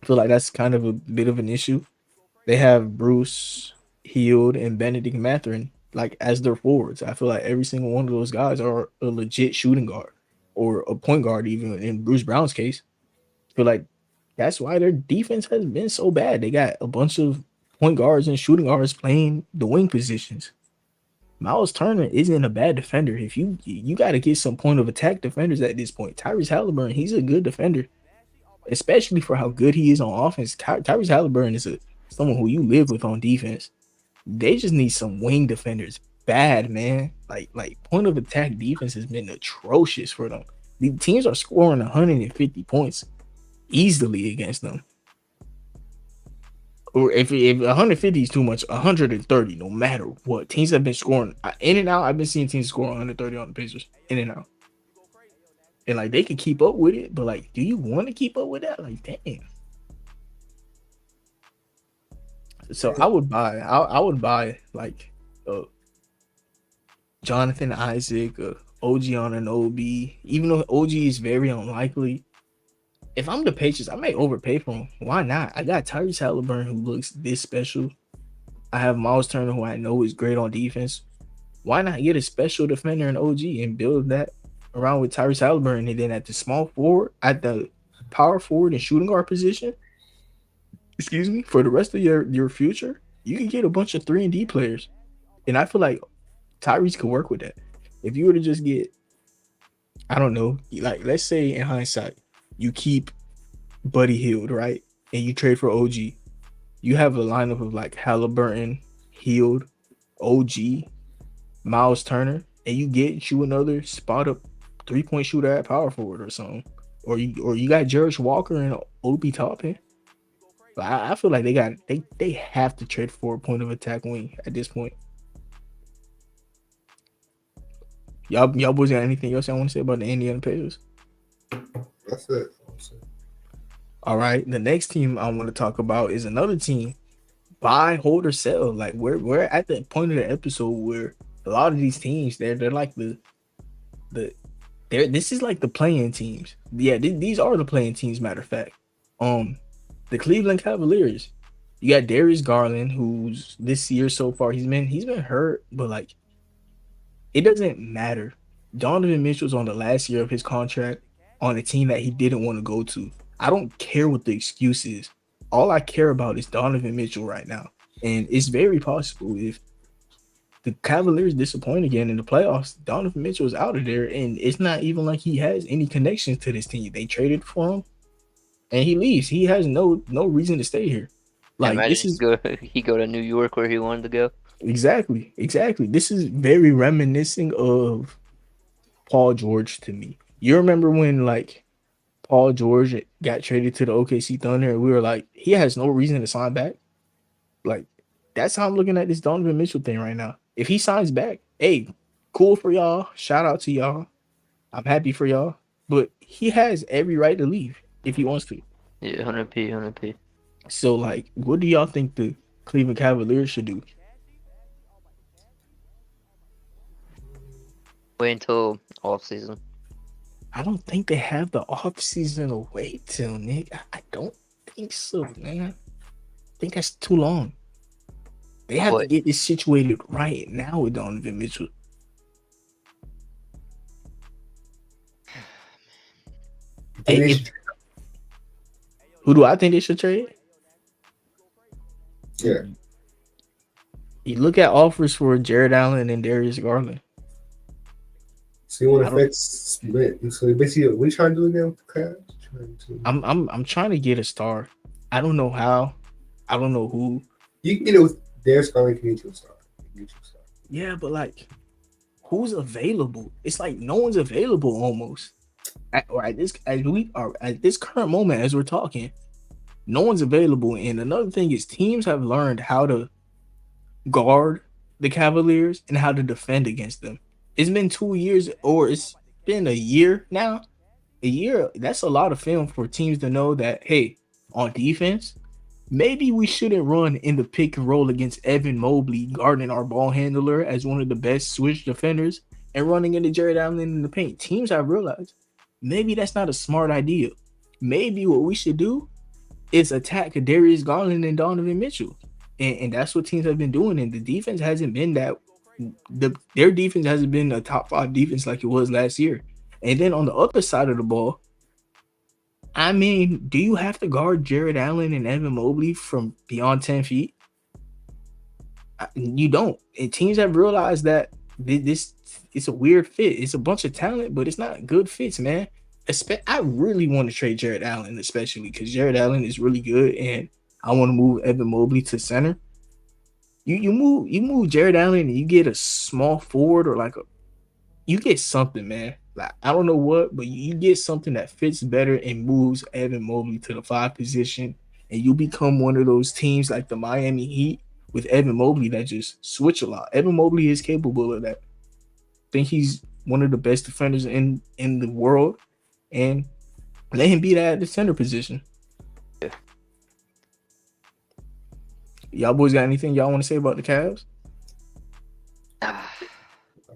[SPEAKER 1] I feel like that's kind of a bit of an issue. They have Bruce Hield and Benedict Mathurin like as their forwards. I feel like every single one of those guys are a legit shooting guard or a point guard, even in Bruce Brown's case. I feel like that's why their defense has been so bad. They got a bunch of point guards and shooting guards playing the wing positions. Miles Turner isn't a bad defender. If you got to get some point of attack defenders at this point. Tyrese Halliburton, he's a good defender, especially for how good he is on offense. Tyrese Halliburton is someone who you live with on defense. They just need some wing defenders bad, man. Like point of attack defense has been atrocious for them. The teams are scoring 150 points easily against them. Or if 150 is too much, 130 no matter what. Teams have been scoring in and out. I've been seeing teams score 130 on the Pacers in and out. And like they can keep up with it, but like, do you want to keep up with that? Like, damn. So I would buy like Jonathan Isaac, OG Anunoby, even though OG is very unlikely. If I'm the Patriots, I may overpay for him. Why not? I got Tyrese Halliburton who looks this special. I have Miles Turner who I know is great on defense. Why not get a special defender in OG and build that around with Tyrese Halliburton, and then at the small forward, at the power forward and shooting guard position, for the rest of your future, you can get a bunch of 3-and-D players. And I feel like Tyrese could work with that. If you were to just get, I don't know, like let's say in hindsight, you keep Buddy Hield, right? And you trade for OG. You have a lineup of like Halliburton, Hield, OG, Miles Turner, and you get you another spot up 3-point shooter at power forward or something. or you got Jerish Walker and Obi Toppin. I feel like they have to trade for a point of attack wing at this point. Y'all boys got anything else I want to say about the Indiana Pacers?
[SPEAKER 2] That's it.
[SPEAKER 1] All right, the next team I want to talk about is another team. Buy, hold, or sell. Like we're at the point of the episode where a lot of these teams they're like the this is like the playing teams. Yeah, these are the playing teams. Matter of fact, the Cleveland Cavaliers. You got Darius Garland, who's this year so far he's been hurt, but like it doesn't matter. Donovan Mitchell's on the last year of his contract on a team that he didn't want to go to. I don't care what the excuse is. All I care about is Donovan Mitchell right now. And it's very possible if the Cavaliers disappoint again in the playoffs, Donovan Mitchell is out of there. And it's not even like he has any connections to this team. They traded for him and he leaves. He has no reason to stay here. Like this is
[SPEAKER 3] he go to New York where he wanted to go.
[SPEAKER 1] Exactly. This is very reminiscent of Paul George to me. You remember when like Paul George got traded to the OKC Thunder and we were like, he has no reason to sign back? Like, that's how I'm looking at this Donovan Mitchell thing right now. If he signs back, hey, cool for y'all. Shout out to y'all. I'm happy for y'all. But he has every right to leave if he wants to.
[SPEAKER 3] Yeah, 100p.
[SPEAKER 1] So, like, what do y'all think the Cleveland Cavaliers should do?
[SPEAKER 3] Wait until off season.
[SPEAKER 1] I don't think they have the offseason to wait till, Nick. I don't think so, man. I think that's too long. They have to get this situated right now with Donovan Mitchell. Who do I think they should trade?
[SPEAKER 2] Yeah.
[SPEAKER 1] You look at offers for Jared Allen and Darius Garland.
[SPEAKER 2] So you want to fix? So basically, what are you trying to do again?
[SPEAKER 1] I'm trying to get a star. I don't know how. I don't know who.
[SPEAKER 2] You can get it with Darius Garland. Can get you a star.
[SPEAKER 1] Yeah, but like, who's available? It's like no one's available almost. At this current moment as we're talking, no one's available. And another thing is teams have learned how to guard the Cavaliers and how to defend against them. It's been 2 years, or it's been a year now. A year, that's a lot of film for teams to know that, hey, on defense, maybe we shouldn't run in the pick and roll against Evan Mobley, guarding our ball handler as one of the best switch defenders, and running into Jared Allen in the paint. Teams have realized maybe that's not a smart idea. Maybe what we should do is attack Darius Garland and Donovan Mitchell. And that's what teams have been doing. And the defense hasn't been that. Their defense hasn't been a top 5 defense like it was last year. And then on the other side of the ball, I mean, do you have to guard Jared Allen and Evan Mobley from beyond 10 feet? You don't. And teams have realized that this it's a weird fit. It's a bunch of talent, but it's not good fits, man. I really want to trade Jared Allen, especially because Jared Allen is really good, and I want to move Evan Mobley to center. You move Jared Allen and you get a small forward or you get something, man. Like I don't know what, but you get something that fits better and moves Evan Mobley to the 5 position, and you become one of those teams like the Miami Heat with Evan Mobley that just switch a lot. Evan Mobley is capable of that. I think he's one of the best defenders in the world, and let him be that at the center position.
[SPEAKER 3] Yeah.
[SPEAKER 1] Y'all boys got anything y'all want to say about the Cavs?
[SPEAKER 2] I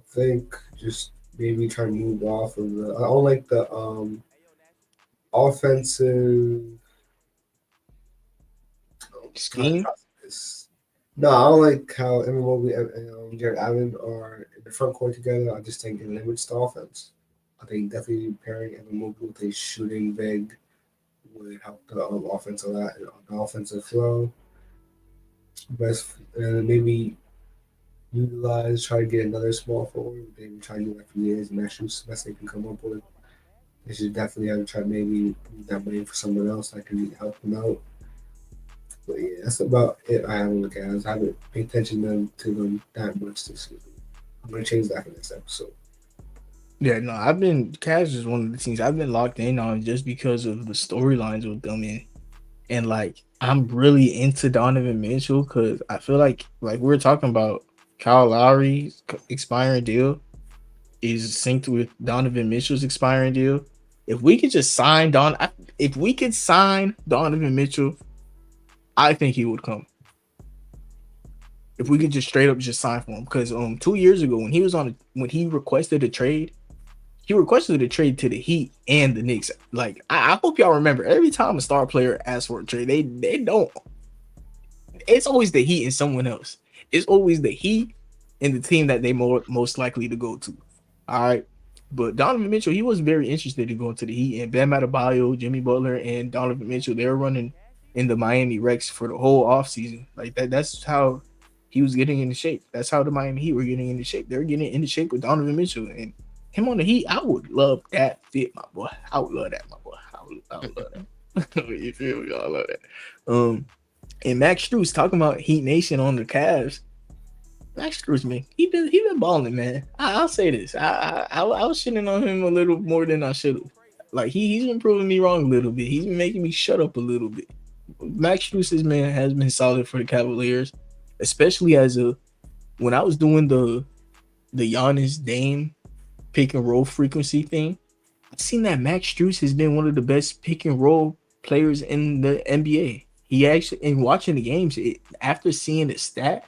[SPEAKER 2] think just maybe try to move off of I don't like the offensive
[SPEAKER 1] scheme.
[SPEAKER 2] No, I don't like how Evan Mobley and Jared Allen are in the front court together. I just think it limits the offense. I think definitely pairing Evan Mobley with a shooting big would help the offense a lot, the offensive flow. Maybe try to get another small forward. They've been trying to do that for years, and that's the best they can come up with. They should definitely have to try maybe use that money for someone else that can help them out. But yeah, that's about it I have on the Cavs. I haven't paid attention to them that much this season. I'm going to change that for next episode.
[SPEAKER 1] Yeah, no, Cavs is one of the teams I've been locked in on just because of the storylines with them and like I'm really into Donovan Mitchell because I feel like we were talking about Kyle Lowry's expiring deal is synced with Donovan Mitchell's expiring deal. If we could just sign if we could sign Donovan Mitchell, I think he would come. If we could just straight up just sign for him, because 2 years ago when he requested a trade, he requested a trade to the Heat and the Knicks. Like I hope y'all remember, every time a star player asks for a trade, they don't. It's always the Heat and someone else. It's always the Heat and the team that they most likely to go to. All right. But Donovan Mitchell, he was very interested in going to the Heat, and Bam Adebayo, Jimmy Butler, and Donovan Mitchell, they were running in the Miami Rex for the whole offseason. Like that's how he was getting into shape. That's how the Miami Heat were getting into shape. They were getting into shape with Donovan Mitchell and him on the Heat. I would love that fit, my boy. I would love that, my boy. I would love that. You feel me? I love that. And Max Strus talking about Heat Nation on the Cavs. Max Strus, man, he been balling, man. I'll say this. I was shitting on him a little more than I should have. Like he's been proving me wrong a little bit. He's been making me shut up a little bit. Max Strus, man, has been solid for the Cavaliers, especially when I was doing the Giannis Dame pick and roll frequency thing. I've seen that Max Strus has been one of the best pick and roll players in the NBA. He actually, in watching the games, after seeing the stat,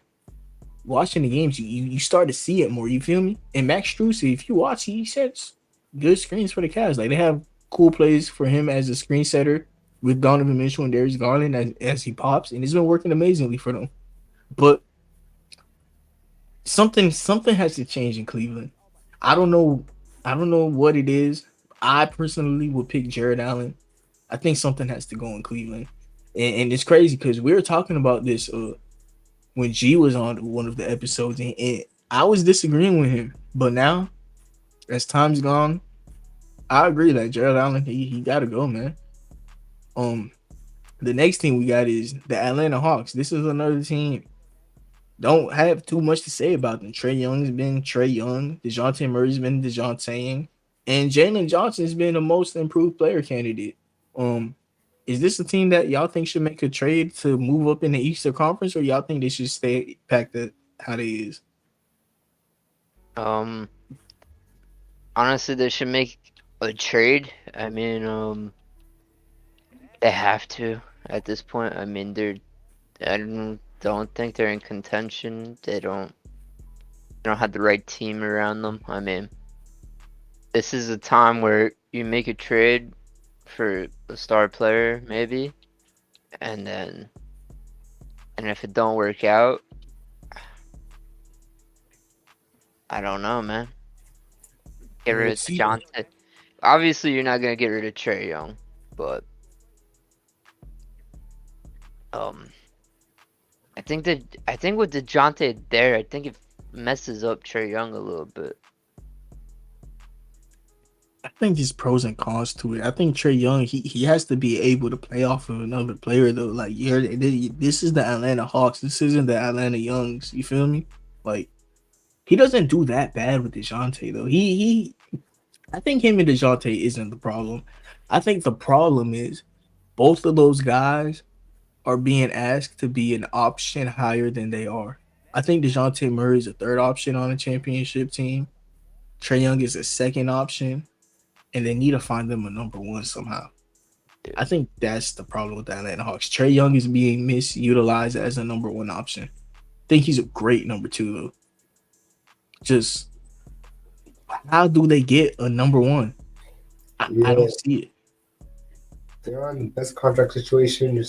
[SPEAKER 1] watching the games, you start to see it more. You feel me? And Max Strus, if you watch, he sets good screens for the Cavs. Like they have cool plays for him as a screen setter with Donovan Mitchell and Darius Garland as he pops, and it's been working amazingly for them. But something has to change in Cleveland. I don't know what it is. I personally would pick Jared Allen. I think something has to go in Cleveland. And it's crazy because we were talking about this when G was on one of the episodes, and I was disagreeing with him. But now, as time's gone, I agree that Jared Allen, he gotta go, man. The next team we got is the Atlanta Hawks. This is another team. Don't have too much to say about them. Trae Young's been Trae Young. DeJounte Murray's been DeJounte. And Jalen Johnson's been the most improved player candidate. Is this a team that y'all think should make a trade to move up in the Eastern Conference, or y'all think they should stay packed at how they is?
[SPEAKER 3] Honestly, they should make a trade. I mean, they have to at this point. I mean, I don't think they're in contention. They don't have the right team around them. I mean, this is a time where you make a trade for a star player, maybe, and if it don't work out, I don't know, man. Get rid of DeJounte. Obviously, you're not gonna get rid of Trae Young, but I think with DeJounte there, I think it messes up Trae Young a little bit.
[SPEAKER 1] I think there's pros and cons to it. I think Trae Young, he has to be able to play off of another player though. Like this is the Atlanta Hawks. This isn't the Atlanta Youngs. You feel me? Like he doesn't do that bad with DeJounte though. I think him and DeJounte isn't the problem. I think the problem is both of those guys are being asked to be an option higher than they are. I think DeJounte Murray is a third option on a championship team. Trae Young is a second option, and they need to find them a number one somehow. I think that's the problem with the Atlanta Hawks. Trae Young is being misutilized as a number one option. I think he's a great number two, though. Just how do they get a number one? I don't see it.
[SPEAKER 2] They're on the best contract situation,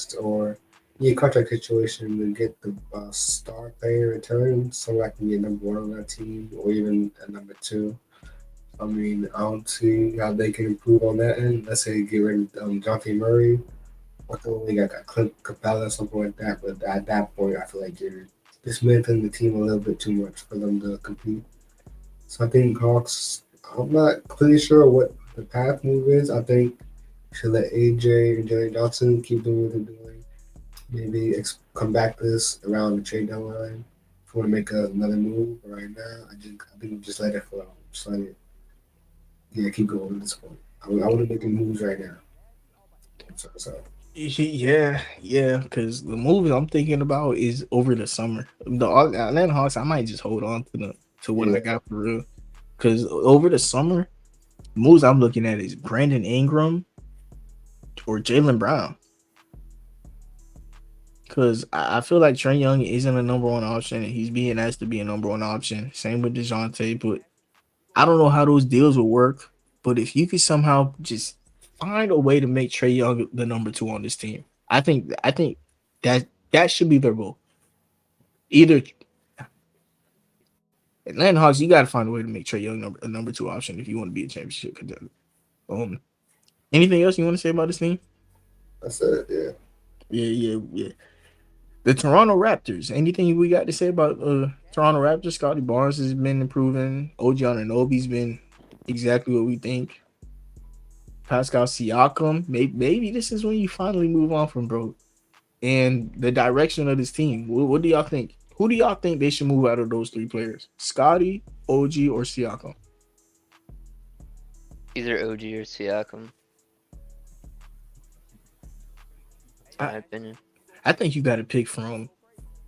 [SPEAKER 2] contract situation, and get the star player return, so I can get number one on that team or even a number two. I mean, I don't see how they can improve on that end. Let's say get rid of Jonte Murray, or they got Clint Capella or something like that. But at that point, I feel like you're dismantling the team a little bit too much for them to compete. So I think Hawks, I'm not completely sure what the path move is. I think should let AJ and Jalen Johnson keep doing what they're doing. Maybe come back to this around the trade deadline if you want to make another move. But right now, I think just let it flow. Just let it
[SPEAKER 5] Yeah, keep going at this point. I would have making moves right now. So
[SPEAKER 1] Yeah, because the movie I'm thinking about is over the summer. The Atlanta Hawks, I might just hold on to what
[SPEAKER 5] yeah,
[SPEAKER 1] I got for real. Because over the summer, moves I'm looking at is Brandon Ingram or Jalen Brown. Because I feel like Trae Young isn't a number one option, and he's being asked to be a number one option. Same with DeJounte, but I don't know how those deals will work. But if you could somehow just find a way to make Trae Young the number two on this team, I think that should be their goal. Either Atlanta Hawks, you got to find a way to make Trae Young a number two option if you want to be a championship contender. Anything else you want to say about this team?
[SPEAKER 2] That's it. Yeah.
[SPEAKER 1] Yeah. The Toronto Raptors. Anything we got to say about Toronto Raptors? Scotty Barnes has been improving. OG Anunoby's been exactly what we think. Pascal Siakam. Maybe this is when you finally move on from bro. And the direction of this team. What do y'all think? Who do y'all think they should move out of those three players? Scotty, OG, or Siakam?
[SPEAKER 3] Either OG or Siakam. In my opinion.
[SPEAKER 1] I think you got to pick from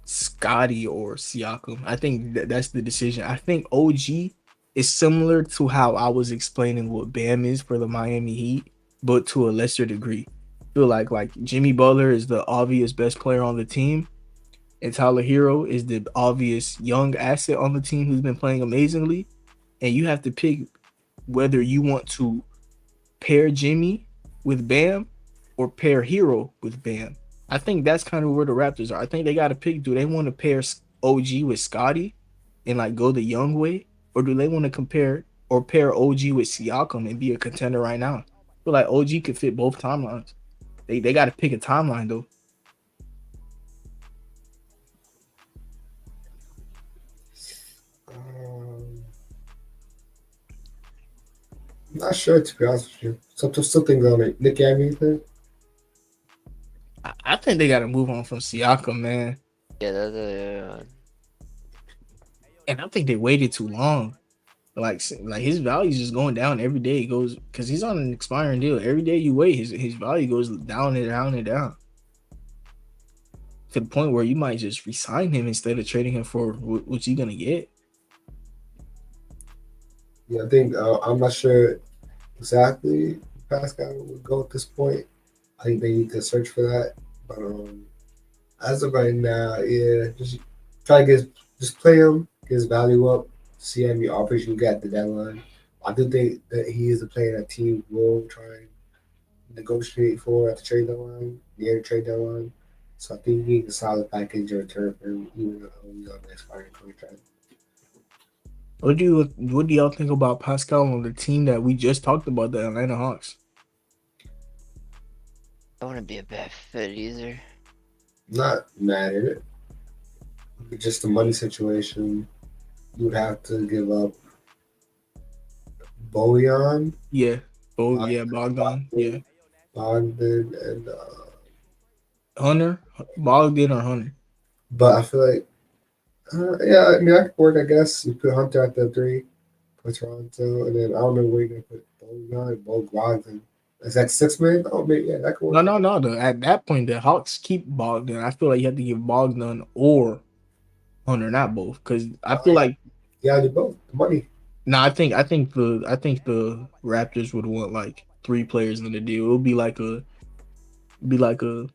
[SPEAKER 1] Scotty or Siakam. I think that's the decision. I think OG is similar to how I was explaining what Bam is for the Miami Heat, but to a lesser degree. I feel like Jimmy Butler is the obvious best player on the team, and Tyler Hero is the obvious young asset on the team who's been playing amazingly. And you have to pick whether you want to pair Jimmy with Bam or pair Hero with Bam. I think that's kind of where the Raptors are. I think they got to pick, do they want to pair OG with Scotty and like go the young way? Or do they want to pair OG with Siakam and be a contender right now? I feel like OG could fit both timelines. They got to pick a timeline though.
[SPEAKER 2] I'm not sure, to be honest with you. Something's on it. Nick, you have anything?
[SPEAKER 1] I think they got to move on from Siakam, man.
[SPEAKER 3] Yeah, that's
[SPEAKER 1] And I think they waited too long. Like his value is just going down every day. It goes because he's on an expiring deal. Every day you wait, his value goes down and down and down. To the point where you might just resign him instead of trading him for what you gonna get.
[SPEAKER 2] Yeah, I think I'm not sure exactly Pascal would go at this point. I think they need to search for that. But as of right now, yeah, just try to just play him, get his value up, see how many offers you get at the deadline. I do think that he is a player that team will try and negotiate for at the trade deadline, near the trade deadline. So I think he needs a solid package in return for him, even though he's on the expiring contract.
[SPEAKER 1] What do y'all think about Pascal on the team that we just talked about, the Atlanta Hawks?
[SPEAKER 3] I wouldn't be a bad fit either.
[SPEAKER 2] Not mad at it. Just the money situation. You would have to give up Bojan,
[SPEAKER 1] Yeah. Bogdan. Yeah.
[SPEAKER 2] Bogdan, and
[SPEAKER 1] Hunter. Bogdan or Hunter.
[SPEAKER 2] but I feel like yeah, I mean that could work. I guess you put Hunter at the 3 for Toronto, and then I don't know where you're gonna put Bogdan. Is that 6 million? Oh, maybe yeah, that could work.
[SPEAKER 1] No. At that point, the Hawks keep Bogdan. I feel like you have to give Bogdan or Hunter, not both, because I feel like
[SPEAKER 2] Yeah, do both. The money.
[SPEAKER 1] I think the Raptors would want like 3 players in the deal. It would be like a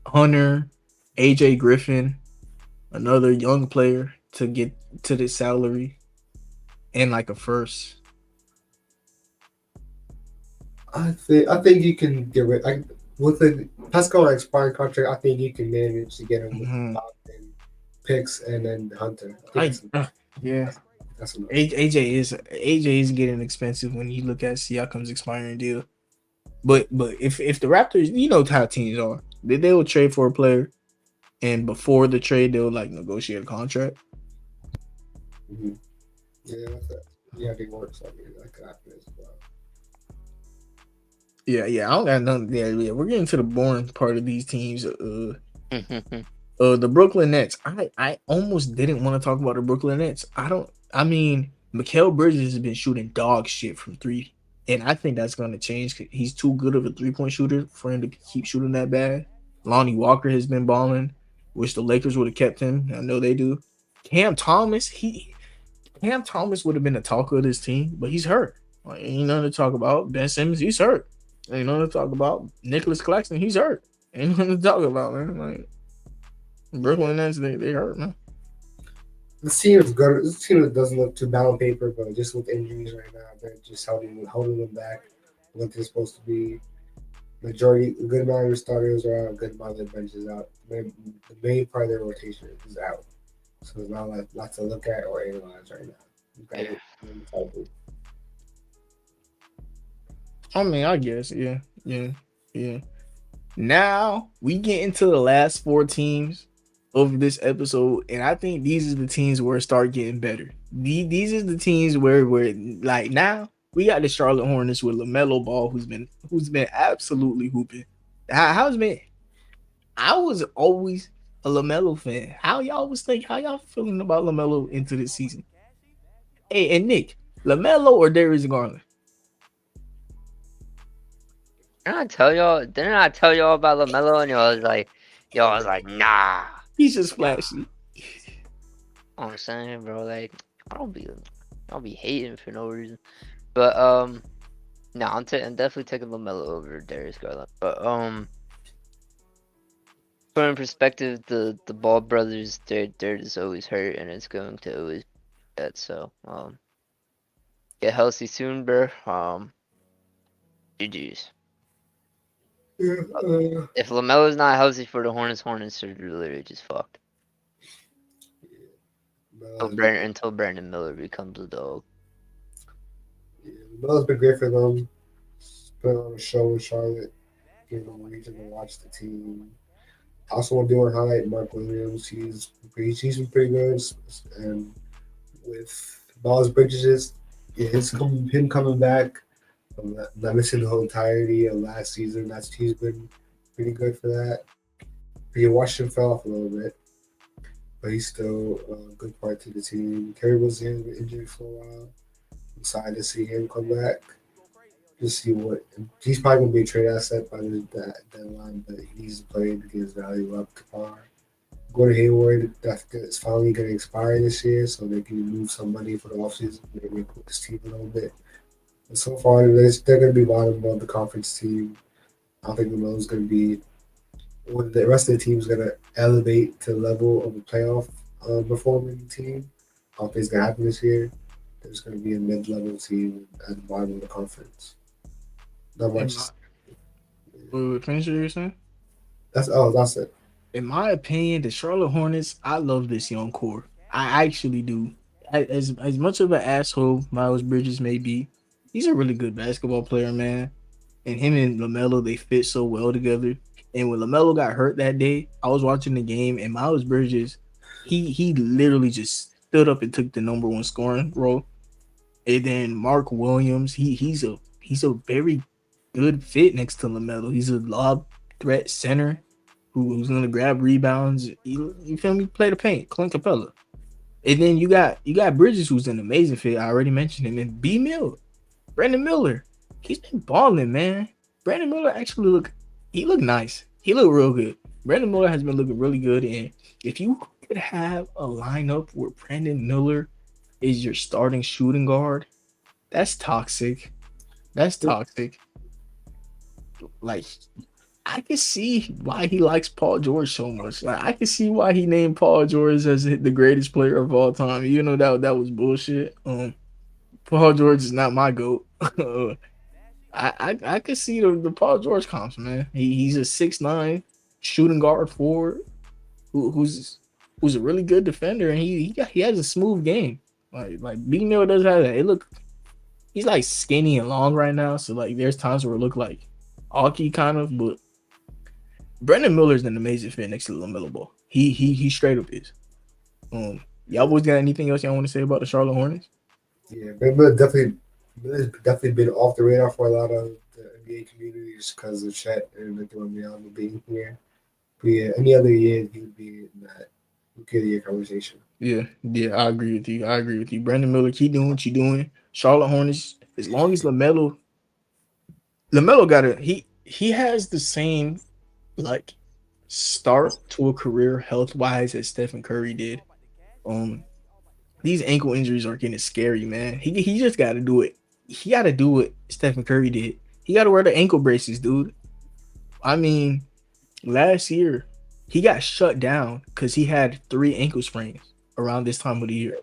[SPEAKER 1] Hunter, AJ Griffin, another young player to get to the salary, and like a first.
[SPEAKER 2] I think you can get rid. With the Pascal expiring contract, I think you can manage to get him with Bogdan picks and then Hunter.
[SPEAKER 1] Yeah.
[SPEAKER 2] That's enough.
[SPEAKER 1] AJ is getting expensive when you look at Siakam's expiring deal. But if the Raptors, you know how teams are, they will trade for a player, and before the trade they'll like negotiate a contract.
[SPEAKER 2] Mm-hmm. Yeah, I think it works. I mean, that could happen as well.
[SPEAKER 1] Yeah, I don't got nothing. Yeah, we're getting to the boring part of these teams. The Brooklyn Nets. I almost didn't want to talk about the Brooklyn Nets. I mean, Mikal Bridges has been shooting dog shit from three. And I think that's going to change. He's too good of a 3-point shooter for him to keep shooting that bad. Lonnie Walker has been balling. Wish the Lakers would have kept him. I know they do. Cam Thomas would have been the talk of this team, but he's hurt. Like, ain't nothing to talk about. Ben Simmons, he's hurt. Ain't nothing to talk about. Nicholas Claxton, he's hurt. Ain't nothing to talk about, man. Like Brooklyn Nets, they hurt, man.
[SPEAKER 2] This team is good. This team doesn't look too bad on paper, but just with injuries right now, they're just holding them back. What they're supposed to be. A good amount of their starters are out. A good amount of their benches out. The main part of their rotation is out. So there's not a lot to look at or analyze right now.
[SPEAKER 1] I mean, I guess, yeah. Now we get into the last 4 teams of this episode, and I think these are the teams where it start getting better. These are the teams where like now we got the Charlotte Hornets with LaMelo Ball, who's been absolutely hooping. How's been? I was always a LaMelo fan. How y'all feeling about LaMelo into this season? Hey, and Nick, LaMelo or Darius Garland?
[SPEAKER 3] Didn't I tell y'all about LaMelo and y'all was like, nah.
[SPEAKER 1] He's just flashy.
[SPEAKER 3] I'm saying, bro, like I'll be hating for no reason. But no, I'm definitely taking LaMelo over Darius Garland. But put in perspective, the Ball brothers, they're just always hurt, and it's going to always be that. So get healthy soon, bro. GG's. If LaMelo's not healthy for the Hornets are literally just fucked. Until Brandon Miller becomes a dog.
[SPEAKER 2] Yeah, Melo's been great for them. Put on a show with Charlotte, giving them a reason to watch the team. Also, want to do a highlight Mark Williams. He's been pretty good, and with Miles Bridges, him coming back. Not missing the whole entirety of last season. He's been pretty good for that. He watched him fell off a little bit, but he's still a good part to the team. Kerry was injured for a while. I'm excited to see him come back. Just see what he's probably gonna be a trade asset by the deadline, but he needs to play to get his value up to par. Gordon Hayward, that's finally going to expire this year, so they can move some money for the offseason, maybe improve this team a little bit. But so far, they're going to be bottom of the conference team. I don't think LaMelo's going to be. When the rest of the team is going to elevate to the level of a playoff performing team, I don't think it's going to happen this year. There's going to be a mid-level team at the bottom of the conference. Not much.
[SPEAKER 1] Finish what you're saying?
[SPEAKER 2] That's it.
[SPEAKER 1] In my opinion, the Charlotte Hornets, I love this young core. I actually do. As much of an asshole Miles Bridges may be, he's a really good basketball player, man. And him and LaMelo, they fit so well together. And when LaMelo got hurt that day, I was watching the game, and Miles Bridges, he literally just stood up and took the number 1 scoring role. And then Mark Williams, he's a very good fit next to LaMelo. He's a lob threat center who's gonna grab rebounds. You feel me? Play the paint, Clint Capella. And then you got Bridges, who's an amazing fit. I already mentioned him. And Brandon Miller, he's been balling, man. Brandon Miller actually looked nice. He looked real good. Brandon Miller has been looking really good. And if you could have a lineup where Brandon Miller is your starting shooting guard, that's toxic. Like, I can see why he likes Paul George so much. Like, I can see why he named Paul George as the greatest player of all time. You know that was bullshit. Paul George is not my GOAT. I could see the Paul George comps, man. He's a 6'9" shooting guard forward who's a really good defender, and he has a smooth game. Like B Mill does have that. He's like skinny and long right now, so like there's times where it look like Aki kind of, but Brandon Miller's an amazing fit next to LaMelo Ball. He straight up is. Y'all boys got anything else y'all want to say about the Charlotte Hornets?
[SPEAKER 2] Yeah, Miller's definitely been off the radar for a lot of the NBA community just because of Chet and Wembanyama being here. But yeah, any other year he would be in that Rookie of the Year conversation.
[SPEAKER 1] Yeah, I agree with you. Brandon Miller, keep doing what you're doing. Charlotte Hornets, as long as LaMelo got it, he has the same like start to a career health wise as Stephen Curry did. These ankle injuries are getting scary, man. He just got to do it. He got to do what Stephen Curry did. He got to wear the ankle braces, dude. I mean, last year he got shut down because he had 3 ankle sprains around this time of the year.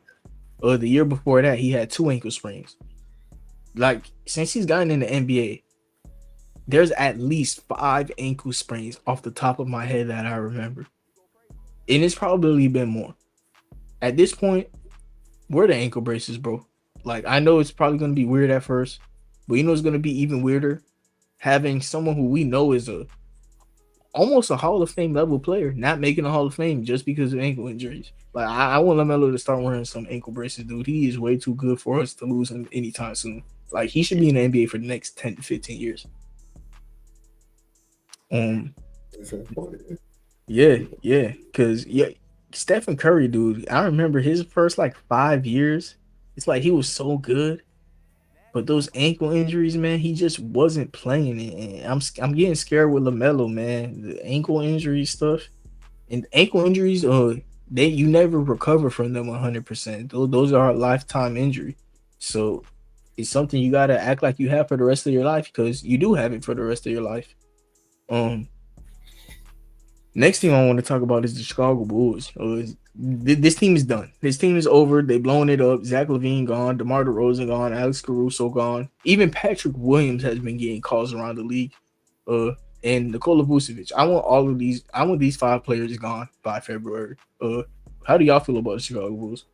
[SPEAKER 1] The year before that, he had 2 ankle sprains. Like, since he's gotten in the NBA, there's at least 5 ankle sprains off the top of my head that I remember. And it's probably been more. At this point, wear the ankle braces, bro. Like, I know it's probably going to be weird at first, but you know it's going to be even weirder having someone who we know is almost a Hall of Fame level player not making a Hall of Fame just because of ankle injuries. Like, I want LaMelo to start wearing some ankle braces, dude. He is way too good for us to lose him anytime soon. Like, he should be in the NBA for the next 10 to 15 years. Yeah. Because, Stephen Curry, dude, I remember his first, 5 years. It's like he was so good. But those ankle injuries, man, he just wasn't playing it. And I'm getting scared with LaMelo, man. The ankle injury stuff. And ankle injuries, you never recover from them 100%. Those are a lifetime injury. So it's something you gotta act like you have for the rest of your life, because you do have it for the rest of your life. Next team I want to talk about is the Chicago Bulls. This team is done. This team is over. They blowing it up. Zach LaVine gone. DeMar DeRozan gone. Alex Caruso gone. Even Patrick Williams has been getting calls around the league. And Nikola Vucevic. I want these 5 players gone by February. How do y'all feel about the Chicago Bulls?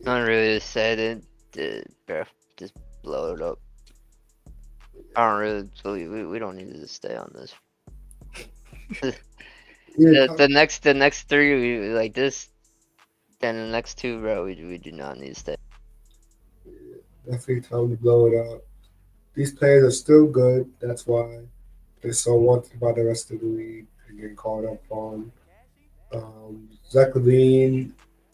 [SPEAKER 3] Not really to say that. Just blow it up. I don't really believe we don't need to stay on this. The next 3 we like this, then the next 2, bro, we do not need to stay.
[SPEAKER 2] Definitely time to blow it up. These players are still good. That's why they're so wanted by the rest of the league and getting called up on. Zach LaVine,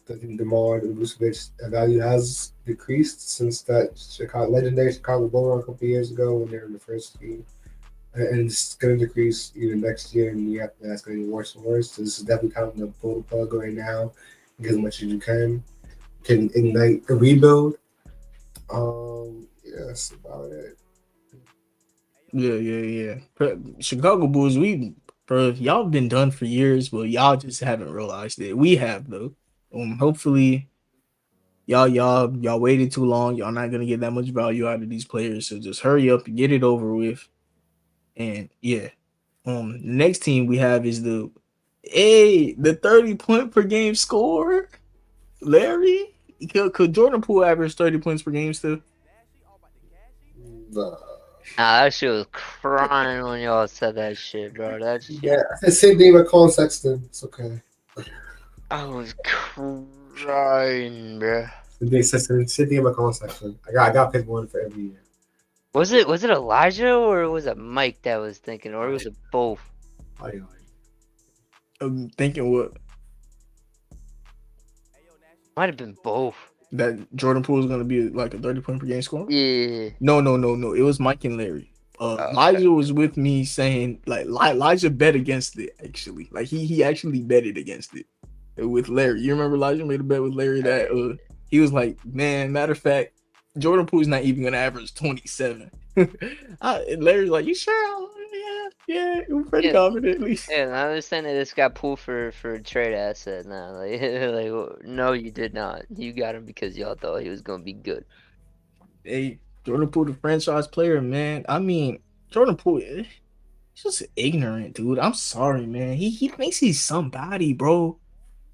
[SPEAKER 2] I think DeMar and Vucevic, their value has decreased since that legendary Chicago Bull run a couple years ago when they were in the first team. And it's going to decrease even next year, and that's going to get worse and worse. So this is definitely time to pull the plug right now, get as much as you can ignite a rebuild. That's about it.
[SPEAKER 1] Yeah. Chicago Bulls, y'all been done for years, but y'all just haven't realized it. We have though. Hopefully, y'all waited too long. Y'all not gonna get that much value out of these players, so just hurry up and get it over with. And next team we have is the 30-point per game scorer, Larry. Could Jordan Poole average 30 points per game still?
[SPEAKER 3] Nah, that shit was crying when y'all said that shit, bro. That shit.
[SPEAKER 2] Yeah, same thing with Colin Sexton. It's okay.
[SPEAKER 3] I was crying, bro.
[SPEAKER 2] Same thing with Colin Sexton. I got pick one for every year.
[SPEAKER 3] Was it Elijah or was it Mike that was thinking, or was it both?
[SPEAKER 1] I'm thinking what?
[SPEAKER 3] Might have been both.
[SPEAKER 1] That Jordan Poole is gonna be like a 30-point per game scorer?
[SPEAKER 3] Yeah.
[SPEAKER 1] No. It was Mike and Larry. Elijah was with me saying like Elijah bet against it actually. Like he actually betted against it with Larry. You remember Elijah made a bet with Larry that he was like, man, matter of fact, Jordan Poole's not even gonna average 27. Larry's like, you sure? Yeah, we're pretty confident at least.
[SPEAKER 3] Yeah, and I understand that this got pulled for a trade asset now. Like, no, you did not. You got him because y'all thought he was gonna be good.
[SPEAKER 1] Hey, Jordan Poole, the franchise player, man. I mean, Jordan Poole, he's just ignorant, dude. I'm sorry, man. He thinks he's somebody, bro.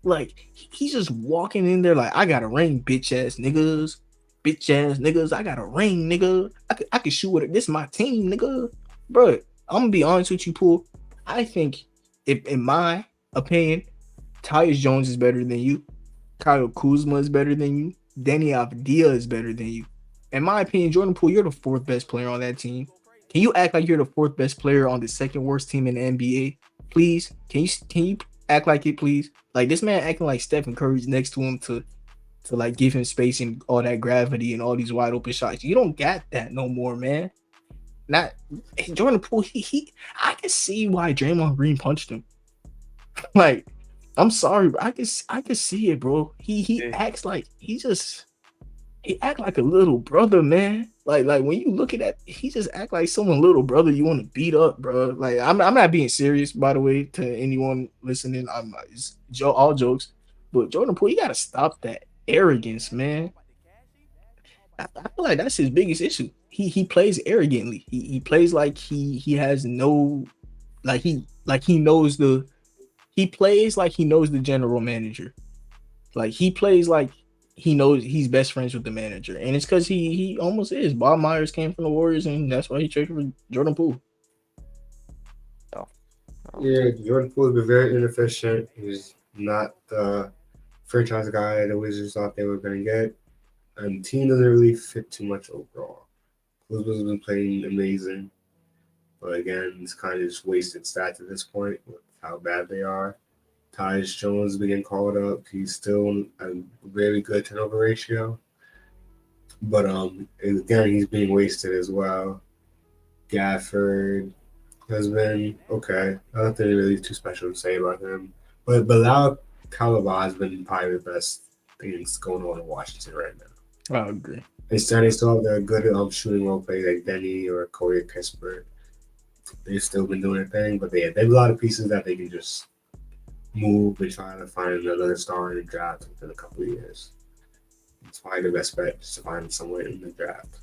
[SPEAKER 1] Like, he's just walking in there like, I got a ring, bitch ass niggas. I got a ring, nigga. I can shoot with it. This is my team, nigga. Bro, I'm gonna be honest with you, Poole. I think, in my opinion, Tyus Jones is better than you. Kyle Kuzma is better than you. Danny Avdija is better than you. In my opinion, Jordan Poole, you're the 4th best player on that team. Can you act like you're the 4th best player on the 2nd worst team in the NBA? Please, can you act like it, please? Like this man acting like Stephen Curry's next to him to like give him space and all that gravity and all these wide open shots. You don't got that no more, man. Not Jordan Poole. He I can see why Draymond Green punched him. Like, I'm sorry, but I can see it, bro. He acts like he act like a little brother, man. Like when you look at that, he just act like someone little brother you want to beat up, bro. Like I'm not being serious, by the way, to anyone listening. It's all jokes, but Jordan Poole, you gotta stop that arrogance, man. I feel like that's his biggest issue. He plays arrogantly. He plays like he has no, he knows he plays like he knows the general manager. Like he plays like he knows he's best friends with the manager, and it's because he almost is. Bob Myers came from the Warriors, and that's why he traded for Jordan Poole.
[SPEAKER 2] Yeah, Jordan Poole has been very inefficient. He's not the franchise guy the Wizards thought they were going to get, and the team doesn't really fit too much overall. Wizards have been playing amazing, but again, it's kind of just wasted stats at this point with how bad they are. Tyus Jones has been getting called up. He's still a very good turnover ratio. But again, he's being wasted as well. Gafford has been okay. Nothing really too special to say about him. But Bilal Calabar has been probably the best things going on in Washington right now.
[SPEAKER 1] I agree.
[SPEAKER 2] They still have the good shooting role players like Denny or Corey Kispert. They've still been doing their thing, but they have a lot of pieces that they can just move and try to find another star in the draft within a couple of years. It's probably the best bet to find someone in the draft.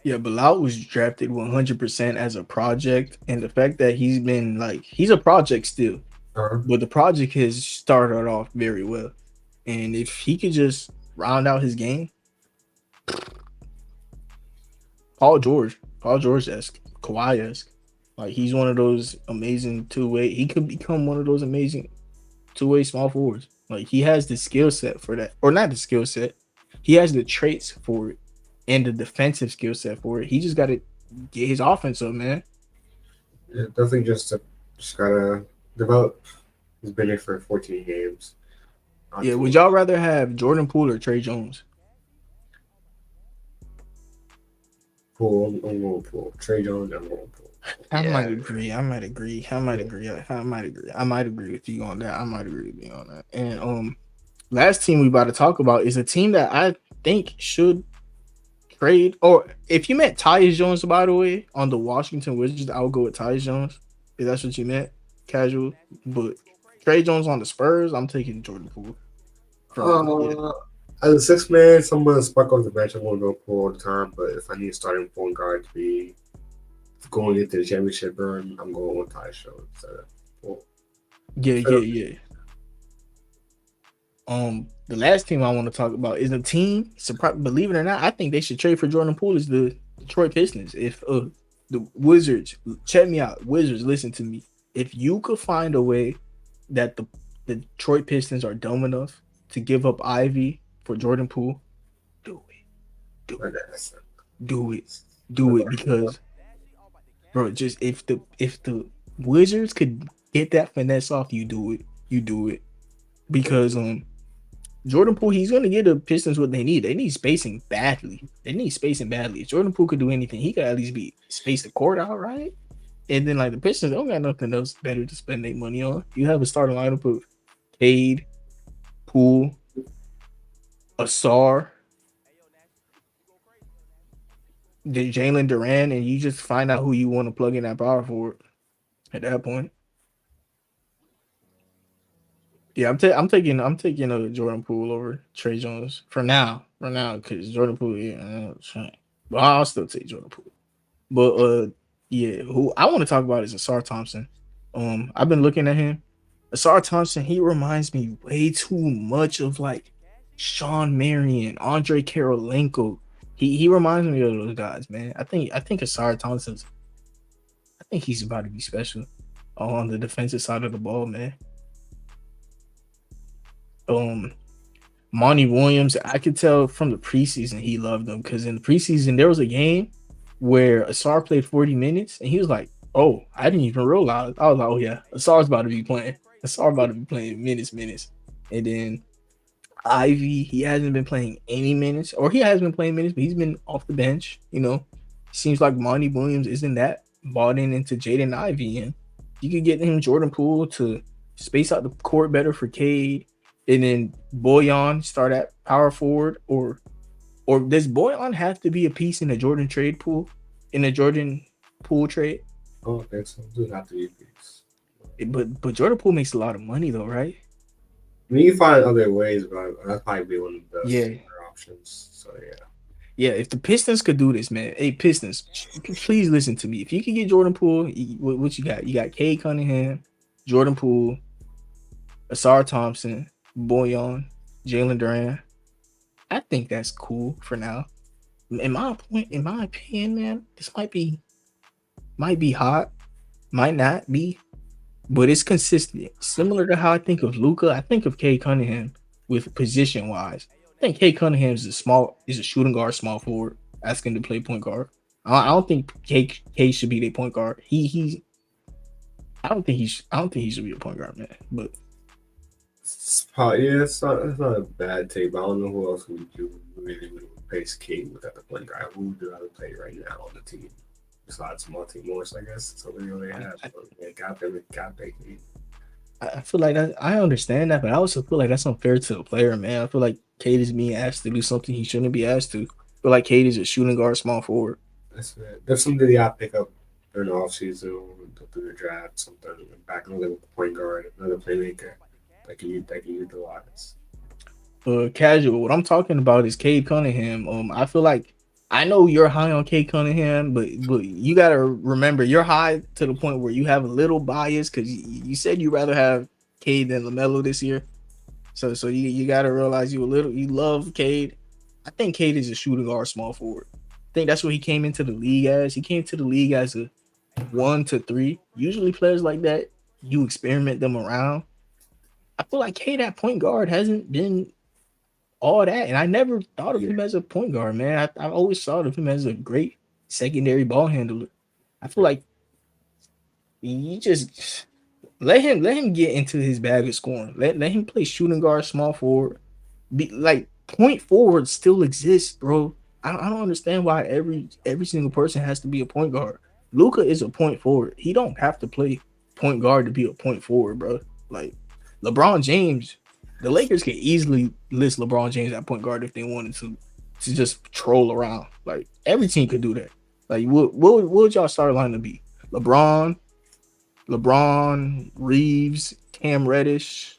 [SPEAKER 1] Yeah, Bilal was drafted 100% as a project, and the fact that he's been he's a project still, but the project has started off very well. And if he could just round out his game, Paul George-esque, Kawhi-esque. Like he's one of those amazing two-way. He could become one of those amazing two-way small forwards. Like he has the skill set for that, or not the skill set. He has the traits for it and the defensive skill set for it. He just got to get his offense up, man.
[SPEAKER 2] Yeah, definitely just gotta develop. He's been here for 14 games.
[SPEAKER 1] Yeah, would y'all rather have Jordan Poole or Trey Jones?
[SPEAKER 2] Poole, I'm going Poole. Trey Jones, I'm going Poole.
[SPEAKER 1] I might agree with you on that. And last team we about to talk about is a team that I think should trade, or if you meant Tyus Jones, by the way, on the Washington Wizards, I would go with Tyus Jones. If that's what you meant, casual. But Trey Jones on the Spurs, I'm taking Jordan Poole.
[SPEAKER 2] As a sixth man, someone to spark off the bench, I'm going to go Poole all the time. But if I need a starting point guard to be going into the championship run, I'm going with Tyus Jones instead of Poole.
[SPEAKER 1] Yeah. The last team I want to talk about is a team. Believe it or not, I think they should trade for Jordan Poole. Is the Detroit Pistons. If the Wizards, check me out, Wizards, listen to me. If you could find a way that the Detroit Pistons are dumb enough to give up Ivy for Jordan Poole, do it because, bro, just if the Wizards could get that finesse off, you do it because Jordan Poole, he's gonna get the Pistons what they need. They need spacing badly. If Jordan Poole could do anything, he could at least space the court out, right? And then the Pistons don't got nothing else better to spend their money on. You have a starting lineup of Cade, Poole, Asar, Jalen Duran, and you just find out who you want to plug in that power forward at that point. Yeah, I'm taking Jordan Poole over Trey Jones for now, because Jordan Poole, but I'll still take Jordan Poole. But who I want to talk about is Asar Thompson. I've been looking at him. Asar Thompson, he reminds me way too much of Sean Marion, Andre Karolinko. He reminds me of those guys, man. I think Asar Thompson's. I think he's about to be special on the defensive side of the ball, man. Monty Williams, I could tell from the preseason he loved him, because in the preseason there was a game where Asar played 40 minutes and he was like, "Oh, I didn't even realize." I was like, "Oh yeah, Asar's about to be playing." Asar about to be playing minutes. And then Ivy, he hasn't been playing any minutes, or he has been playing minutes, but he's been off the bench. Seems like Monty Williams isn't that bought into Jaden Ivy, and you could get him Jordan Poole to space out the court better for Cade, and then Boyan start at power forward, or does Boyan have to be a piece in the Jordan Poole trade?
[SPEAKER 2] I don't think so. Do have to be a piece.
[SPEAKER 1] But Jordan Poole makes a lot of money though, right?
[SPEAKER 2] I mean, you can find other ways, but that's probably be one of the best options. So yeah.
[SPEAKER 1] Yeah, if the Pistons could do this, man. Hey, Pistons, please listen to me. If you could get Jordan Poole, what you got? You got Cade Cunningham, Jordan Poole, Asar Thompson, Boyan, Jalen Duran. I think that's cool for now. In my opinion, man, this might be hot, might not be, but it's consistent. Similar to how I think of Luka, I think of Cade Cunningham with position wise. I think Cade Cunningham is a shooting guard, small forward, asking to play point guard. I don't think Cade should be their point guard. I don't think he should be a point guard, man. But
[SPEAKER 2] it's probably, it's not a bad take, but I don't know who else would really would replace Cade without the point guard. Who would rather play right now on the team? Besides Monty Morris, I guess. So we really have. Got Cade.
[SPEAKER 1] I feel like I understand that, but I also feel like that's unfair to the player, man. I feel like Cade is being asked to do something he shouldn't be asked to. I feel like Cade is a shooting guard, small forward.
[SPEAKER 2] That's something they got to pick up during the offseason, through the draft, something back another point guard, another playmaker that can utilize.
[SPEAKER 1] Casual. What I'm talking about is Cade Cunningham. I feel like I know you're high on Cade Cunningham, but you gotta remember you're high to the point where you have a little bias because you said you'd rather have Cade than LaMelo this year. So you gotta realize you love Cade. I think Cade is a shooting guard, small forward. I think that's what he came into the league as. He came to the league as a 1 to 3. Usually players like that, you experiment them around. I feel like Cade at point guard hasn't been all that, and I never thought of him as a point guard, man. I always thought of him as a great secondary ball handler. I feel like you just let him get into his bag of scoring. Let him play shooting guard, small forward. Be like point forward still exists, bro. I don't understand why every single person has to be a point guard. Luka is a point forward. He don't have to play point guard to be a point forward, bro. Like LeBron James. The Lakers could easily list LeBron James at point guard if they wanted to just troll around. Like every team could do that. Like what would y'all start line to be? LeBron, Reeves, Cam Reddish,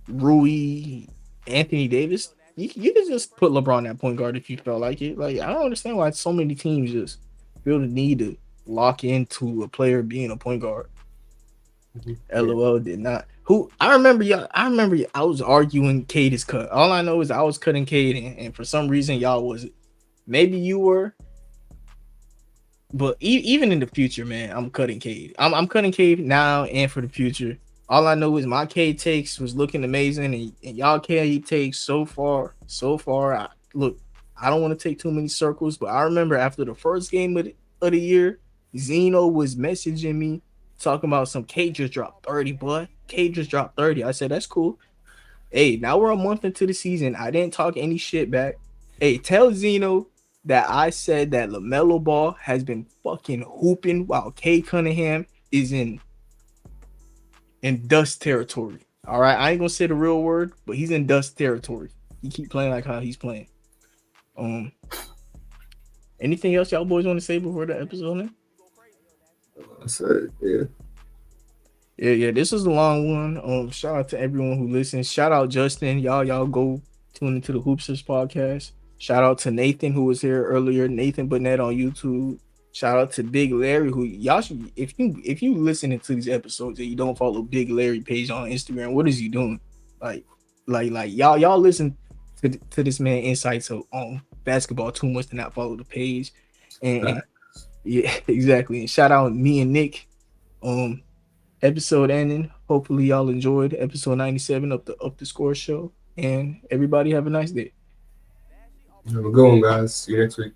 [SPEAKER 1] Rui, Anthony Davis. You could just put LeBron at point guard if you felt like it. Like I don't understand why so many teams just feel the need to lock into a player being a point guard. LOL did not. I remember I was arguing Cade is cut. All I know is I was cutting Cade, and for some reason y'all wasn't. Maybe you were, but even in the future, man, I'm cutting Cade. I'm cutting Cade now and for the future. All I know is my Cade takes was looking amazing, and y'all Cade takes so far. I don't want to take too many circles, but I remember after the first game of the year, Zeno was messaging me talking about some Cade just dropped 30, boy. Cade just dropped 30. I said, that's cool. Hey, now we're a month into the season. I didn't talk any shit back. Hey, tell Zeno that I said that LaMelo Ball has been fucking hooping while Cade Cunningham is in dust territory. All right, I ain't gonna say the real word, but he's in dust territory. He keep playing like how he's playing. Anything else y'all boys want to say before the episode now?
[SPEAKER 2] That's it, yeah.
[SPEAKER 1] Yeah, this is a long one. Shout out to everyone who listens. Shout out Justin. Y'all go tune into the Hoopsters podcast. Shout out to Nathan who was here earlier. Nathan Burnett on YouTube. Shout out to Big Larry who y'all should, if you listening to these episodes and you don't follow Big Larry page on Instagram, what is he doing? Like y'all listen to this man insights on basketball too much to not follow the page. And yeah, exactly. And shout out me and Nick. Episode ending. Hopefully y'all enjoyed episode 97 of the Score Show. And everybody have a nice day.
[SPEAKER 2] Have a good one, guys. See you next week.